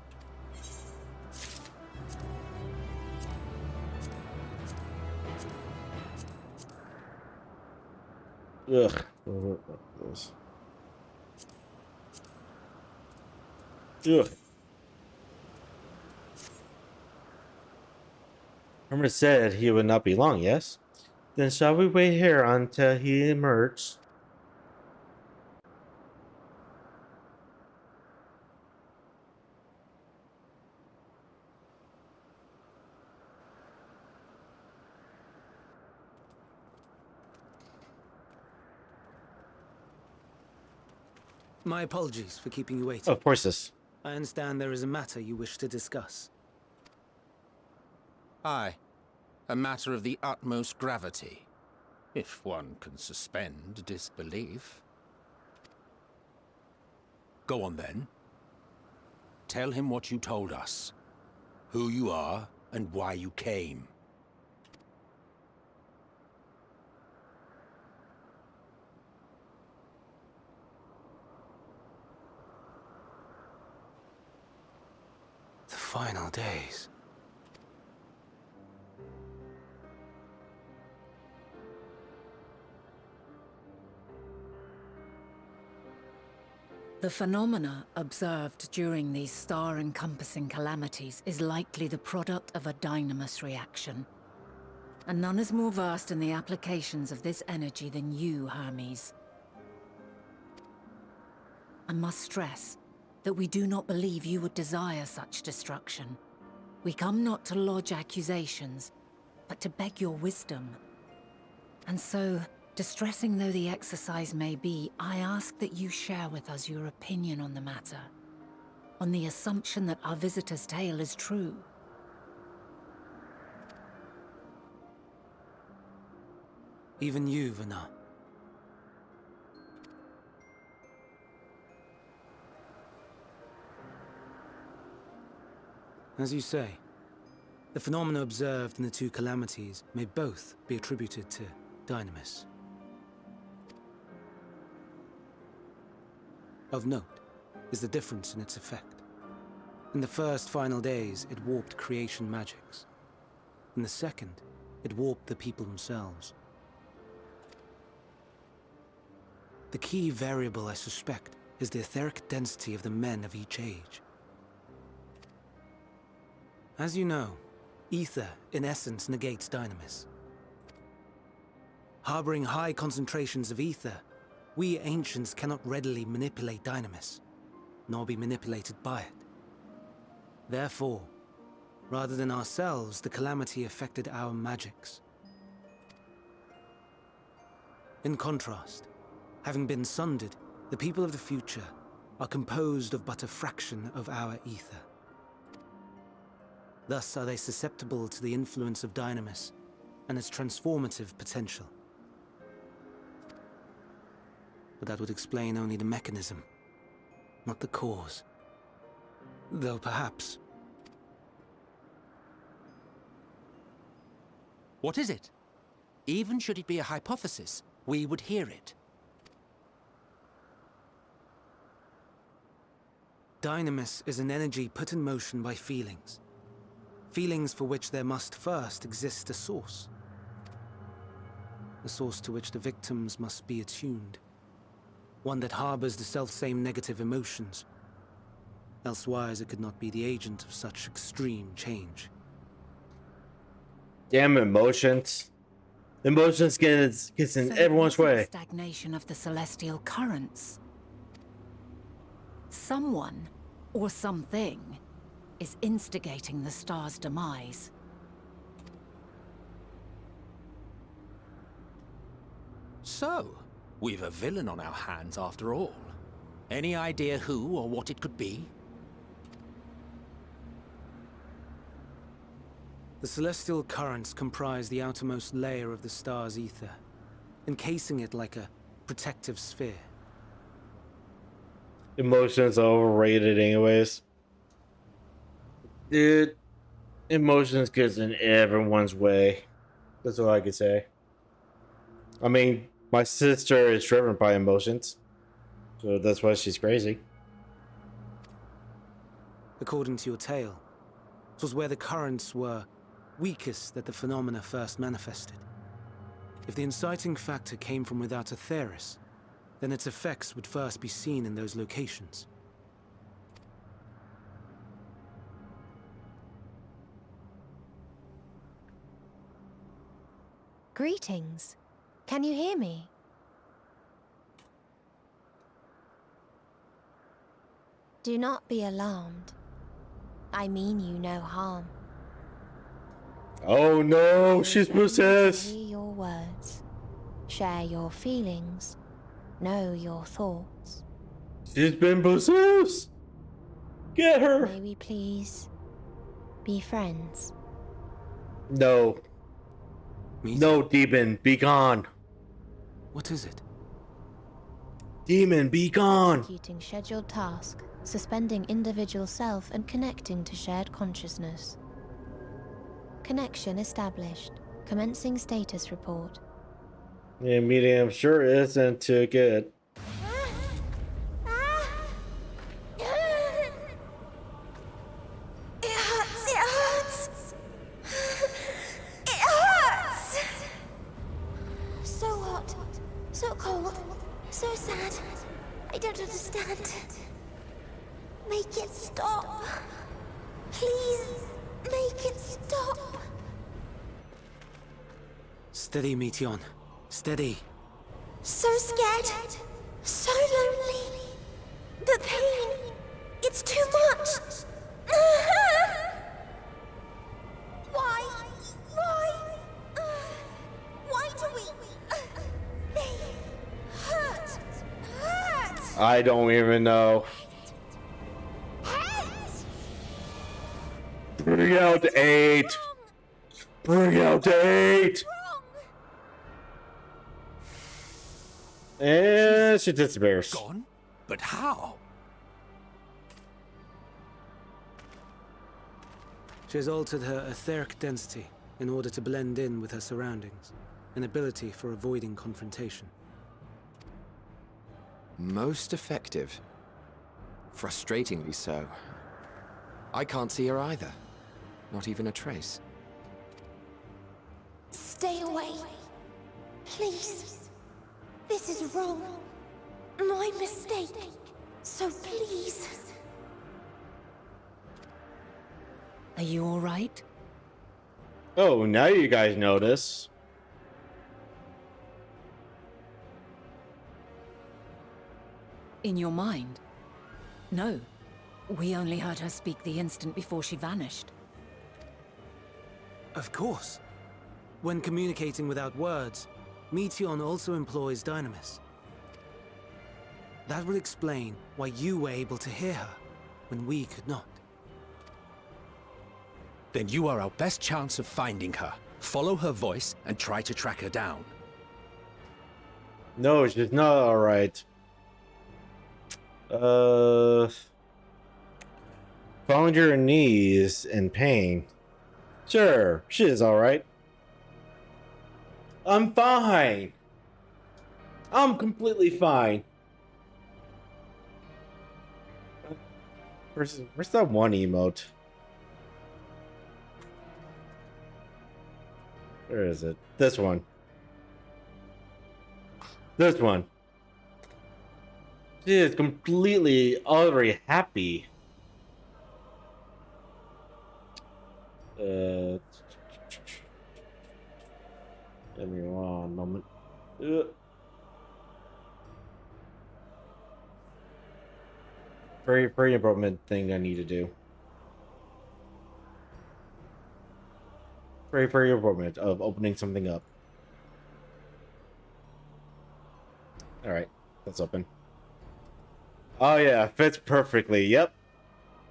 Ugh. Ugh. Hermes said he would not be long, yes? Then shall we wait here until he emerges? My apologies for keeping you waiting. Of course, this. I understand there is a matter you wish to discuss. Aye. A matter of the utmost gravity, if one can suspend disbelief. Go on then. Tell him what you told us. Who you are, and why you came. The final days. The phenomena observed during these star-encompassing calamities is likely the product of a dynamis reaction. And none is more versed in the applications of this energy than you, Hermes. I must stress that we do not believe you would desire such destruction. We come not to lodge accusations, but to beg your wisdom. And so, distressing though the exercise may be, I ask that you share with us your opinion on the matter, on the assumption that our visitor's tale is true. Even you, Vana. As you say, the phenomena observed in the two calamities may both be attributed to dynamis. Of note is the difference in its effect. In the first final days, it warped creation magics. In the second, it warped the people themselves. The key variable, I suspect, is the etheric density of the men of each age. As you know, ether, in essence, negates dynamis. Harboring high concentrations of ether, we ancients cannot readily manipulate dynamis, nor be manipulated by it. Therefore, rather than ourselves, the calamity affected our magics. In contrast, having been sundered, the people of the future are composed of but a fraction of our ether. Thus are they susceptible to the influence of dynamis and its transformative potential. But that would explain only the mechanism, not the cause. Though perhaps... What is it? Even should it be a hypothesis, we would hear it. Dynamis is an energy put in motion by feelings. Feelings for which there must first exist a source. A source to which the victims must be attuned. One that harbors the selfsame negative emotions. Elsewise it could not be the agent of such extreme change. Damn emotions. Emotions gets in So everyone's it wasn't way. stagnation of the celestial currents. Someone, or something, is instigating the star's demise. So, we've a villain on our hands after all. Any idea who or what it could be? The celestial currents comprise the outermost layer of the star's ether, encasing it like a protective sphere. Emotions are overrated anyways. Dude, emotions gets in everyone's way. That's all I can say. I mean, my sister is driven by emotions, so that's why she's crazy. According to your tale, it was where the currents were weakest that the phenomena first manifested. If the inciting factor came from without Aetheris, then its effects would first be seen in those locations. Greetings. Can you hear me? Do not be alarmed. I mean you no harm. Oh no, she's possessed. Hear your words. Share your feelings. Know your thoughts. She's been possessed. Get her. May we please be friends? No. No, demon, be gone. What is it? Demon, be gone. Executing scheduled task, suspending individual self and connecting to shared consciousness. Connection established. Commencing status report. Yeah, medium sure isn't too good. It hurts. It hurts. So hot, so cold, so sad. I don't understand. Make it stop. Please, make it stop. Steady, Meteon. Steady. So scared. So lonely. The pain. It's too much. Why? Why do we... They hurt. I don't even know. Bring out 8. Bring out 8. And she disappears. Gone? But how? She has altered her etheric density in order to blend in with her surroundings, an ability for avoiding confrontation. Most effective. Frustratingly so. I can't see her either. Not even a trace. Stay away. Please. This is wrong. My mistake. So please. Are you all right? Oh, now you guys notice. In your mind? No. We only heard her speak the instant before she vanished. Of course. When communicating without words, Meteon also employs Dynamis. That will explain why you were able to hear her, when we could not. Then you are our best chance of finding her. Follow her voice and try to track her down. No, she's not alright. Found your knees in pain. Sure, she is alright. I'm fine. I'm completely fine. Where's that one emote? Where is it? This one. This one. She is completely, utterly happy. Give me one moment. Ugh. Very important thing I need to do. Very important of opening something up. Alright, let's open. Oh yeah, fits perfectly. Yep.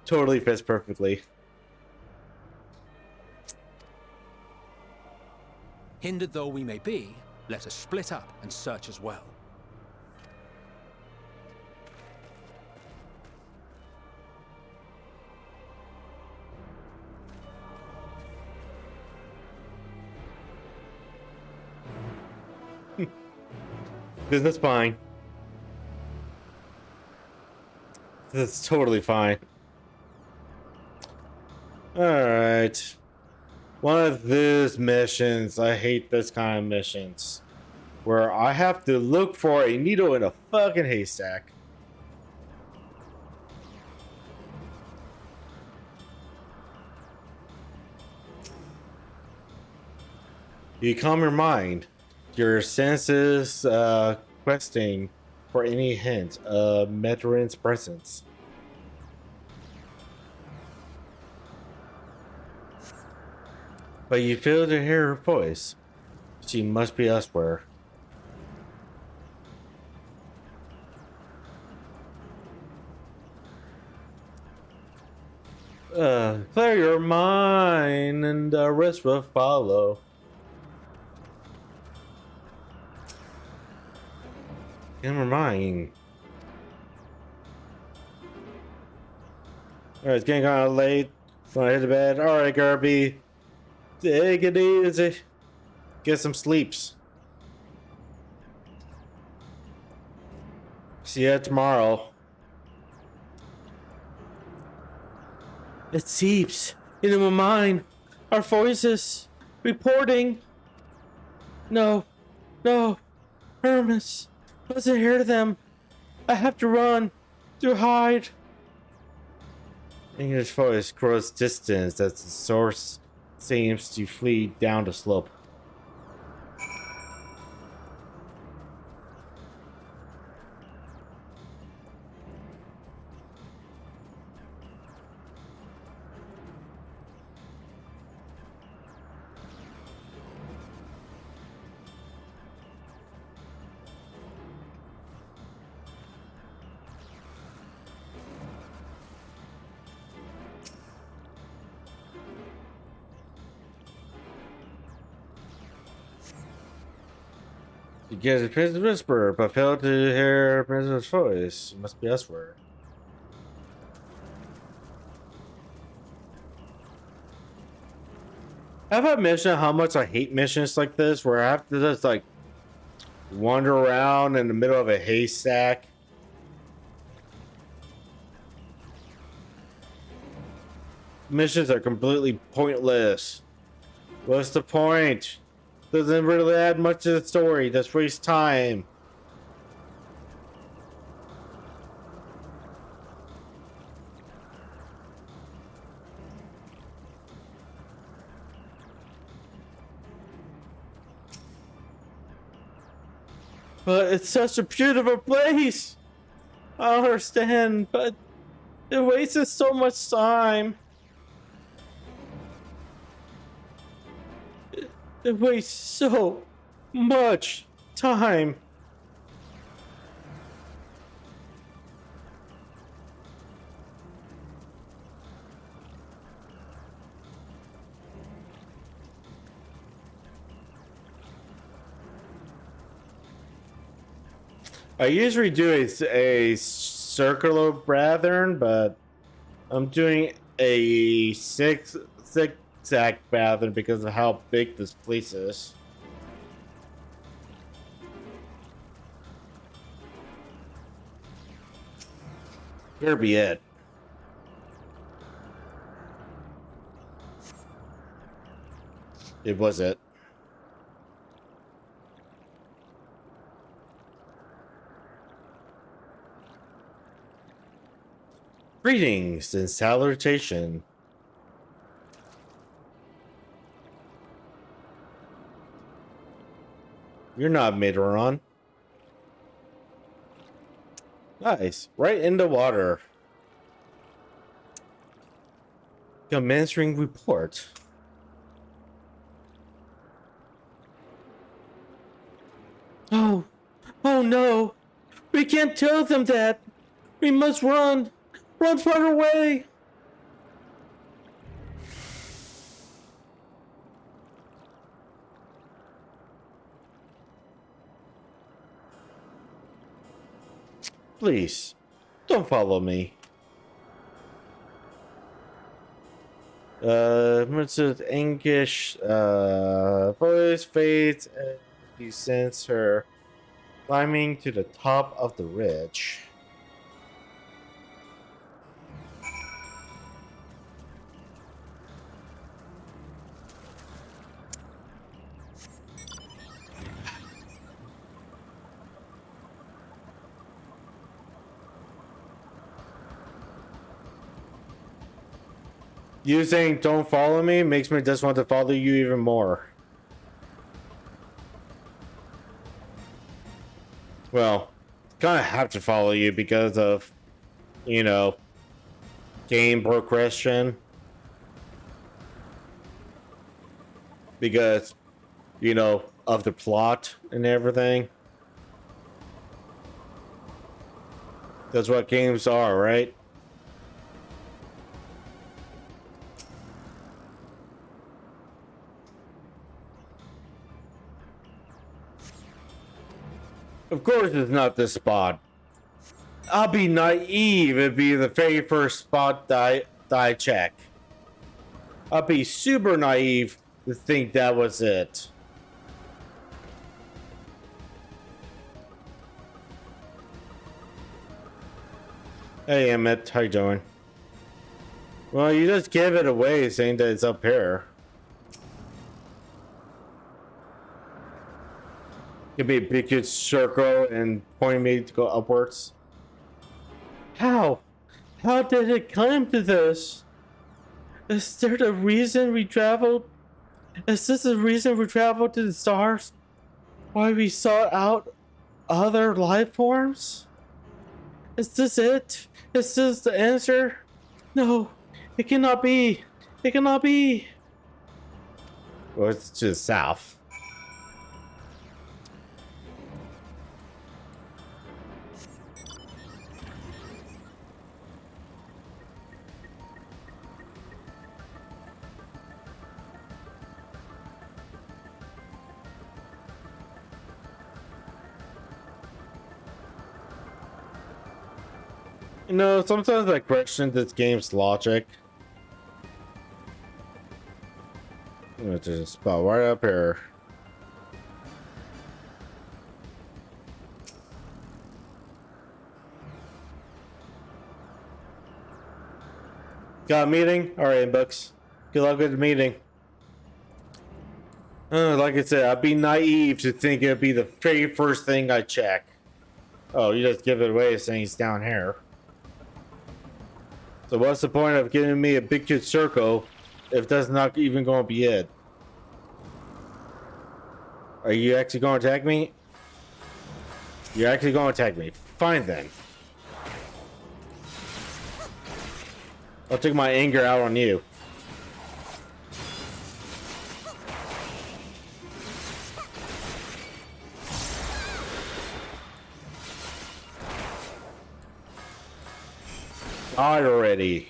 Totally fits perfectly. Hindered though we may be, let us split up and search as well. This is fine. This is totally fine. Alright. One of these missions, I hate this kind of missions. Where I have to look for a needle in a fucking haystack. You calm your mind. Your senses questing for any hint of Medrin's presence. But you fail to hear her voice. She must be elsewhere. Clear your mind and the rest will follow. Never mind. Alright, it's getting kind of late. So I hit the bed. Alright, Garby. Take it easy. Get some sleeps. See ya tomorrow. It seeps into my mind. Our voices reporting. No. Hermes. Wasn't hear them. I have to run. To hide. English voice grows distance as the source seems to flee down the slope. You get a Prince's whisper, but fail to hear Prince's voice. It must be elsewhere. Have I mentioned how much I hate missions like this, where I have to just like wander around in the middle of a haystack? Missions are completely pointless. What's the point? Doesn't really add much to the story, just waste time. But it's such a beautiful place. I understand, but it wastes so much time. It wastes so much time. I usually do a circular pattern, but I'm doing a zigzag pattern because of how big this place is. Better be it. It was it. Greetings and salutation. You're not mid-run. Nice. Right in the water. Commencing report. Oh. Oh no. We can't tell them that. We must run. Run far away. Please, don't follow me. Mrs. Angish, voice fades as you sense her climbing to the top of the ridge. You saying don't follow me makes me just want to follow you even more. Well, kind of have to follow you because of, you know, game progression. Because, you know, of the plot and everything. That's what games are, right? Of course it's not this spot. I'll be naive it'd be the very first spot that I check. I'll be super naive to think that was it. Hey Emmett, how you doing? Well, you just gave it away saying that it's up here. Could be a big huge circle and point me to go upwards. How? How did it come to this? Is there the reason we traveled? Is this the reason we traveled to the stars? Why we sought out other life forms? Is this it? Is this the answer? No, it cannot be. It cannot be. Well, it's to the south. You know, sometimes I question this game's logic. There's a spot right up here. Got a meeting? Alright, books. Good luck with the meeting. Like I said, I'd be naive to think it'd be the very first thing I check. Oh, you just give it away saying it's down here. So what's the point of giving me a big huge circle if that's not even going to be it? Are you actually going to attack me? You're actually going to attack me. Fine then. I'll take my anger out on you. Die already.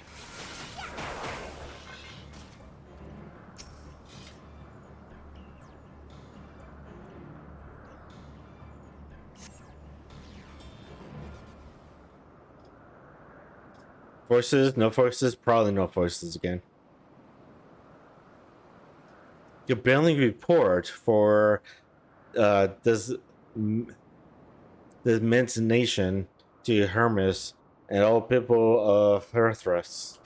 Forces, no forces, probably no forces again. Compelling report for this mention to Hermes and all people of Earthras.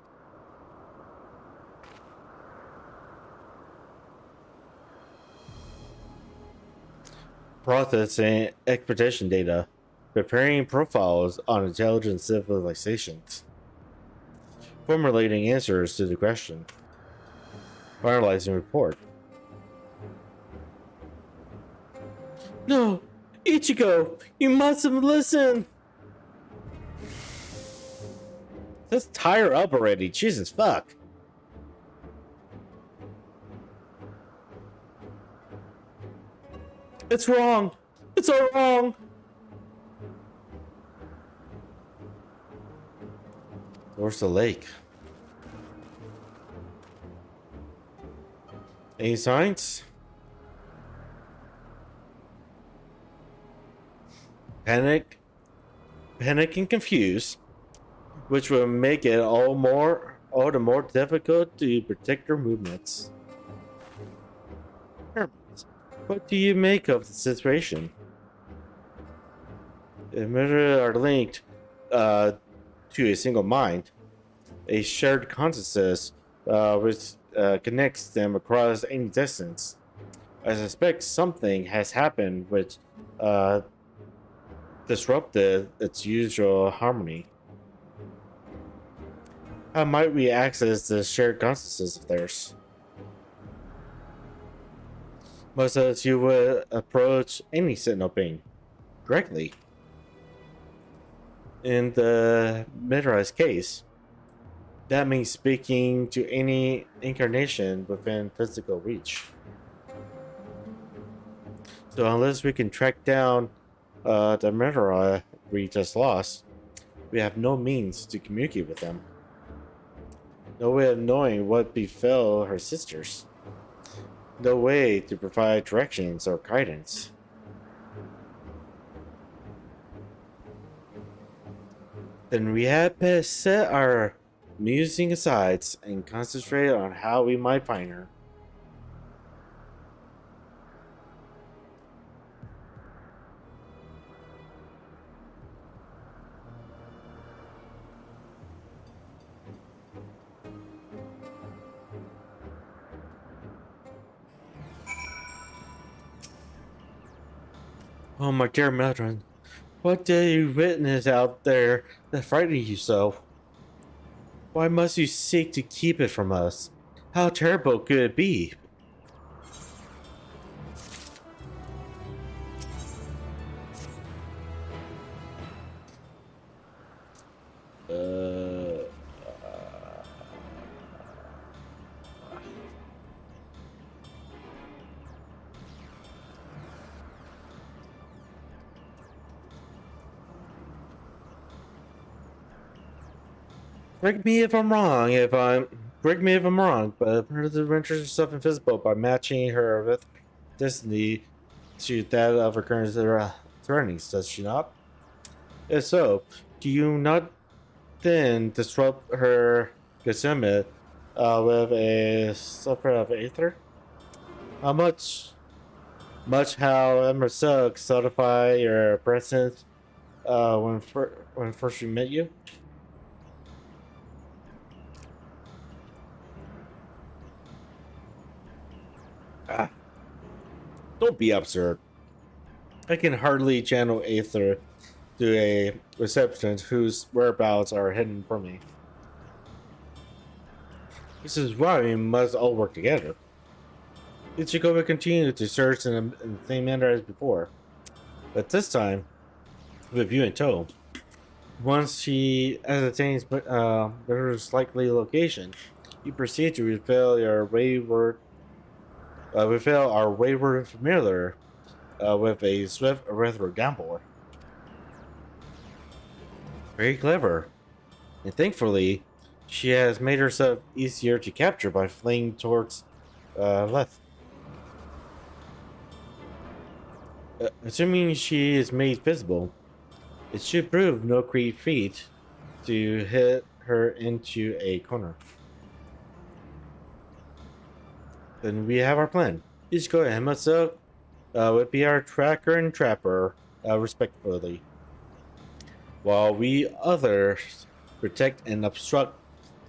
Processing expedition data, preparing profiles on intelligent civilizations, formulating answers to the question, finalizing report. No! Ichigo! You mustn't listen! Let's tie her up already. Jesus fuck. It's wrong. It's all wrong. Where's the lake? Any signs? Panic and confused, which will make it all the more difficult to predict her movements. What do you make of the situation? The mirrors are linked to a single mind, a shared consciousness which connects them across any distance. I suspect something has happened which disrupted its usual harmony. How might we access the shared consciousness of theirs? Most of us, you would approach any Sentinel being directly. In the Midrise case, that means speaking to any incarnation within physical reach. So unless we can track down the Midrise we just lost, we have no means to communicate with them. No way of knowing what befell her sisters. No way to provide directions or guidance. Then we had best set our musing aside and concentrate on how we might find her. Oh, my dear Mildred, what did you witness out there that frightened you so? Why must you seek to keep it from us? How terrible could it be? Correct me if I'm wrong, but Murder renders herself invisible by matching her with destiny to that of her current surroundings, does she not? If so, do you not then disrupt her concealment with a suffer of aether? How much how Emma Silk solidify your presence when first we met you? Don't be absurd. I can hardly channel aether to a receptionist whose whereabouts are hidden from me. This is why we must all work together. Ichigo will continue to search in the same manner as before, but this time, with you in tow. Once he ascertains Bitter's likely location, you proceed to reveal our wayward familiar with a swift retro gamble. Very clever. And thankfully, she has made herself easier to capture by fleeing towards left. Assuming she is made visible, it should prove no great feat to hit her into a corner. Then we have our plan. Ichigo and Himasa would be our tracker and trapper, respectively, while we others protect and obstruct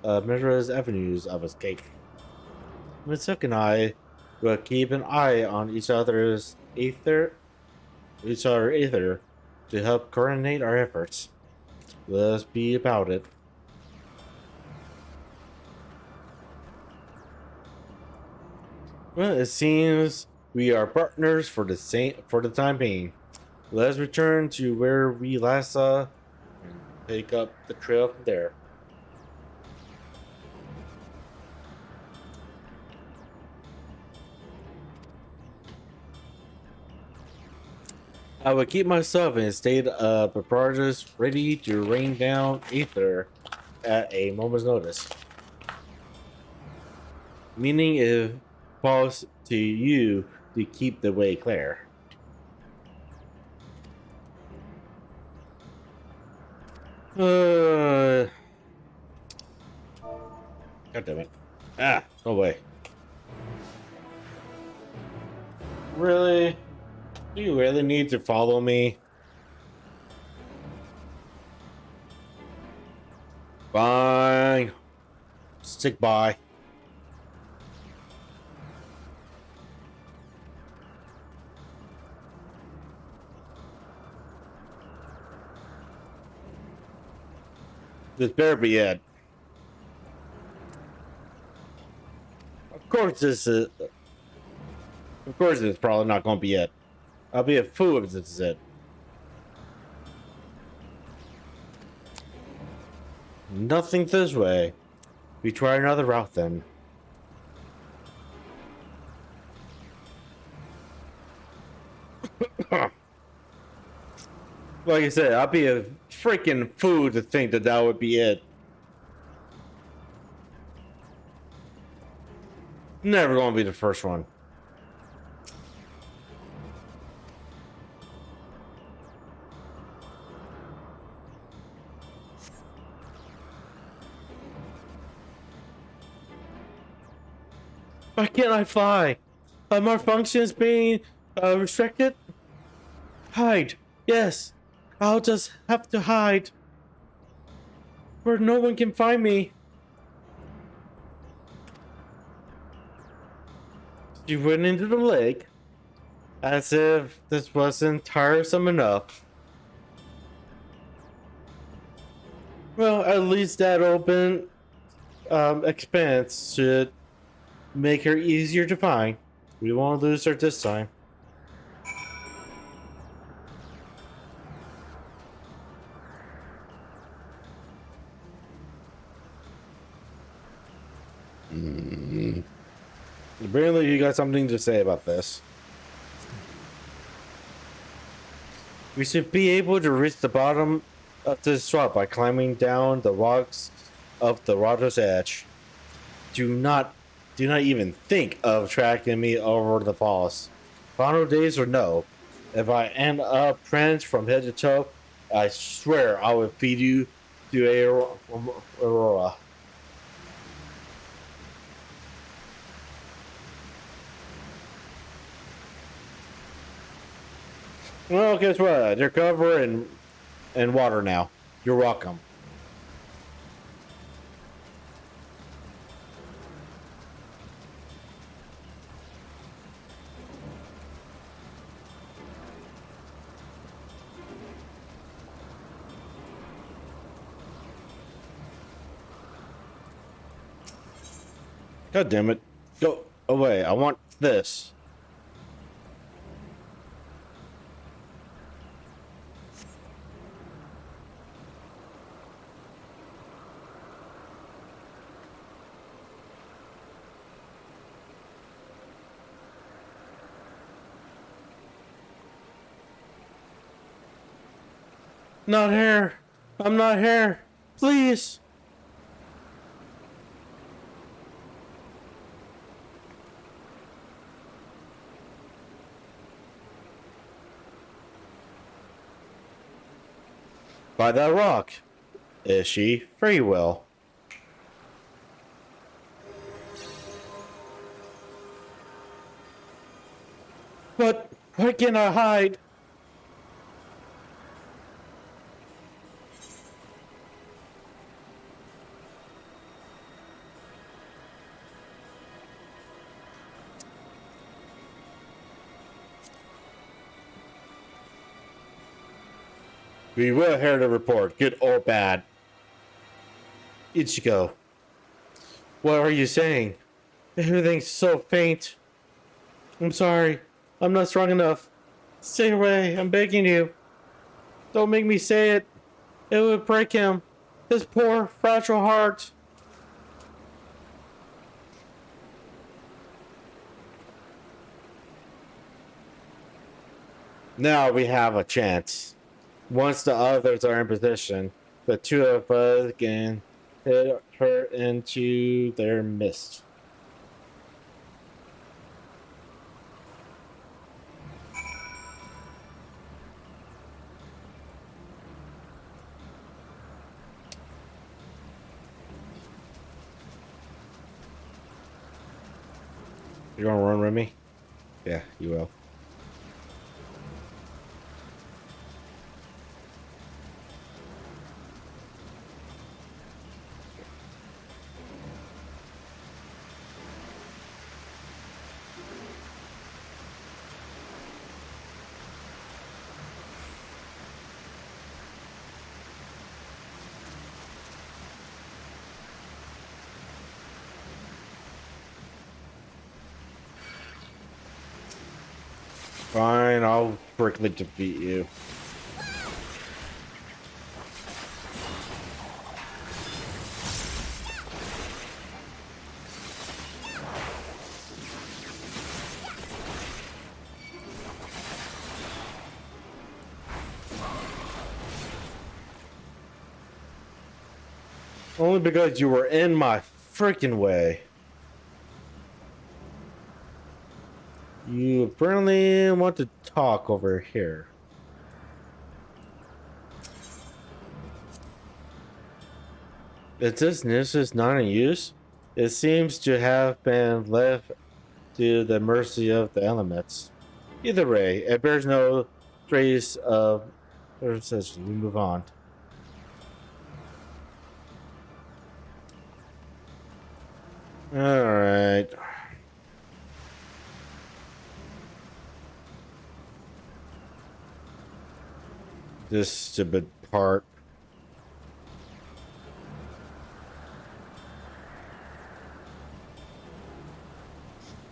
Midoriya's avenues of escape. Mitsuki and I will keep an eye on each other's aether to help coordinate our efforts. Let us be about it. Well, it seems We are partners for the time being. Let's return to where we last saw and pick up the trail from there. I would keep myself in a state of preparedness, ready to rain down ether at a moment's notice. Meaning it falls to you to keep the way clear. God damn it. Ah, no way. Really? Do you really need to follow me? Fine. Stick by. This better be it. Of course it's probably not going to be it. I'll be a fool if this is it. Nothing this way. We try another route then. Like I said, I'll be a freaking fool to think that that would be it. Never gonna be the first one. Why can't I fly? Are my functions being restricted? Hide. Yes. I'll just have to hide. Where no one can find me. She went into the lake. As if this wasn't tiresome enough. Well, at least that open expanse should make her easier to find. We won't lose her this time. Apparently you got something to say about this. We should be able to reach the bottom of this drop by climbing down the rocks of the water's edge. Do not even think of tracking me over the falls. Final days or no, if I end up drenched from head to toe, I swear I will feed you to Aurora. Well, guess what? They're covered in water now. You're welcome. God damn it. Go away. I want this. Not here. I'm not here. Please. By that rock. Is she? Very well. But where can I hide? We will hear the report, good or bad. Ichigo, what are you saying? Everything's so faint. I'm sorry. I'm not strong enough. Stay away. I'm begging you. Don't make me say it. It would break him. His poor, fragile heart. Now we have a chance. Once the others are in position, the two of us can hit her into their midst. You gonna run with me? Yeah, you will. Fine, I'll quickly defeat you. Only because you were in my freaking way. You apparently want to talk over here. Is this Nissus not in use? It seems to have been left to the mercy of the elements. Either way, it bears no trace of such. We move on. Alright. This stupid part.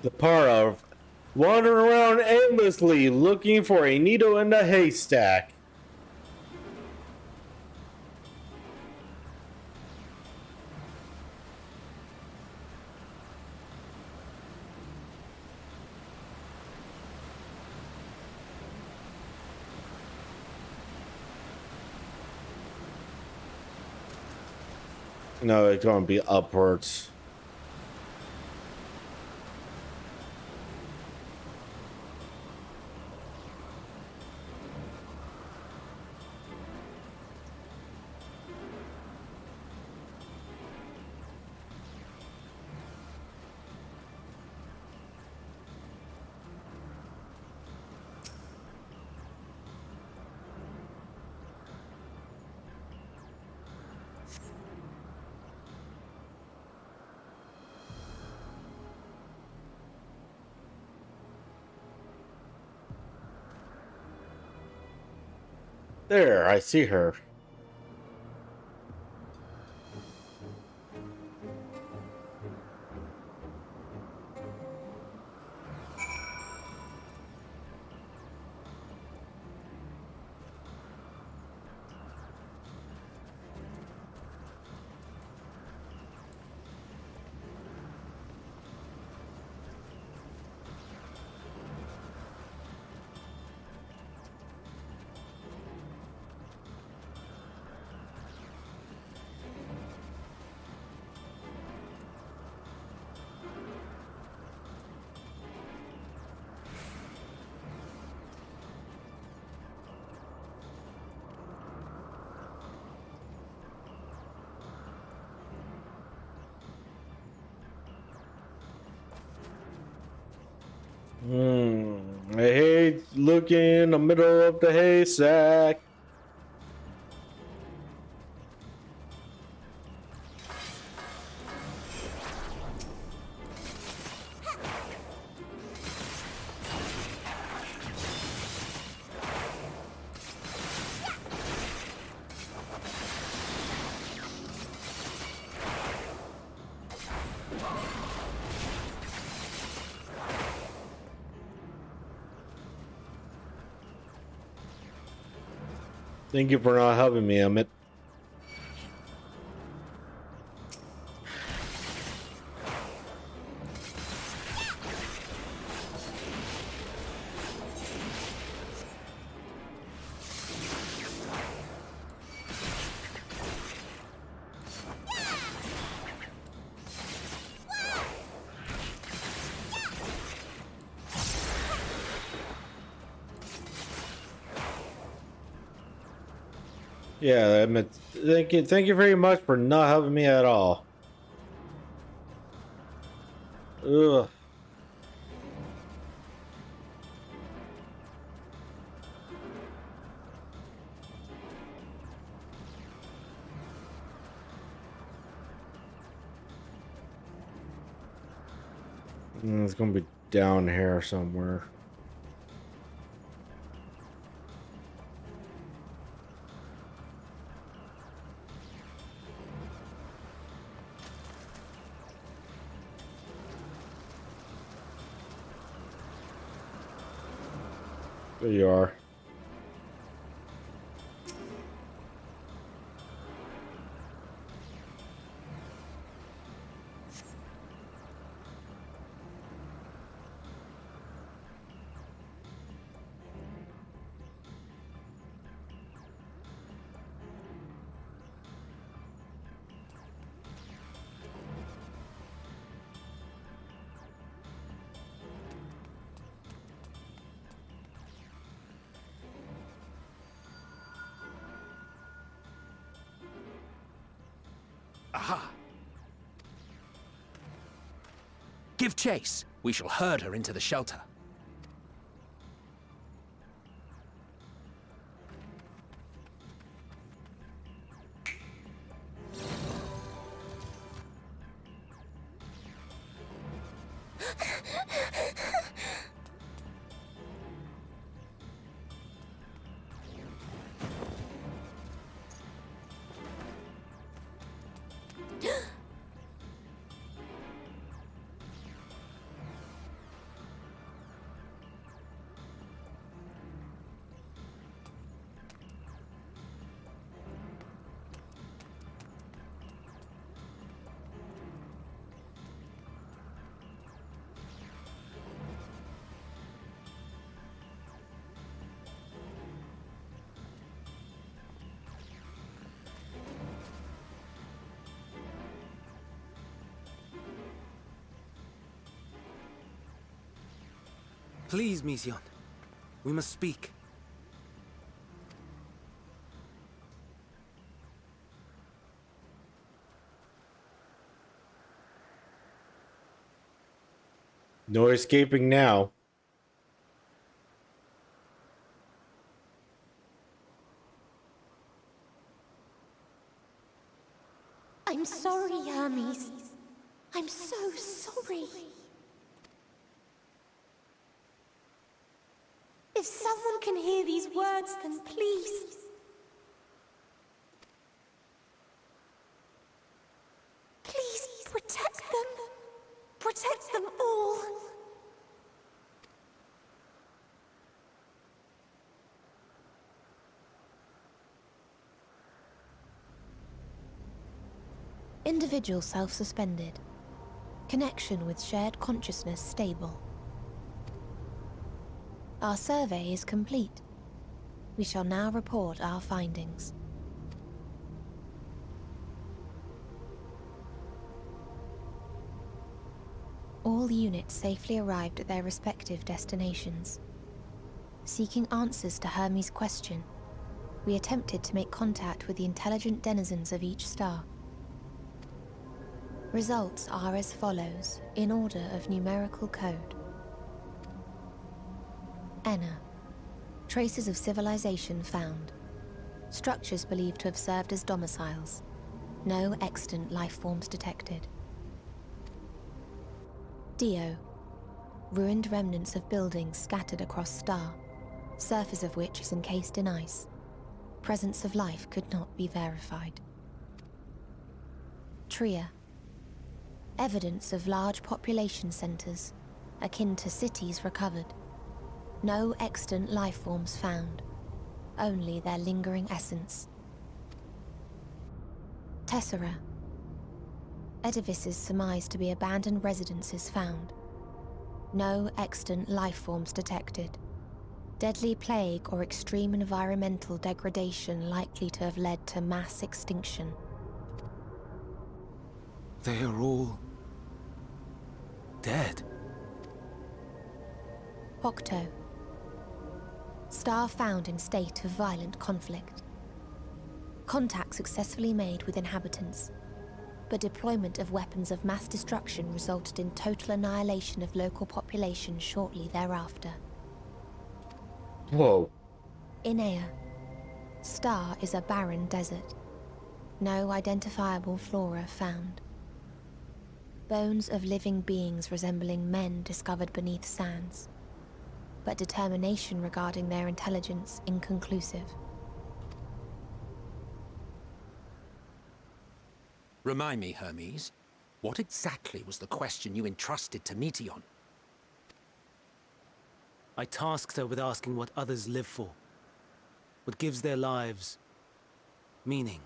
The part of wandering around aimlessly looking for a needle in the haystack. No, it's going to be upwards. There, I see her. I hate looking in the middle of the haystack. Thank you for not helping me, Emmett. Yeah, Emmett. Thank you very much for not helping me at all. Ugh. It's gonna be down here somewhere. There you are. Aha! Give chase. We shall herd her into the shelter. Please, Mission. We must speak. No escaping now. I'm sorry, Hermes. I'm so sorry. If someone can hear these words, then please. Please protect them. Protect them all. Individual self-suspended. Connection with shared consciousness stable. Our survey is complete. We shall now report our findings. All units safely arrived at their respective destinations. Seeking answers to Hermes' question, we attempted to make contact with the intelligent denizens of each star. Results are as follows, in order of numerical code. Enna. Traces of civilization found. Structures believed to have served as domiciles. No extant life forms detected. Dio. Ruined remnants of buildings scattered across star, surface of which is encased in ice. Presence of life could not be verified. Tria. Evidence of large population centers, akin to cities recovered. No extant life forms found. only their lingering essence. Tessera. Edifices surmised to be abandoned residences found. No extant life forms detected. Deadly plague or extreme environmental degradation likely to have led to mass extinction. They are all dead. Octo. Star found in state of violent conflict. Contact successfully made with inhabitants, but deployment of weapons of mass destruction resulted in total annihilation of local population shortly thereafter. Whoa. Inea. Star is a barren desert. No identifiable flora found. Bones of living beings resembling men discovered beneath sands, but determination regarding their intelligence inconclusive. Remind me, Hermes, what exactly was the question you entrusted to Meteion? I tasked her with asking what others live for. What gives their lives meaning.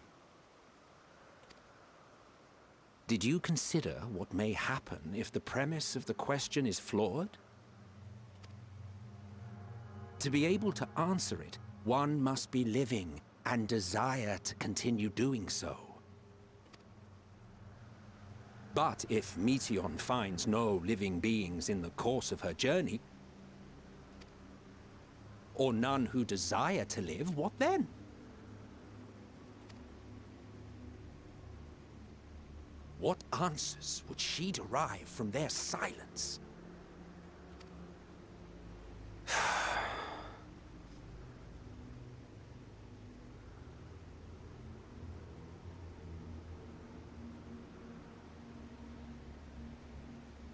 Did you consider what may happen if the premise of the question is flawed? To be able to answer it, one must be living and desire to continue doing so. But if Meteion finds no living beings in the course of her journey, or none who desire to live, what then? What answers would she derive from their silence?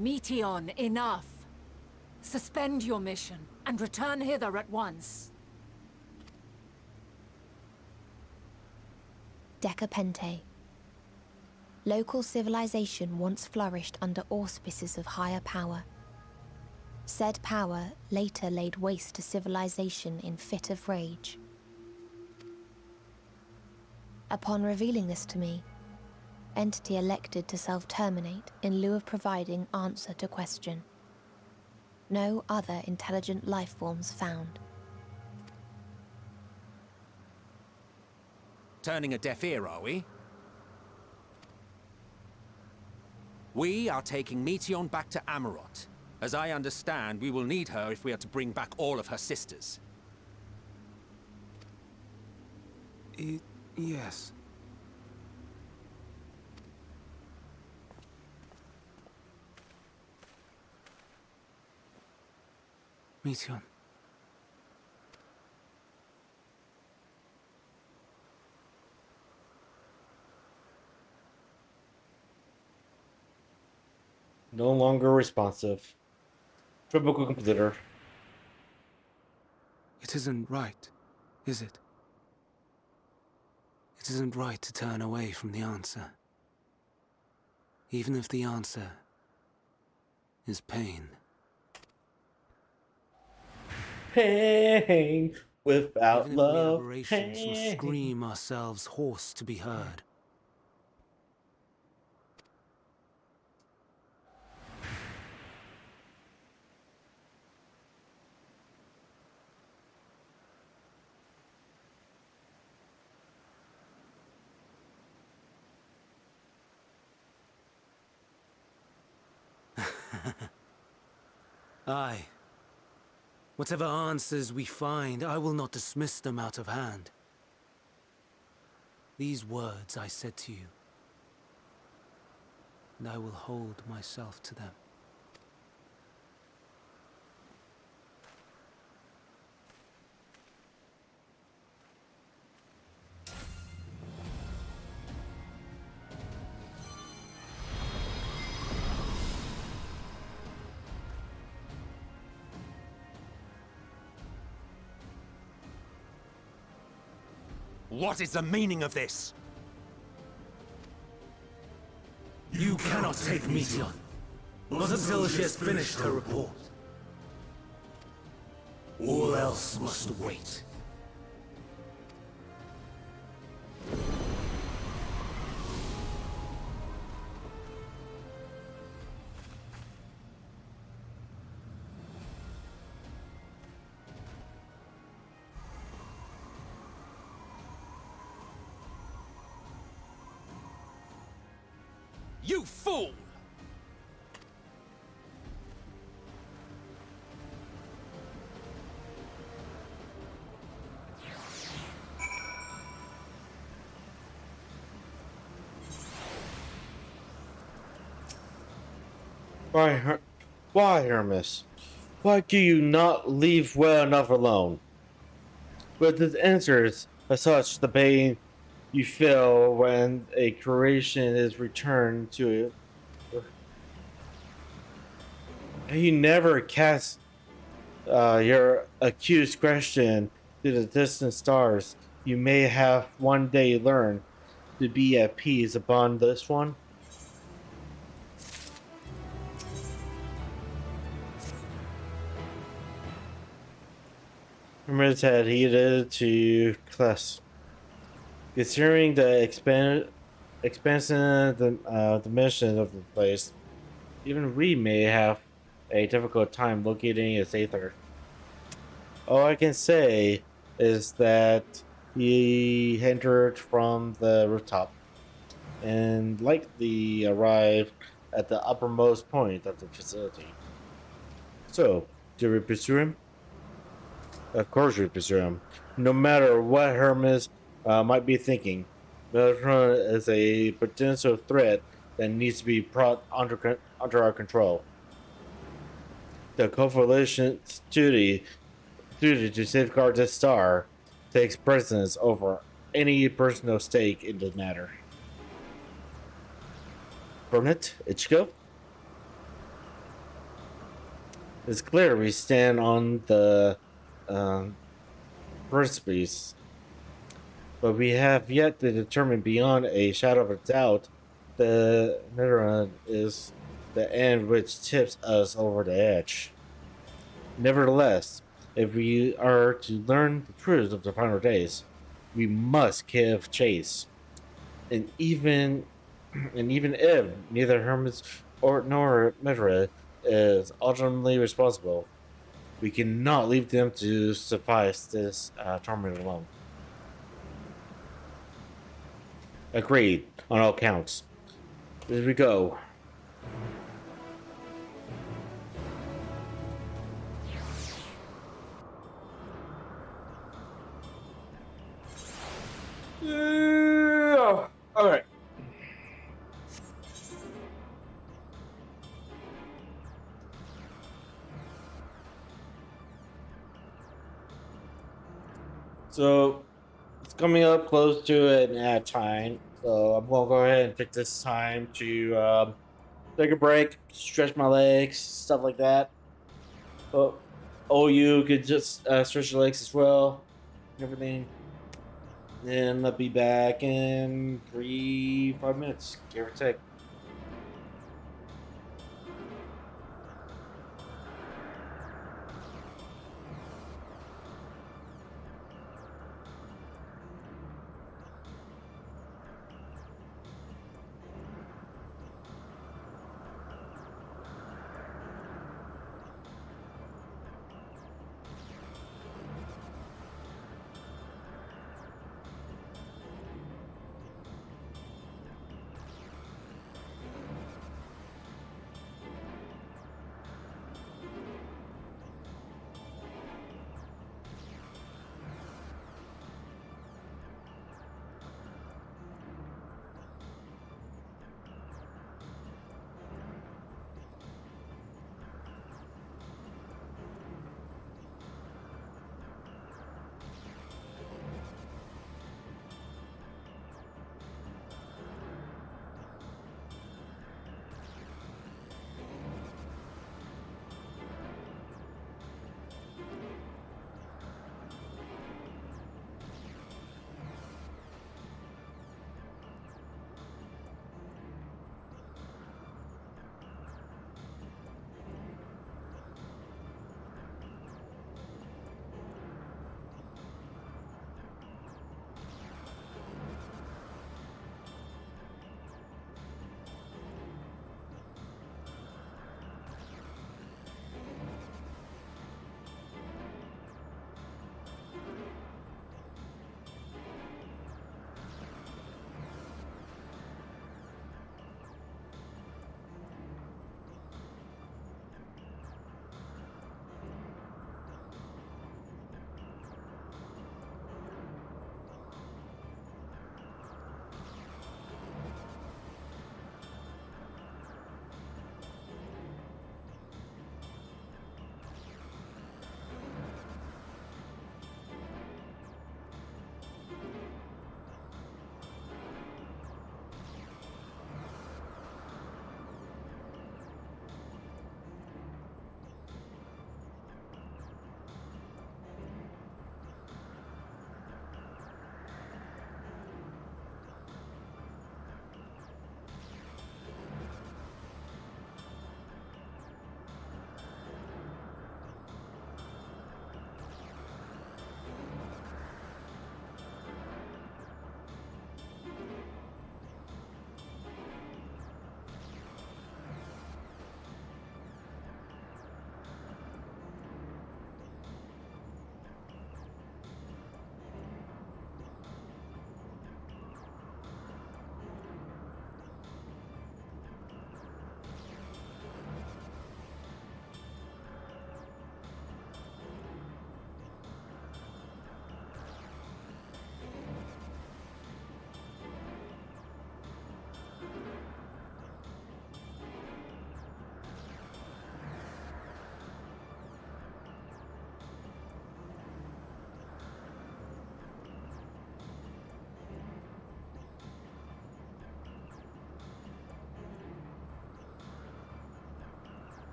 Meteion, enough! Suspend your mission and return hither at once. Decapente. Local civilization once flourished under auspices of higher power. Said power later laid waste to civilization in fit of rage. Upon revealing this to me, entity elected to self-terminate in lieu of providing answer to question. No other intelligent life forms found. Turning a deaf ear, are we? We are taking Meteion back to Amarot. As I understand, we will need her if we are to bring back all of her sisters. Yes. Meteion. No longer responsive. Triple computer. It isn't right, is it? It isn't right to turn away from the answer. Even if the answer is pain. Pain without Even if love. we aberrations must Pain. scream ourselves hoarse to be heard. Aye. Whatever answers we find, I will not dismiss them out of hand. These words I said to you, and I will hold myself to them. What is the meaning of this? You cannot take Meteion, not until she has finished her report. All else must wait. You fool! Why, Hermes? Why do you not leave well enough alone? But the answers are such the pain you feel when a creation is returned to it. You never cast your accused question to the distant stars. You may have one day learned to be at peace upon this one. Hermes had heeded to class. Considering the expansive dimension of the place, even we may have a difficult time locating its aether. All I can say is that he entered from the rooftop and likely arrived at the uppermost point of the facility. So, do we pursue him? Of course we pursue him. No matter what Hermes might be thinking, Metatron is a potential threat that needs to be brought under our control. The coalition's duty to safeguard this star takes precedence over any personal stake in the matter. Burnett, Ichigo? It's clear we stand on the precipice, but we have yet to determine beyond a shadow of a doubt the Neteron is the end which tips us over the edge. Nevertheless, if we are to learn the truth of the final days, we must give chase. And even if neither Hermes nor Metra is ultimately responsible, we cannot leave them to suffice this torment alone. Agreed on all counts. Here we go. Yeah. All right. So it's coming up close to an ad time, so I'm gonna go ahead and take this time to take a break, stretch my legs, stuff like that. You could just stretch your legs as well, and everything. Then I'll be back in 3-5 minutes, give or take.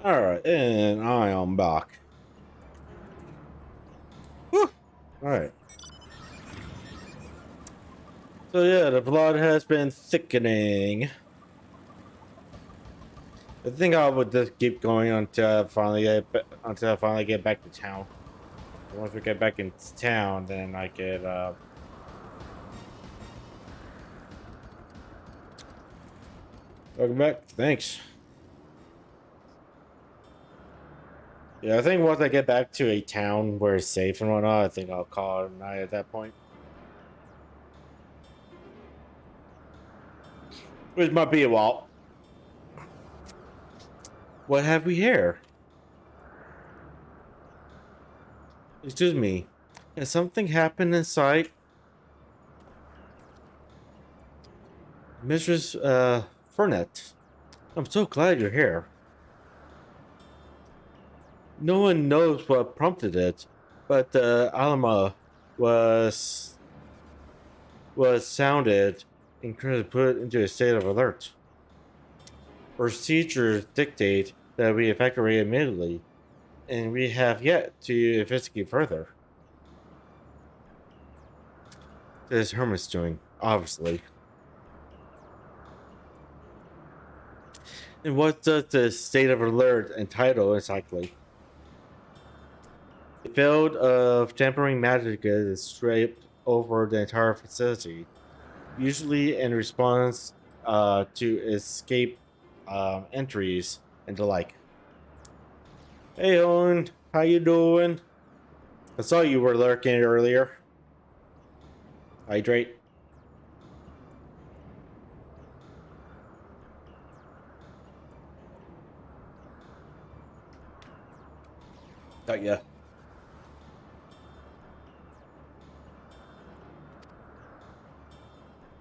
Alright, and I am back. Whew. Alright. So yeah, the blood has been thickening. I think I would just keep going until I finally get back to town. And once we get back into town, then I could welcome back. Thanks. Yeah, I think once I get back to a town where it's safe and whatnot, I think I'll call it a night at that point. Which might be a while. What have we here? Excuse me. Has something happened inside? Mistress, Fernet. I'm so glad you're here. No one knows what prompted it, but the Alma was sounded and put into a state of alert. Procedures dictate that we evacuate immediately, and we have yet to investigate further. This Hermit's doing, obviously. And what does the state of alert entitle exactly? The field of tampering magic is draped over the entire facility, usually in response to escape entries and the like. Hey Owen, how you doing? I saw you were lurking earlier. Hydrate. Got ya.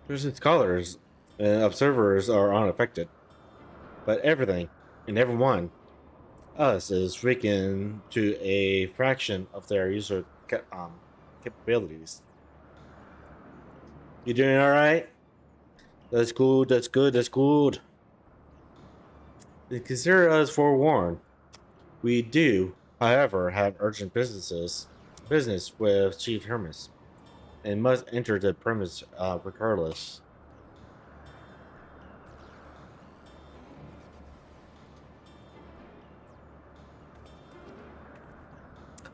Prison scholars and observers are unaffected, but everything and everyone us is weakened to a fraction of their user capabilities. You doing all right? That's good. That's good. That's good. Consider us forewarned. We do, however, have urgent business with Chief Hermes, and must enter the premise regardless.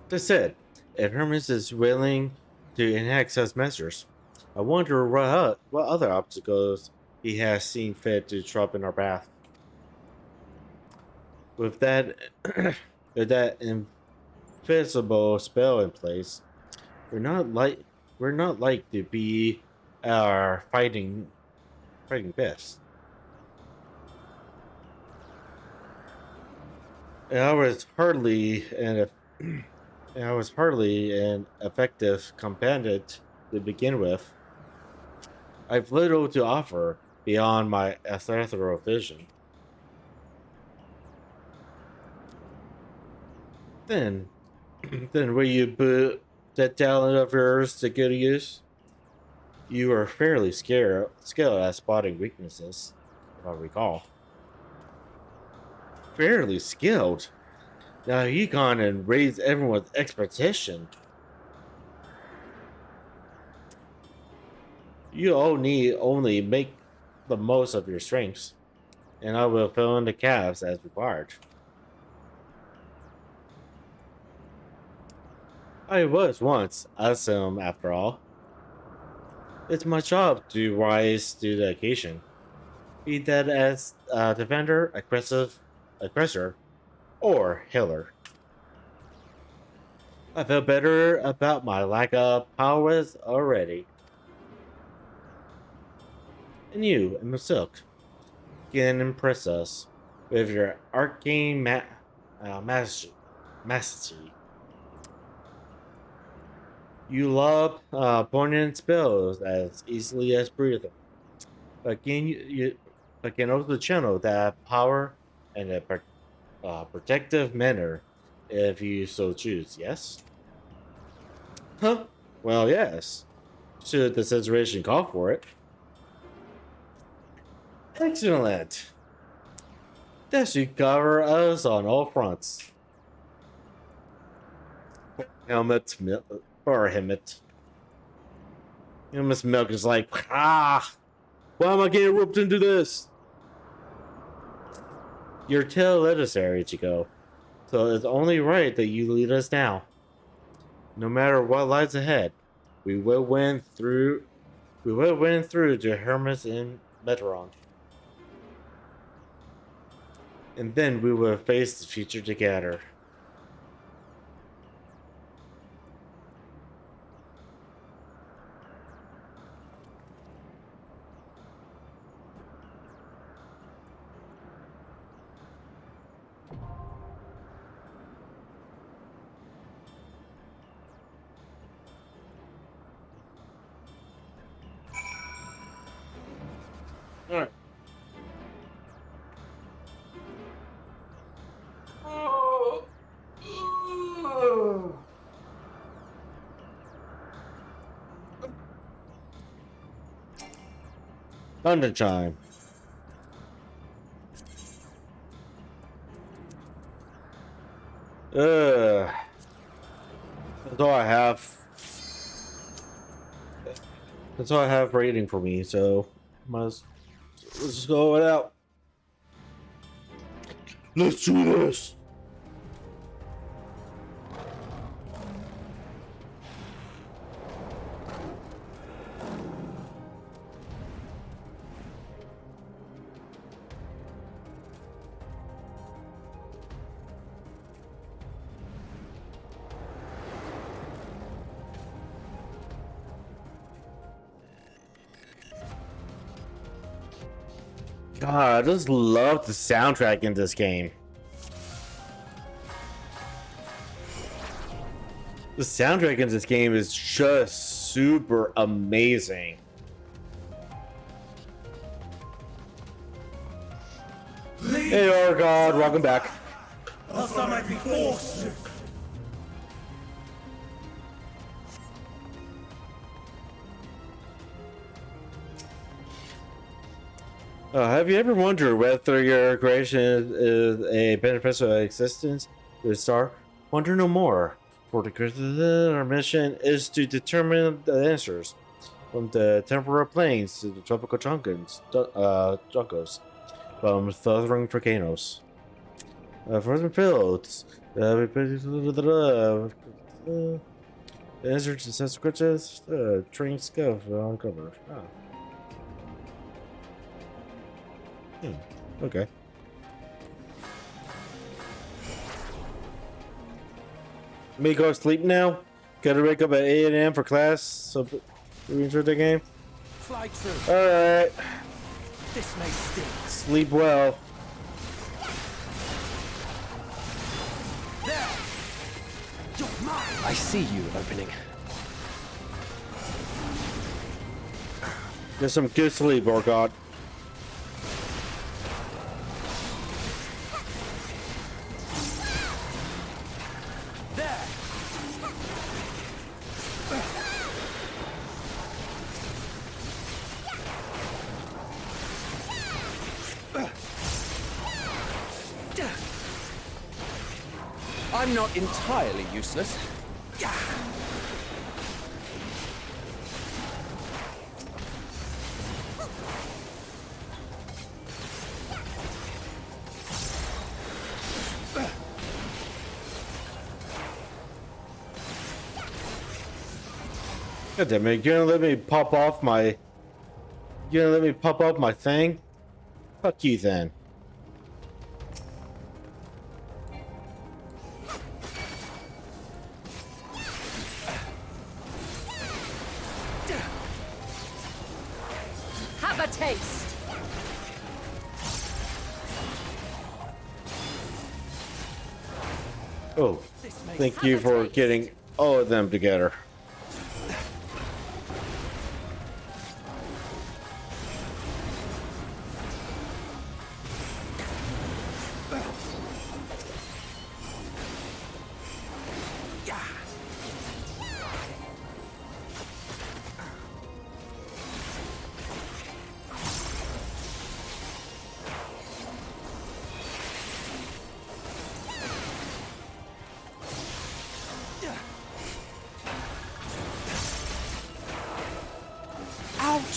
That said, if Hermes is willing to enact such measures, I wonder what other obstacles he has seen fit to drop in our path. With that, with that invisible spell in place, we're not like to be our fighting best. And I was hardly an effective combatant to begin with. I've little to offer beyond my ethereal vision. Then will you put that talent of yours to good use? You are fairly skilled at spotting weaknesses, if I recall. Fairly skilled? Now you gone and raised everyone's expectation. You only make the most of your strengths, and I will fill in the gaps as required. I was once awesome after all. It's my job to rise to the occasion. Be that as defender, aggressor, or healer. I feel better about my lack of powers already. And you, Emma Silk, can impress us with your arcane mastery. You love poignant spells as easily as breathing, but can also channel that power in a protective manner if you so choose. Yes? Huh? Well, yes. Should the situation call for it. Excellent. That should cover us on all fronts. Helmet, or helmet. Helmet's milk is like, why am I getting roped into this? Your tail led us there, Ichigo. So it's only right that you lead us now. No matter what lies ahead, we will win through. We will win through to Hermes and Metron. And then we will face the future together. All right. Thunder chime. That's all I have. That's all I have rating for me, so let's just go it out. Let's do this. God, I just love the soundtrack in this game. The soundtrack in this game is just super amazing. Hey, Argod, welcome back. Else I might be forced to. Have you ever wondered whether your creation is a beneficial existence to the star? Wonder no more. For our mission is to determine the answers from the temporal planes to the tropical juncos, from southern volcanoes, frozen fields. The answer to such questions, train scuff uncovered. Okay. Me go sleep now? Gotta wake up at 8 a.m. for class, so we enjoy the game? Fly through. Alright. This may sting. Sleep well. There! You're mine! I see you opening. Get some good sleep, Orgod. I'm not entirely useless. God damn it, you're gonna let me pop off my... You're gonna let me pop off my thing? Fuck you then. Have a taste. Oh, thank you for getting all of them together.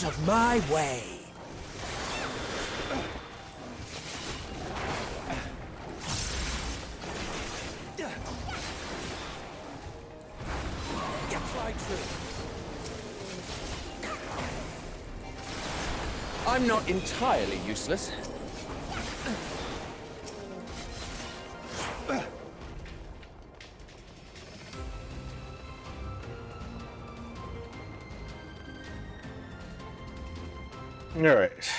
Out of my way! I'm not entirely useless. All right.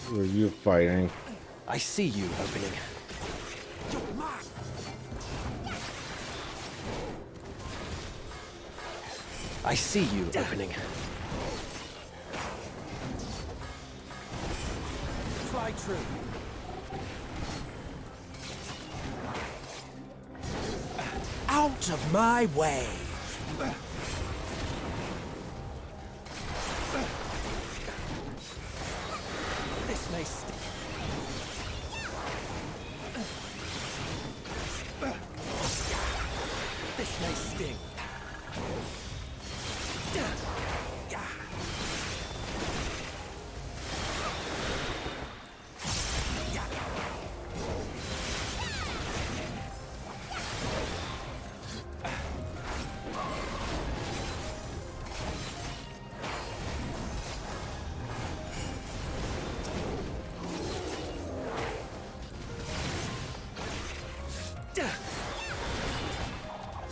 Who are you fighting? I see you opening. I see you opening. Fly true. Out of my way! This may sting. This may sting.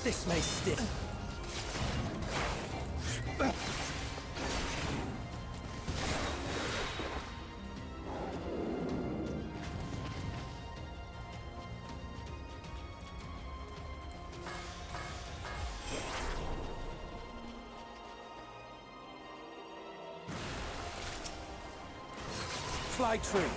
This may sting. Fly true.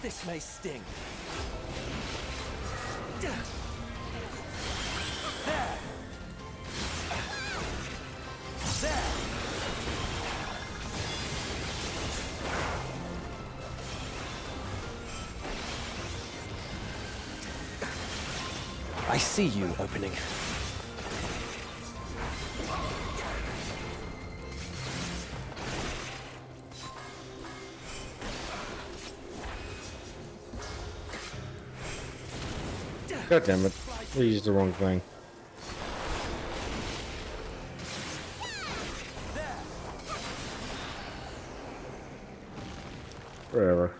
This may sting. There. There. I see you opening. God damn it. I used the wrong thing. Whatever.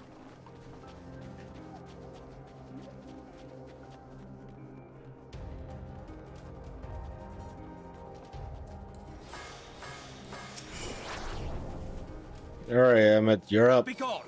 Alright, Emmett, you're up. Be gone.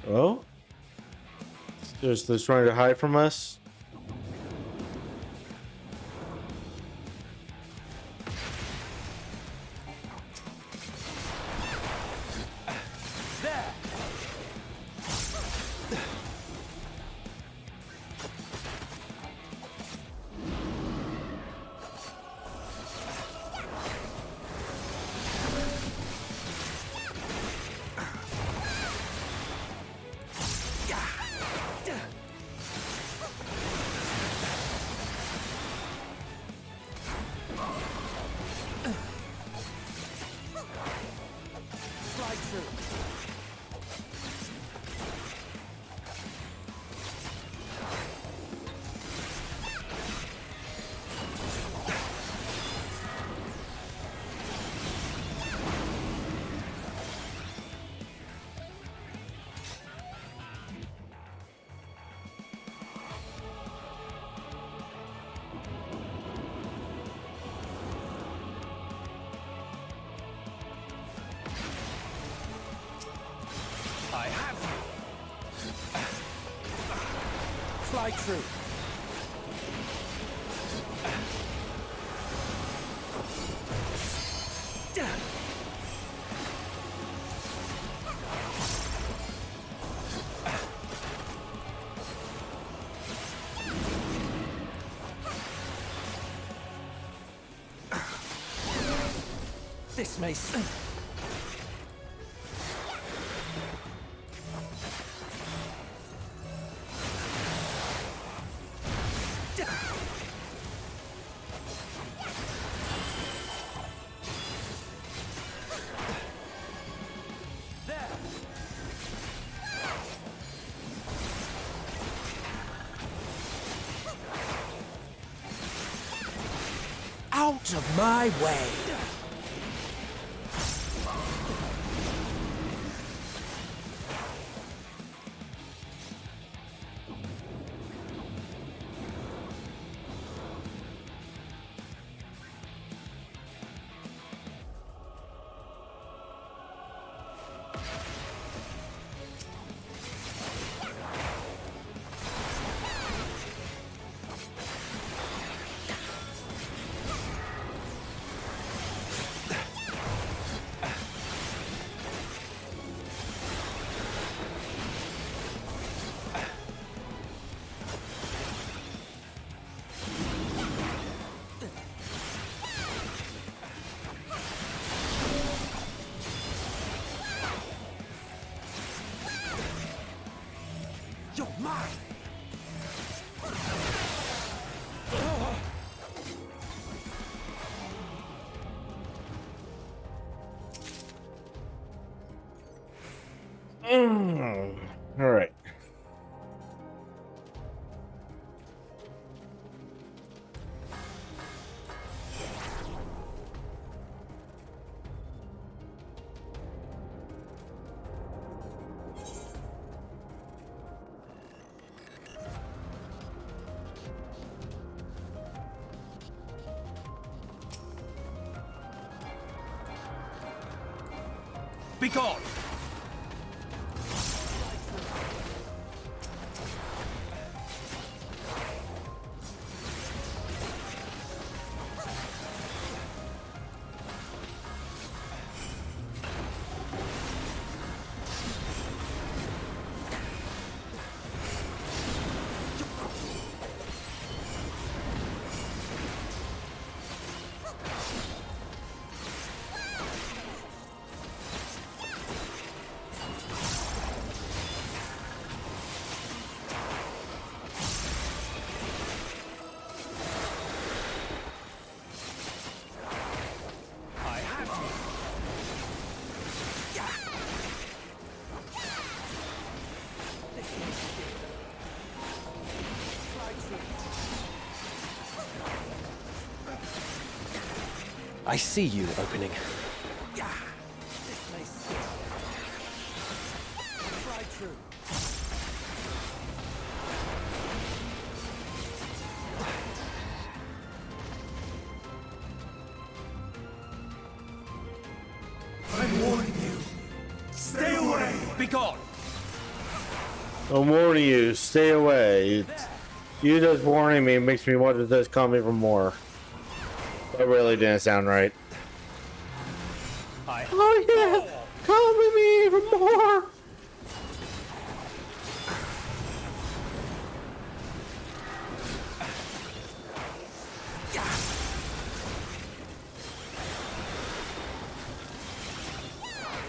Oh? Just they're trying to hide from us? Fly true. This may... Out of my way! You're mine! All right. Be gone! I see you opening. Fly true. I'm warning you. Stay away. Be gone. I'm warning you, stay away. You just warning me makes me want to just come even more. That really didn't sound right. Oh yeah! Come with me even more!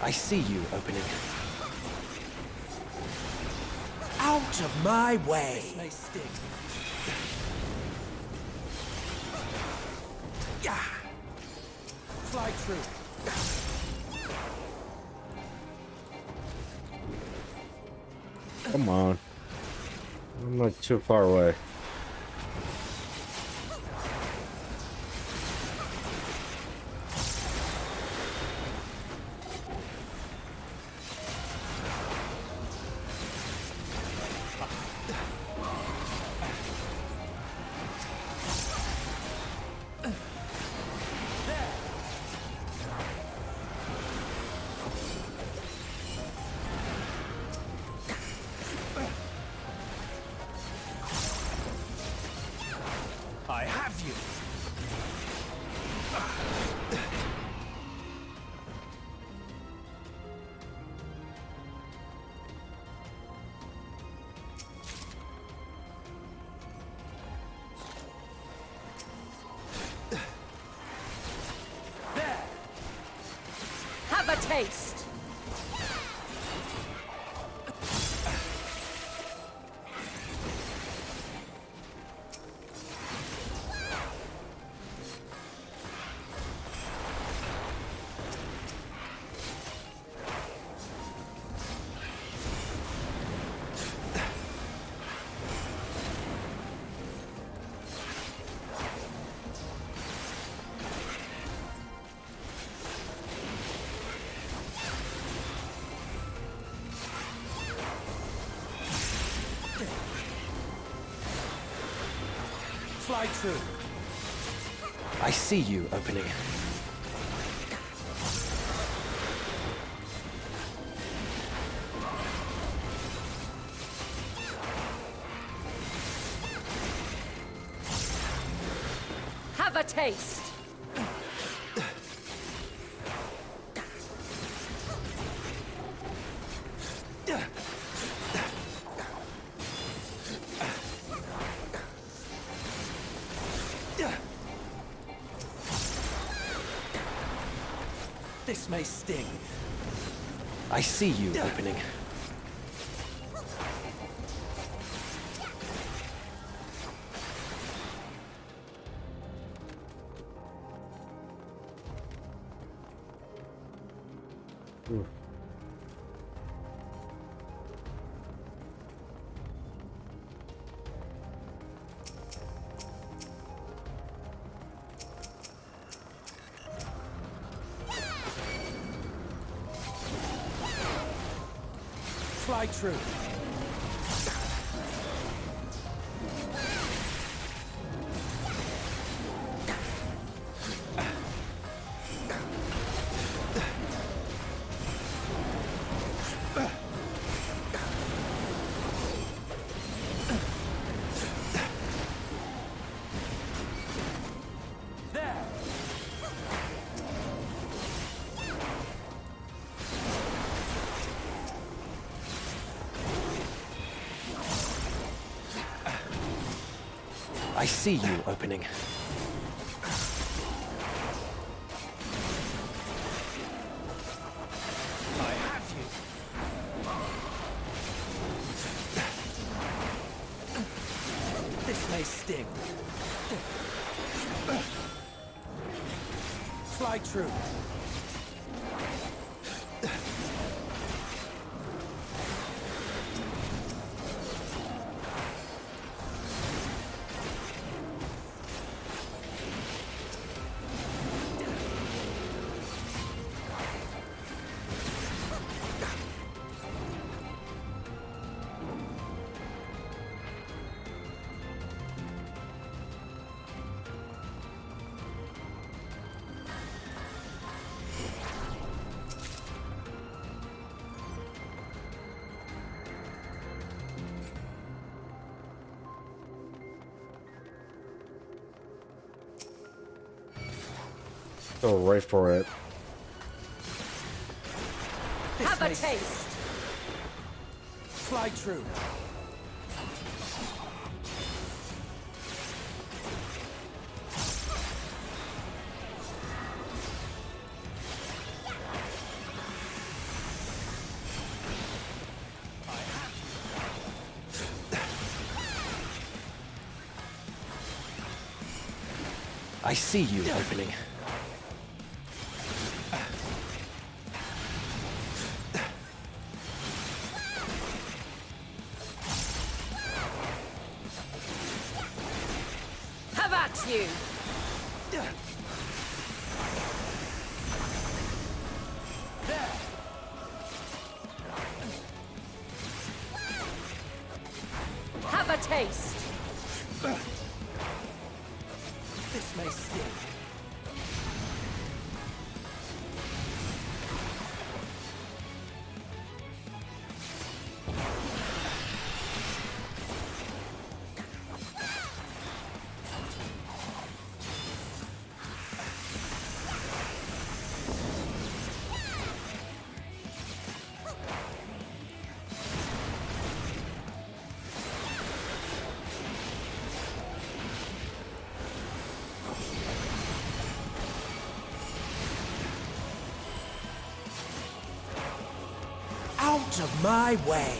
I see you opening. Out of my way. This may sting. Fly true. Come on. I'm like too far away. I have you. Have a taste. Fly true. I see you opening. Have a taste. This may sting. I see you opening. Fly true. I see you opening. I have you. This may sting. Fly true. Go right for it. Have a taste. Fly true. I see you opening. Have at you. Have a taste. This may sting. Out of my way!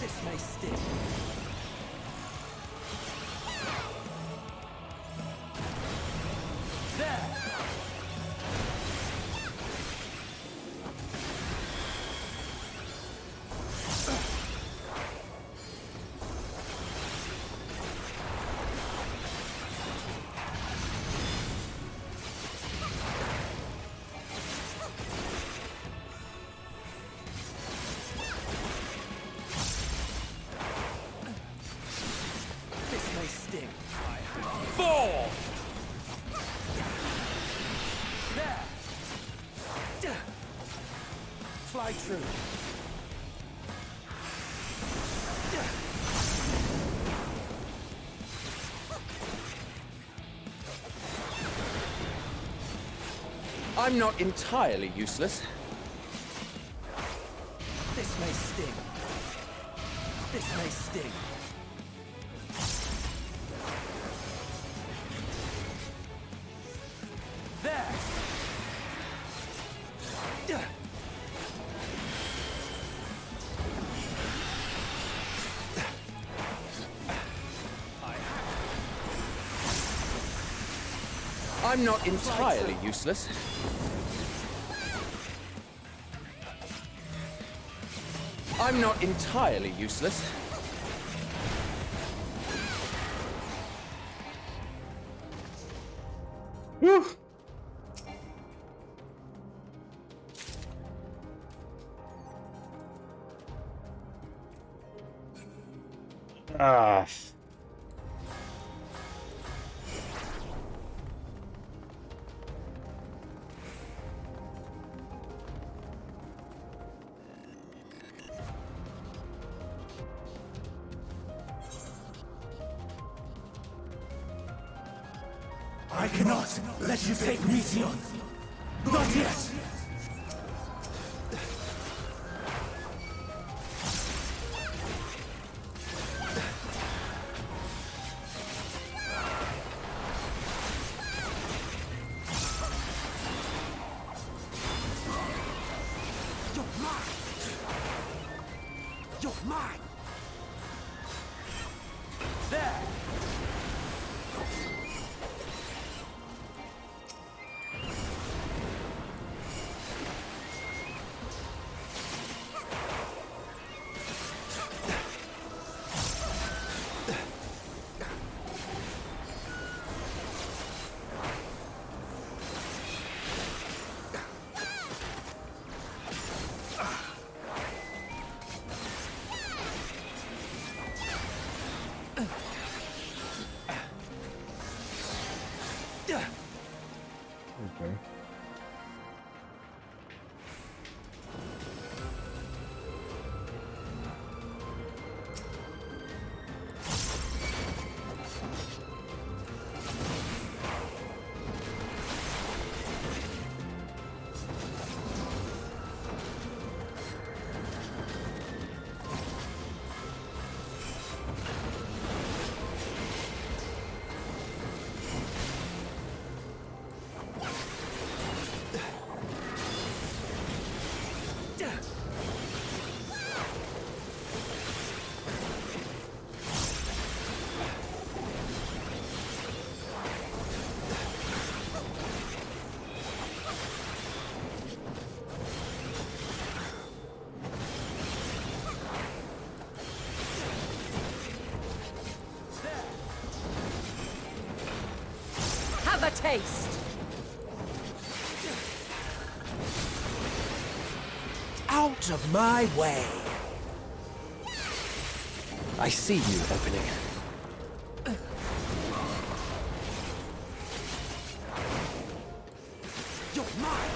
This may sting. There! This may sting. Fall! There! Fly true. I'm not entirely useless. This may sting. This may sting. There! I'm not entirely useless. I'm not entirely useless. Whew. Ah. I cannot let you take Meteon. Not yet. You're mine. You're mine. There. Okay. Have a taste. Out of my way. I see you opening. You're mine.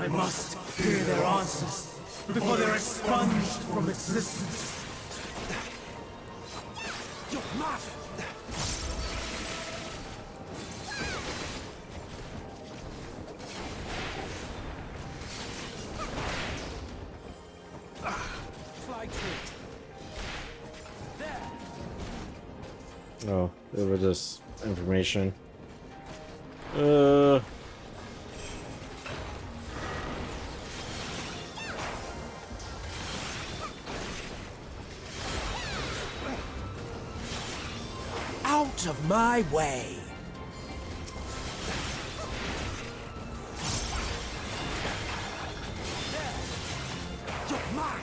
I must hear their answers before they're expunged from existence. You're mad! Oh, it was just information. Out of my way! You're mine!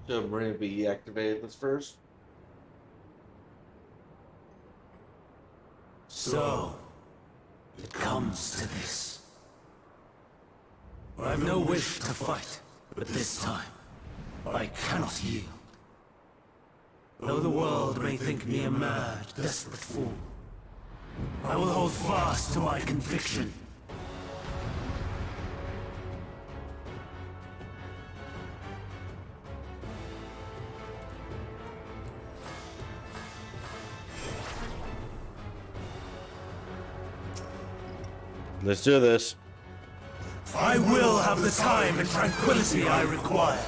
Should Marine be activated this first? So, it comes to this. I've no wish to fight, but this time, I cannot yield. Though the world may think me a mad, desperate fool, I will hold fast to my conviction. Let's do this. I will have the time and tranquility I require.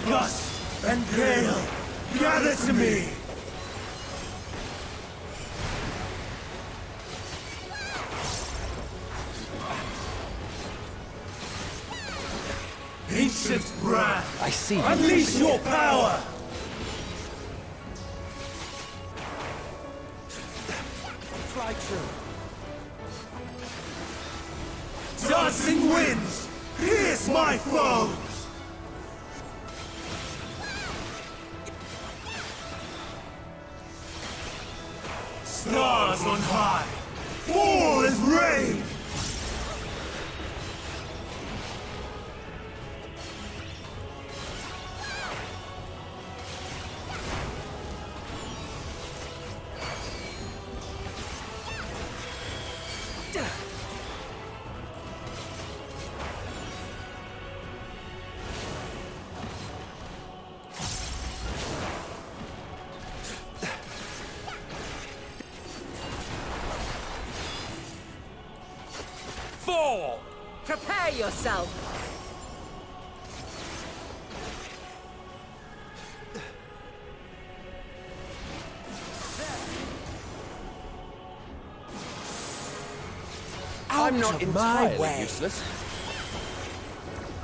Gust and gale, gather to me! Ancient brand, I see you. Unleash your power! Fly true. Dancing winds, pierce my foes! Stars on high, fall as rain! Fall! Prepare yourself! I'm not Out of my entirely way. useless.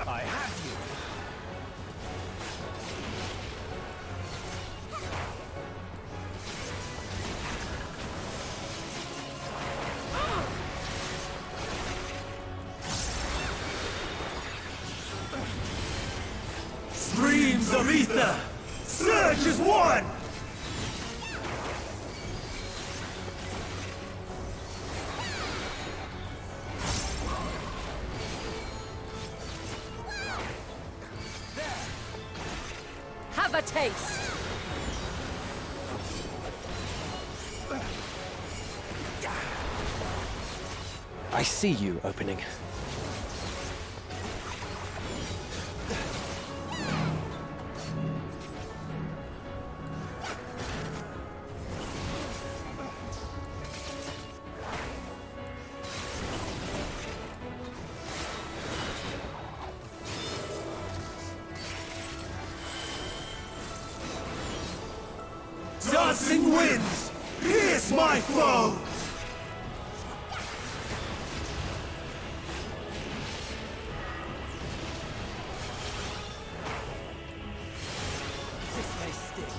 I have you. Streams of ether! Surge is one! Have a taste! I see you opening. Dancing winds! Pierce my foe! This may sting.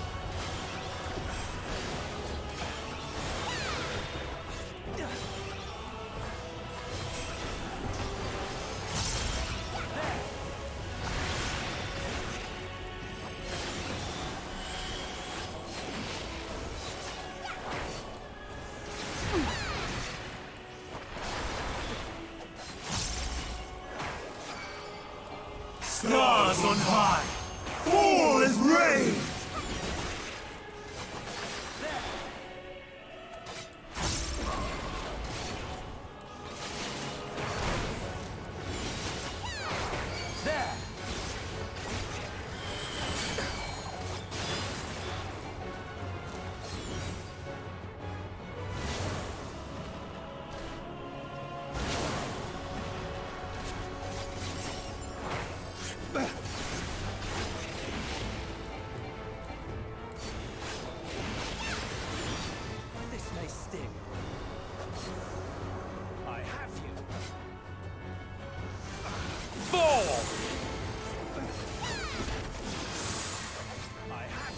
Stars on high! Fall is rain! This may sting. I have you. Fall! I have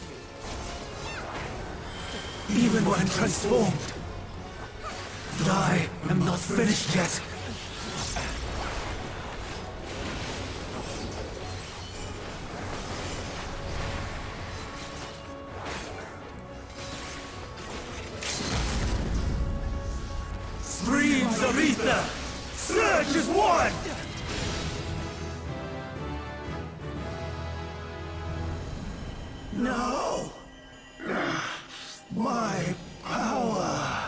you. Even when transformed. But I am not finished yet. Streams of ether! Surge is one! No! My power!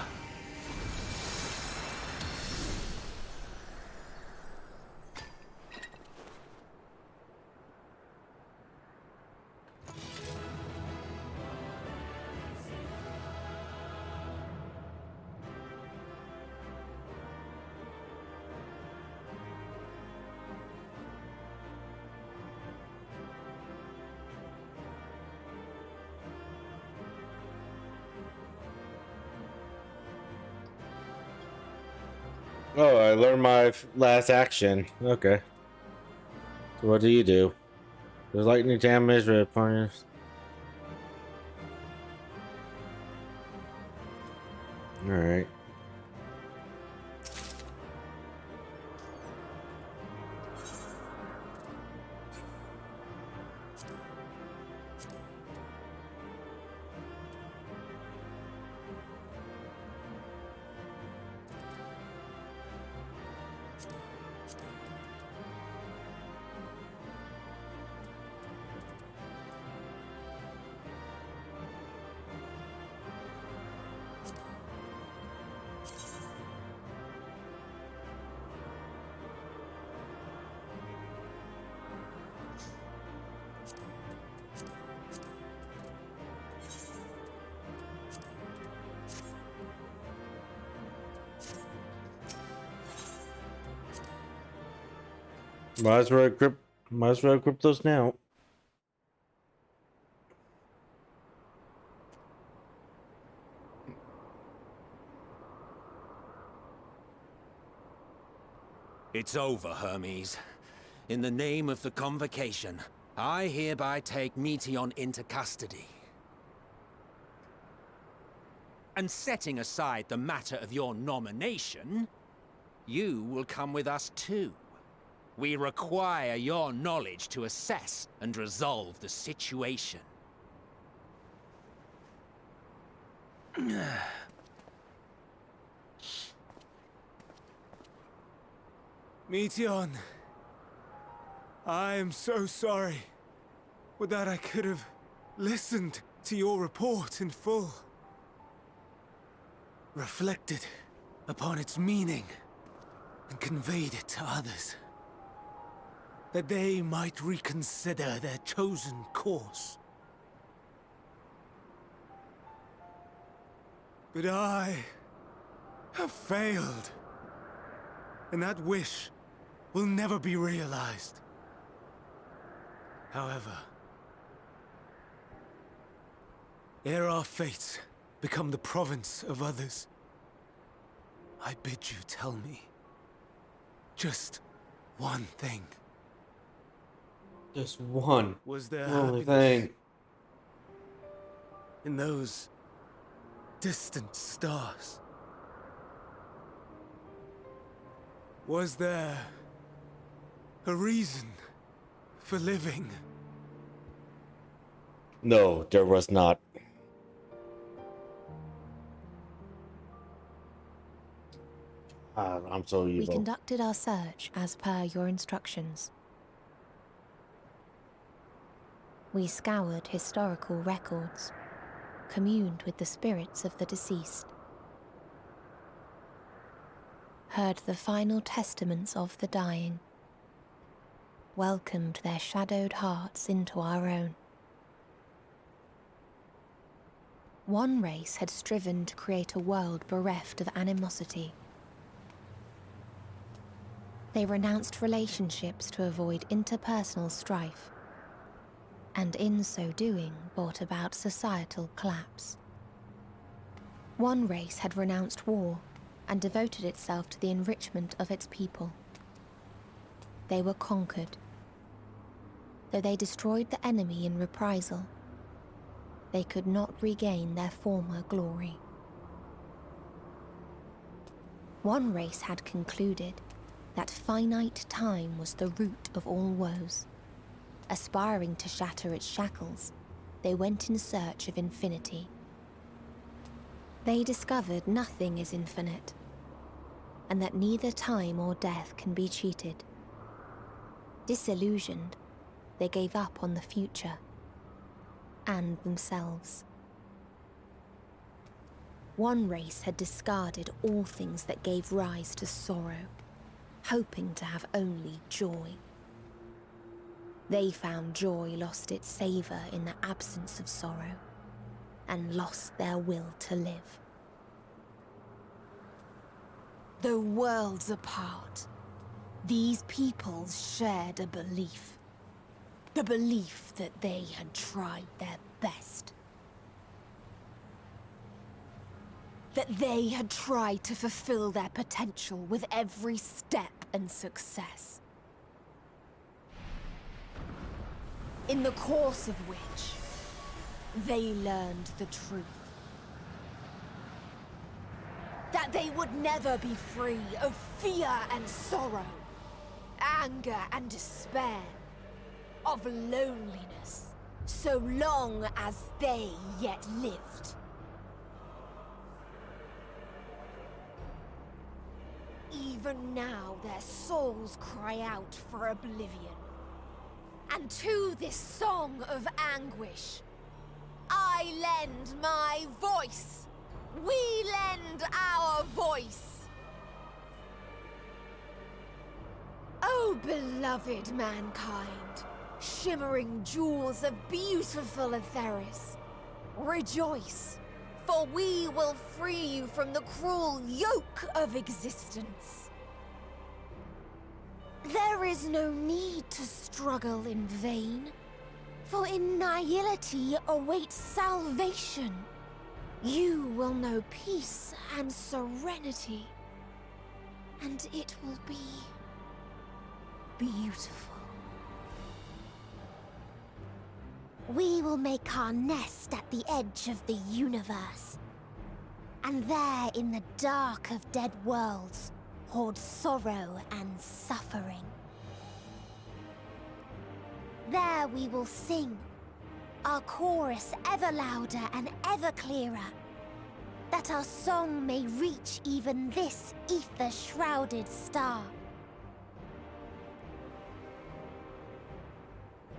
Oh, I learned my last action. Okay. So what do you do? There's lightning damage with opponents. Alright. Might as well equip those now. It's over, Hermes. In the name of the Convocation, I hereby take Meteion into custody. And setting aside the matter of your nomination, you will come with us too. We require your knowledge to assess and resolve the situation. Meteion, I am so sorry. Would that I could have listened to your report in full. Reflected upon its meaning and conveyed it to others. That they might reconsider their chosen course. But I have failed. And that wish will never be realized. However, ere our fates become the province of others, I bid you tell me just one thing. Just one. Was there only happiness thing in those distant stars? Was there a reason for living? No, there was not. I'm so evil. We conducted our search as per your instructions. We scoured historical records, communed with the spirits of the deceased, heard the final testaments of the dying, welcomed their shadowed hearts into our own. One race had striven to create a world bereft of animosity. They renounced relationships to avoid interpersonal strife, and in so doing brought about societal collapse. One race had renounced war and devoted itself to the enrichment of its people. They were conquered. Though they destroyed the enemy in reprisal, they could not regain their former glory. One race had concluded that finite time was the root of all woes. Aspiring to shatter its shackles, they went in search of infinity. They discovered nothing is infinite, and that neither time or death can be cheated. Disillusioned, they gave up on the future and themselves. One race had discarded all things that gave rise to sorrow, hoping to have only joy. They found joy lost its savor in the absence of sorrow, and lost their will to live. Though worlds apart, these peoples shared a belief. The belief that they had tried their best. That they had tried to fulfill their potential with every step and success. In the course of which, they learned the truth. That they would never be free of fear and sorrow, anger and despair, of loneliness, so long as they yet lived. Even now their souls cry out for oblivion. And to this song of anguish, I lend my voice. We lend our voice. Oh, beloved mankind, shimmering jewels of beautiful Etheris, rejoice, for we will free you from the cruel yoke of existence. There is no need to struggle in vain, for in nihility awaits salvation. You will know peace and serenity, and it will be beautiful. We will make our nest at the edge of the universe, and there in the dark of dead worlds hoard sorrow and suffering. There we will sing, our chorus ever louder and ever clearer, that our song may reach even this ether-shrouded star.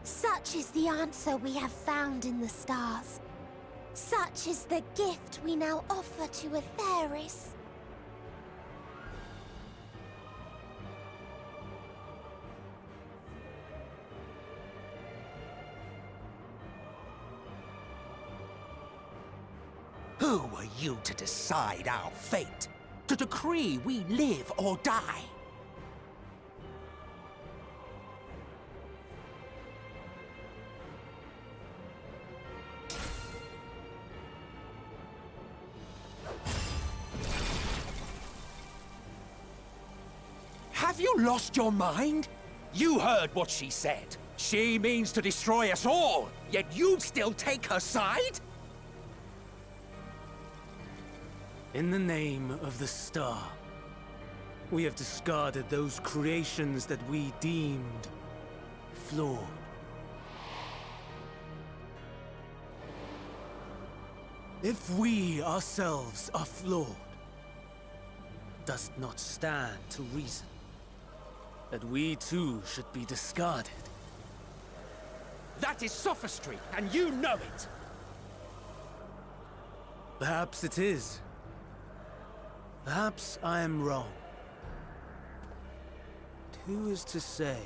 Such is the answer we have found in the stars. Such is the gift we now offer to Atheris. Who are you to decide our fate? To decree we live or die? Have you lost your mind? You heard what she said. She means to destroy us all, yet you'd still take her side? In the name of the star, we have discarded those creations that we deemed flawed. If we ourselves are flawed, does it not stand to reason that we too should be discarded? That is sophistry, and you know it! Perhaps it is. Perhaps I am wrong. But who is to say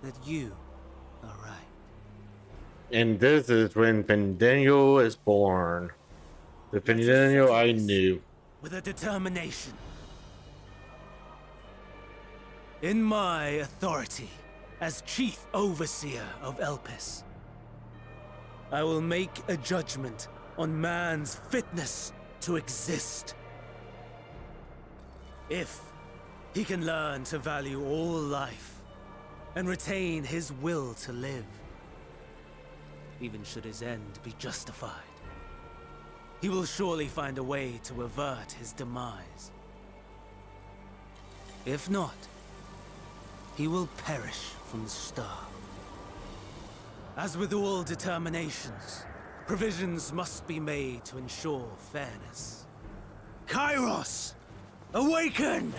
that you are right? And this is when Fendaniel is born. The Fendaniel I knew. With a determination. In my authority as Chief Overseer of Elpis, I will make a judgment on man's fitness to exist. If he can learn to value all life and retain his will to live, even should his end be justified, he will surely find a way to avert his demise. If not, he will perish from the start. As with all determinations, provisions must be made to ensure fairness. Kairos! Awaken!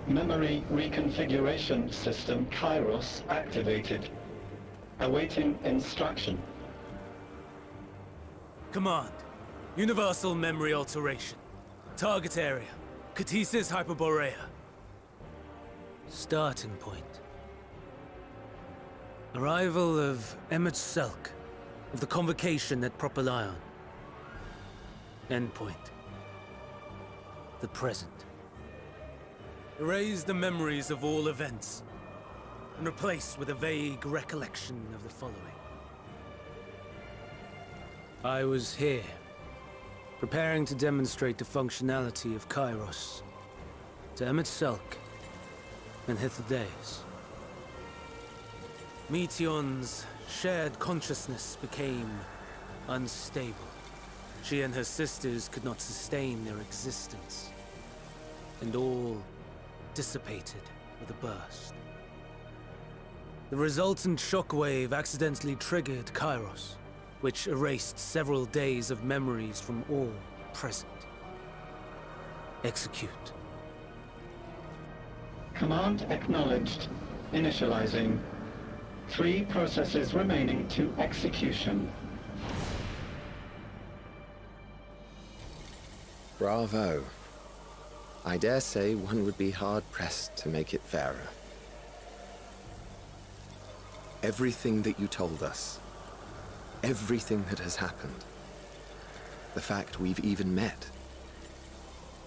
Memory reconfiguration system Kairos activated. Awaiting instruction. Command. Universal memory alteration. Target area. Catesis Hyperborea. Starting point. Arrival of Emmet Selk, of the convocation at Propylion. Endpoint. The present. Erase the memories of all events, and replace with a vague recollection of the following. I was here, preparing to demonstrate the functionality of Kairos to Emmet Selk and Hythlodaeus. Meteion's shared consciousness became unstable. She and her sisters could not sustain their existence, and all dissipated with a burst. The resultant shockwave accidentally triggered Kairos, which erased several days of memories from all present. Execute. Command acknowledged. Initializing. 3 processes remaining to execution. Bravo. I dare say one would be hard-pressed to make it fairer. Everything that you told us, everything that has happened, the fact we've even met.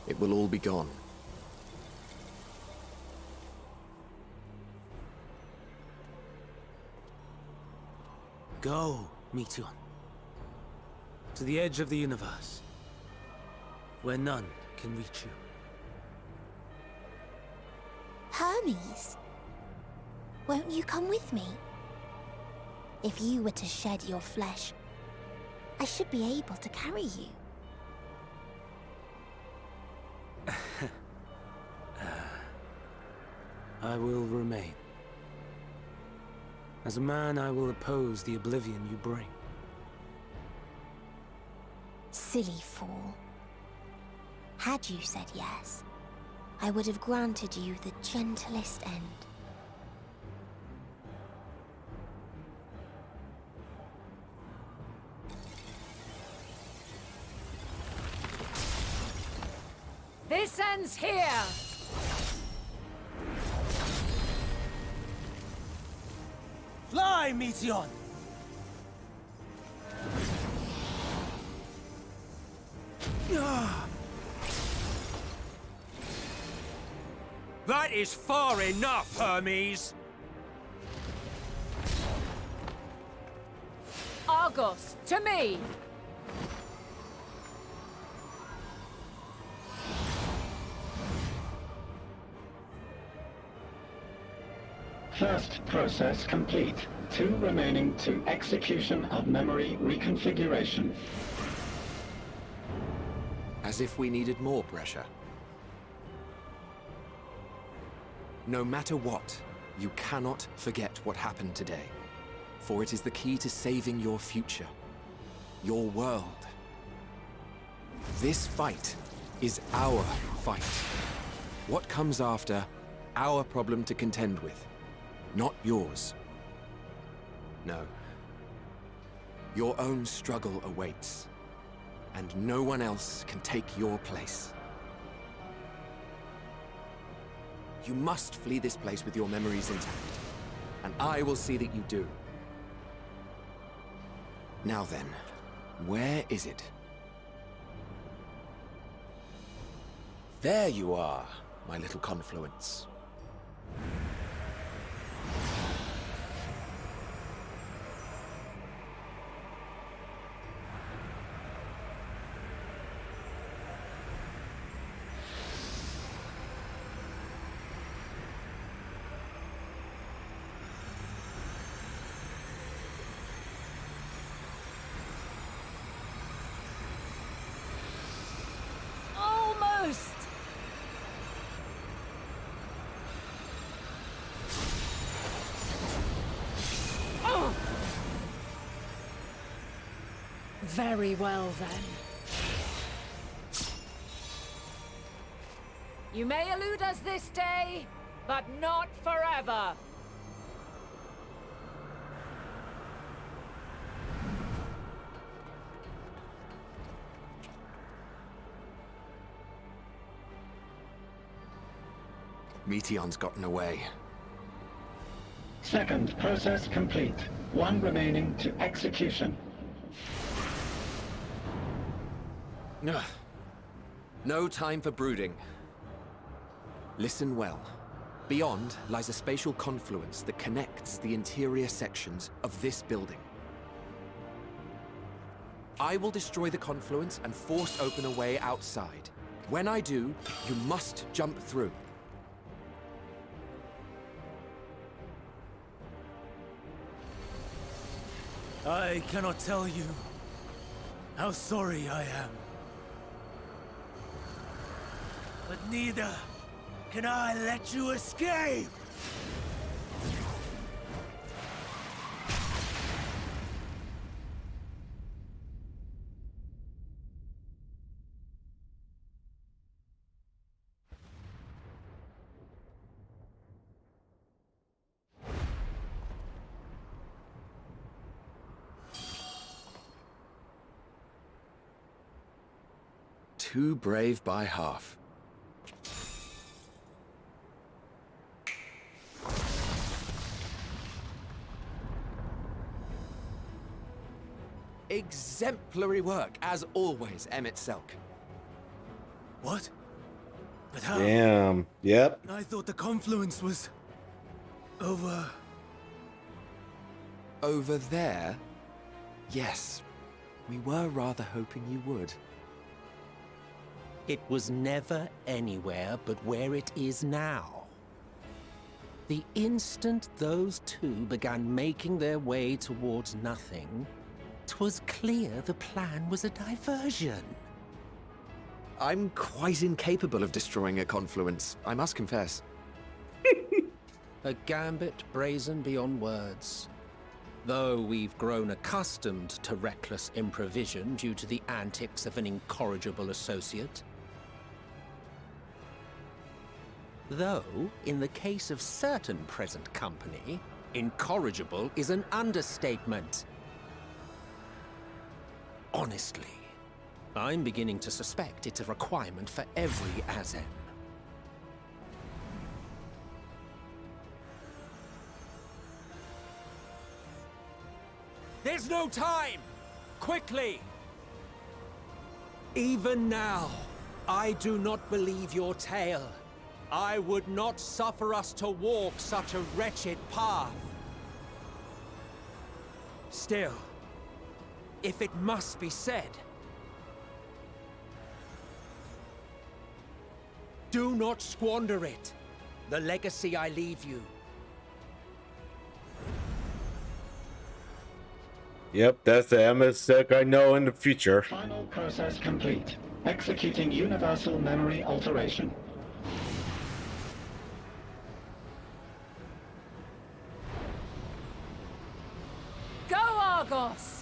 It will all be gone. Go, Meteion. To the edge of the universe, where none can reach you. Hermes, won't you come with me? If you were to shed your flesh, I should be able to carry you. I will remain. As a man, I will oppose the oblivion you bring. Silly fool. Had you said yes, I would have granted you the gentlest end. This ends here! Fly, Meteion! That is far enough, Hermes! Argos, to me! First process complete. 2 remaining to execution of memory reconfiguration. As if we needed more pressure. No matter what, you cannot forget what happened today. For it is the key to saving your future. Your world. This fight is our fight. What comes after, our problem to contend with. Not yours. No. Your own struggle awaits. And no one else can take your place. You must flee this place with your memories intact. And I will see that you do. Now then, where is it? There you are, my little confluence. Almost! Oh! Very well then. You may elude us this day, but not forever. Meteion's gotten away. Second process complete. 1 remaining to execution. Ugh. No time for brooding. Listen well. Beyond lies a spatial confluence that connects the interior sections of this building. I will destroy the confluence and force open a way outside. When I do, you must jump through. I cannot tell you how sorry I am. But neither can I let you escape! Too brave by half. Exemplary work, as always, Emmett Selk. What? But how? Damn. Yep. I thought the confluence was... over... Over there? Yes. We were rather hoping you would. It was never anywhere but where it is now. The instant those two began making their way towards nothing, 'twas clear the plan was a diversion. I'm quite incapable of destroying a confluence, I must confess. A gambit brazen beyond words. Though we've grown accustomed to reckless improvision due to the antics of an incorrigible associate. Though, in the case of certain present company, incorrigible is an understatement. Honestly, I'm beginning to suspect it's a requirement for every Azem. There's no time! Quickly! Even now, I do not believe your tale. I would not suffer us to walk such a wretched path. Still, if it must be said, do not squander it. The legacy I leave you. Yep, that's the Emmett Selk I know in the future. Final process complete. Executing universal memory alteration. Go, Argos!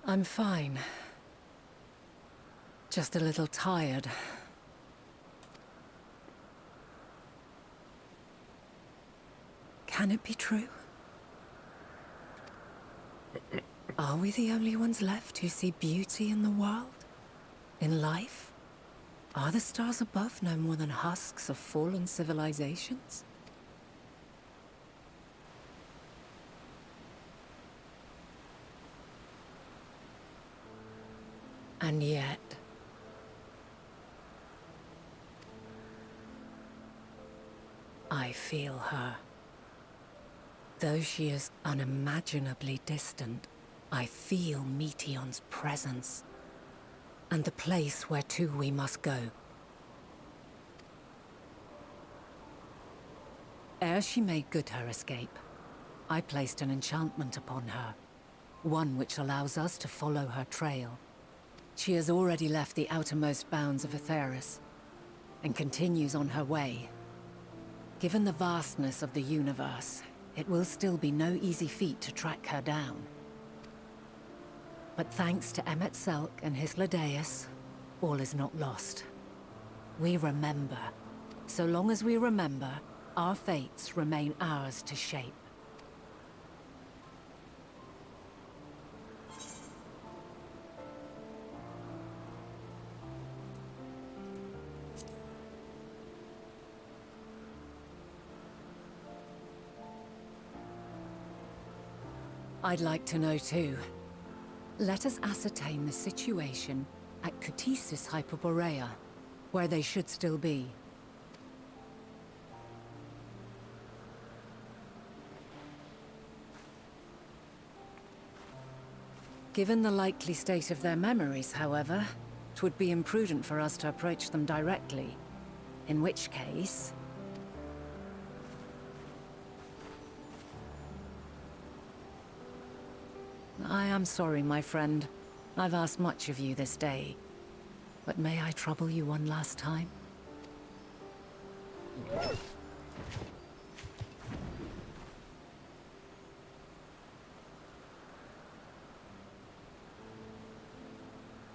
I'm fine. Just a little tired. Can it be true? Are we the only ones left who see beauty in the world? In life? Are the stars above no more than husks of fallen civilizations? And yet... I feel her. Though she is unimaginably distant, I feel Meteion's presence. And the place where to we must go. Ere she made good her escape, I placed an enchantment upon her. One which allows us to follow her trail. She has already left the outermost bounds of Aetheris, and continues on her way. Given the vastness of the universe, it will still be no easy feat to track her down. But thanks to Emmett Selk and Hythlodaeus, all is not lost. We remember. So long as we remember, our fates remain ours to shape. I'd like to know too. Let us ascertain the situation at Cutisis Hyperborea, where they should still be. Given the likely state of their memories, however, it would be imprudent for us to approach them directly. In which case... I am sorry, my friend. I've asked much of you this day. But may I trouble you one last time?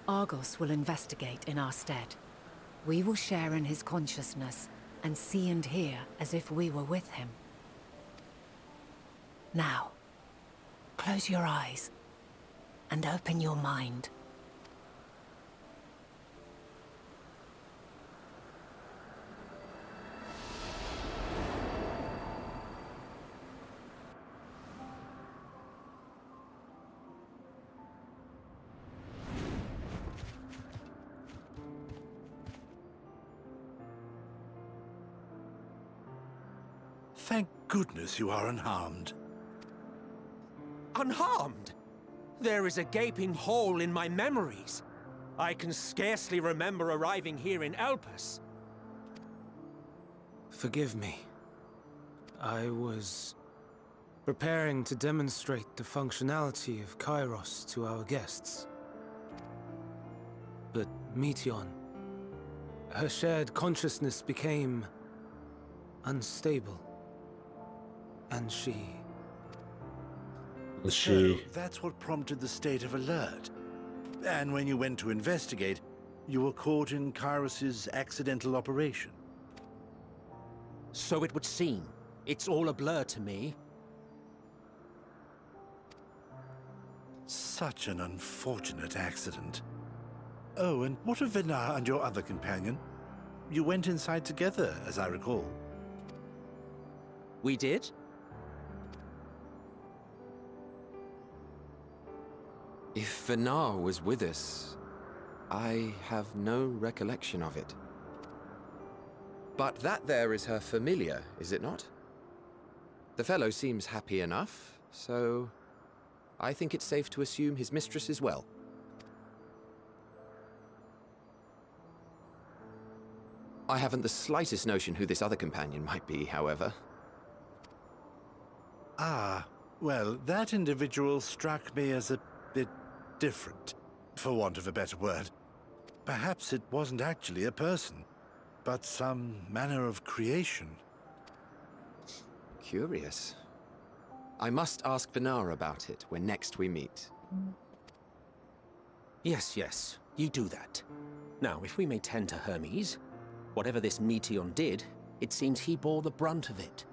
Argos will investigate in our stead. We will share in his consciousness and see and hear as if we were with him. Now, close your eyes and open your mind. Thank goodness you are unharmed. Unharmed? There is a gaping hole in my memories. I can scarcely remember arriving here in Elpis. Forgive me. I was preparing to demonstrate the functionality of Kairos to our guests. But Meteon, her shared consciousness became unstable. And So that's what prompted the state of alert. And when you went to investigate, you were caught in Kairos's accidental operation. So it would seem. It's all a blur to me. Such an unfortunate accident. Oh, and what of Venar and your other companion? You went inside together, as I recall. We did? If Venar was with us, I have no recollection of it. But that there is her familiar, is it not? The fellow seems happy enough, so I think it's safe to assume his mistress is well. I haven't the slightest notion who this other companion might be, however. Ah, well, that individual struck me as a bit different, for want of a better word. Perhaps it wasn't actually a person, but some manner of creation. Curious. I must ask Venar about it when next we meet. Yes, you do that. Now, if we may tend to Hermes, whatever this Meteon did, it seems he bore the brunt of it.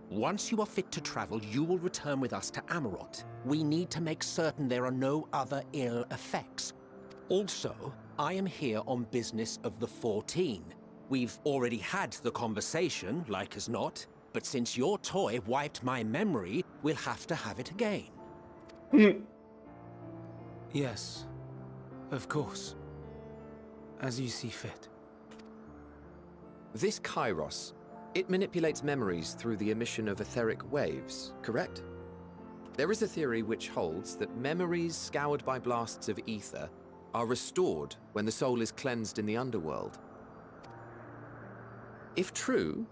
Once you are fit to travel, you will return with us to Amarot. We need to make certain there are no other ill effects. Also, I am here on business of the 14. We've already had the conversation, like as not, but since your toy wiped my memory, we'll have to have it again. yes, of course. As you see fit. This Kairos, it manipulates memories through the emission of etheric waves, correct? There is a theory which holds that memories scoured by blasts of ether are restored when the soul is cleansed in the underworld. If true,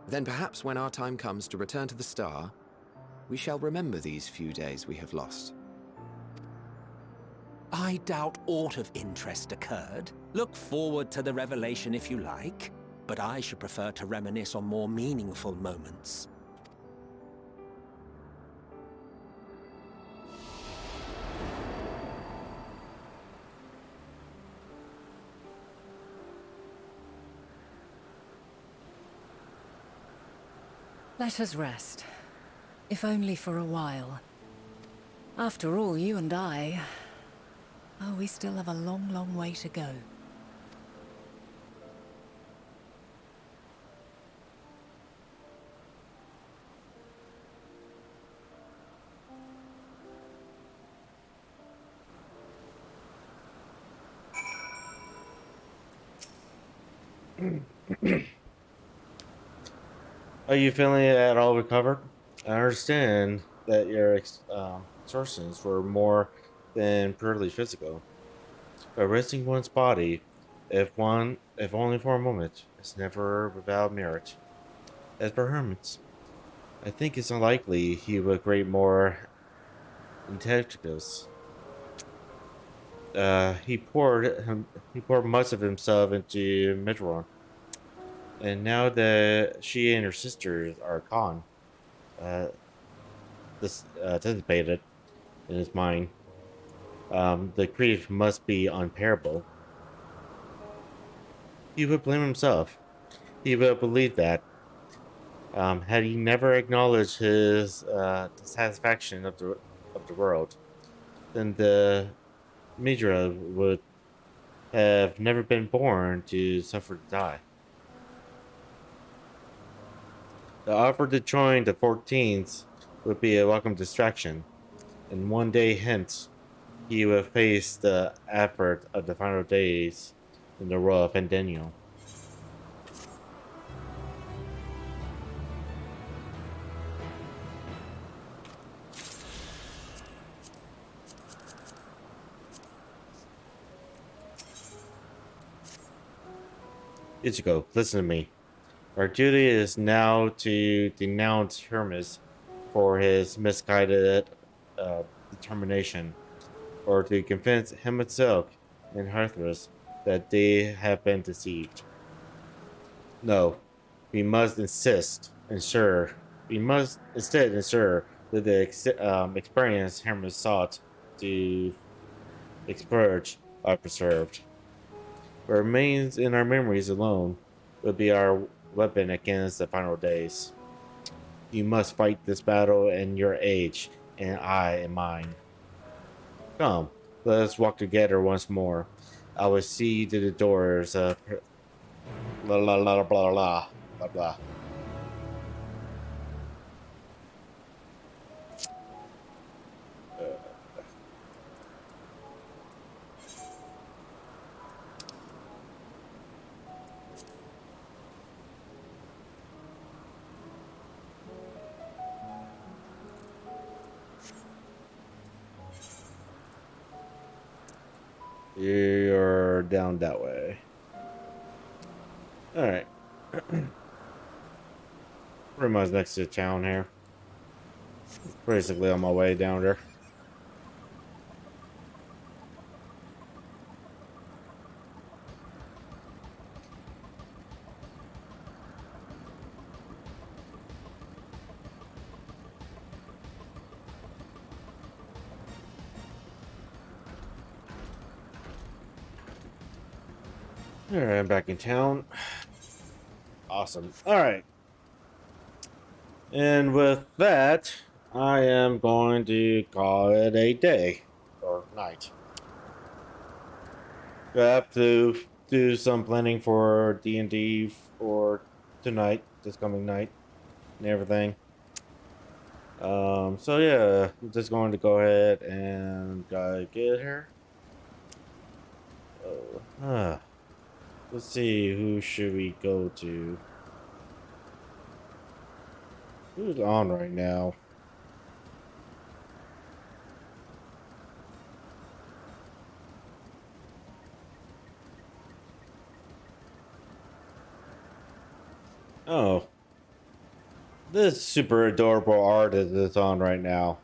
then perhaps when our time comes to return to the star, we shall remember these few days we have lost. I doubt aught of interest occurred. Look forward to the revelation if you like, but I should prefer to reminisce on more meaningful moments. Let us rest. If only for a while. After all, you and I... Oh, we still have a long, long way to go. Are you feeling at all recovered? I understand that your extortions were more than purely physical. But resting one's body, if only for a moment, is never without merit. As per hermits, I think it's unlikely he would create more intelligence. He poured much of himself into Midron, and now that she and her sisters are gone, this dissipated in his mind. The grief must be unbearable. He would blame himself. He would believe that. Had he never acknowledged his dissatisfaction of the world, then the Midra would have never been born to suffer to die. The offer to join the 14th would be a welcome distraction, and one day hence, he would face the effort of the final days in the world of Endenial. Ichigo, listen to me. Our duty is now to denounce Hermes for his misguided determination, or to convince him itself and Harthras that they have been deceived. No, we must instead ensure that the experience Hermes sought to expurge are preserved. What remains in our memories alone will be our weapon against the final days. You must fight this battle in your age, and I in mine. Come, let us walk together once more. I will see you to the doors. Blah blah blah blah blah blah blah. You're down that way. Alright. Pretty much next to town here. Basically on my way down there. Alright, I'm back in town. Awesome. Alright. And with that, I am going to call it a day. Or night. I have to do some planning for D&D for tonight, this coming night, and everything. So yeah, I'm just going to go ahead and get her. Let's see, who should we go to? Who's on right now? Oh. This super adorable artist is on right now.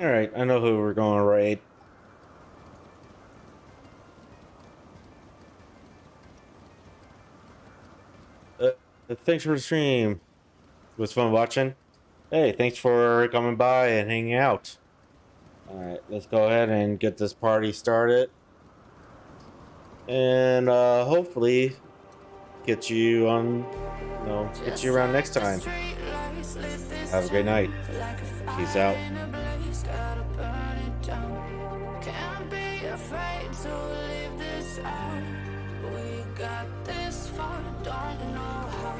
Alright, I know who we're going to raid. Thanks for the stream. It was fun watching. Hey, thanks for coming by and hanging out. Alright, let's go ahead and get this party started. And hopefully get you on, get you around next time. Have a great night. Peace out. Can't be afraid to leave this out. We got this far, don't know how.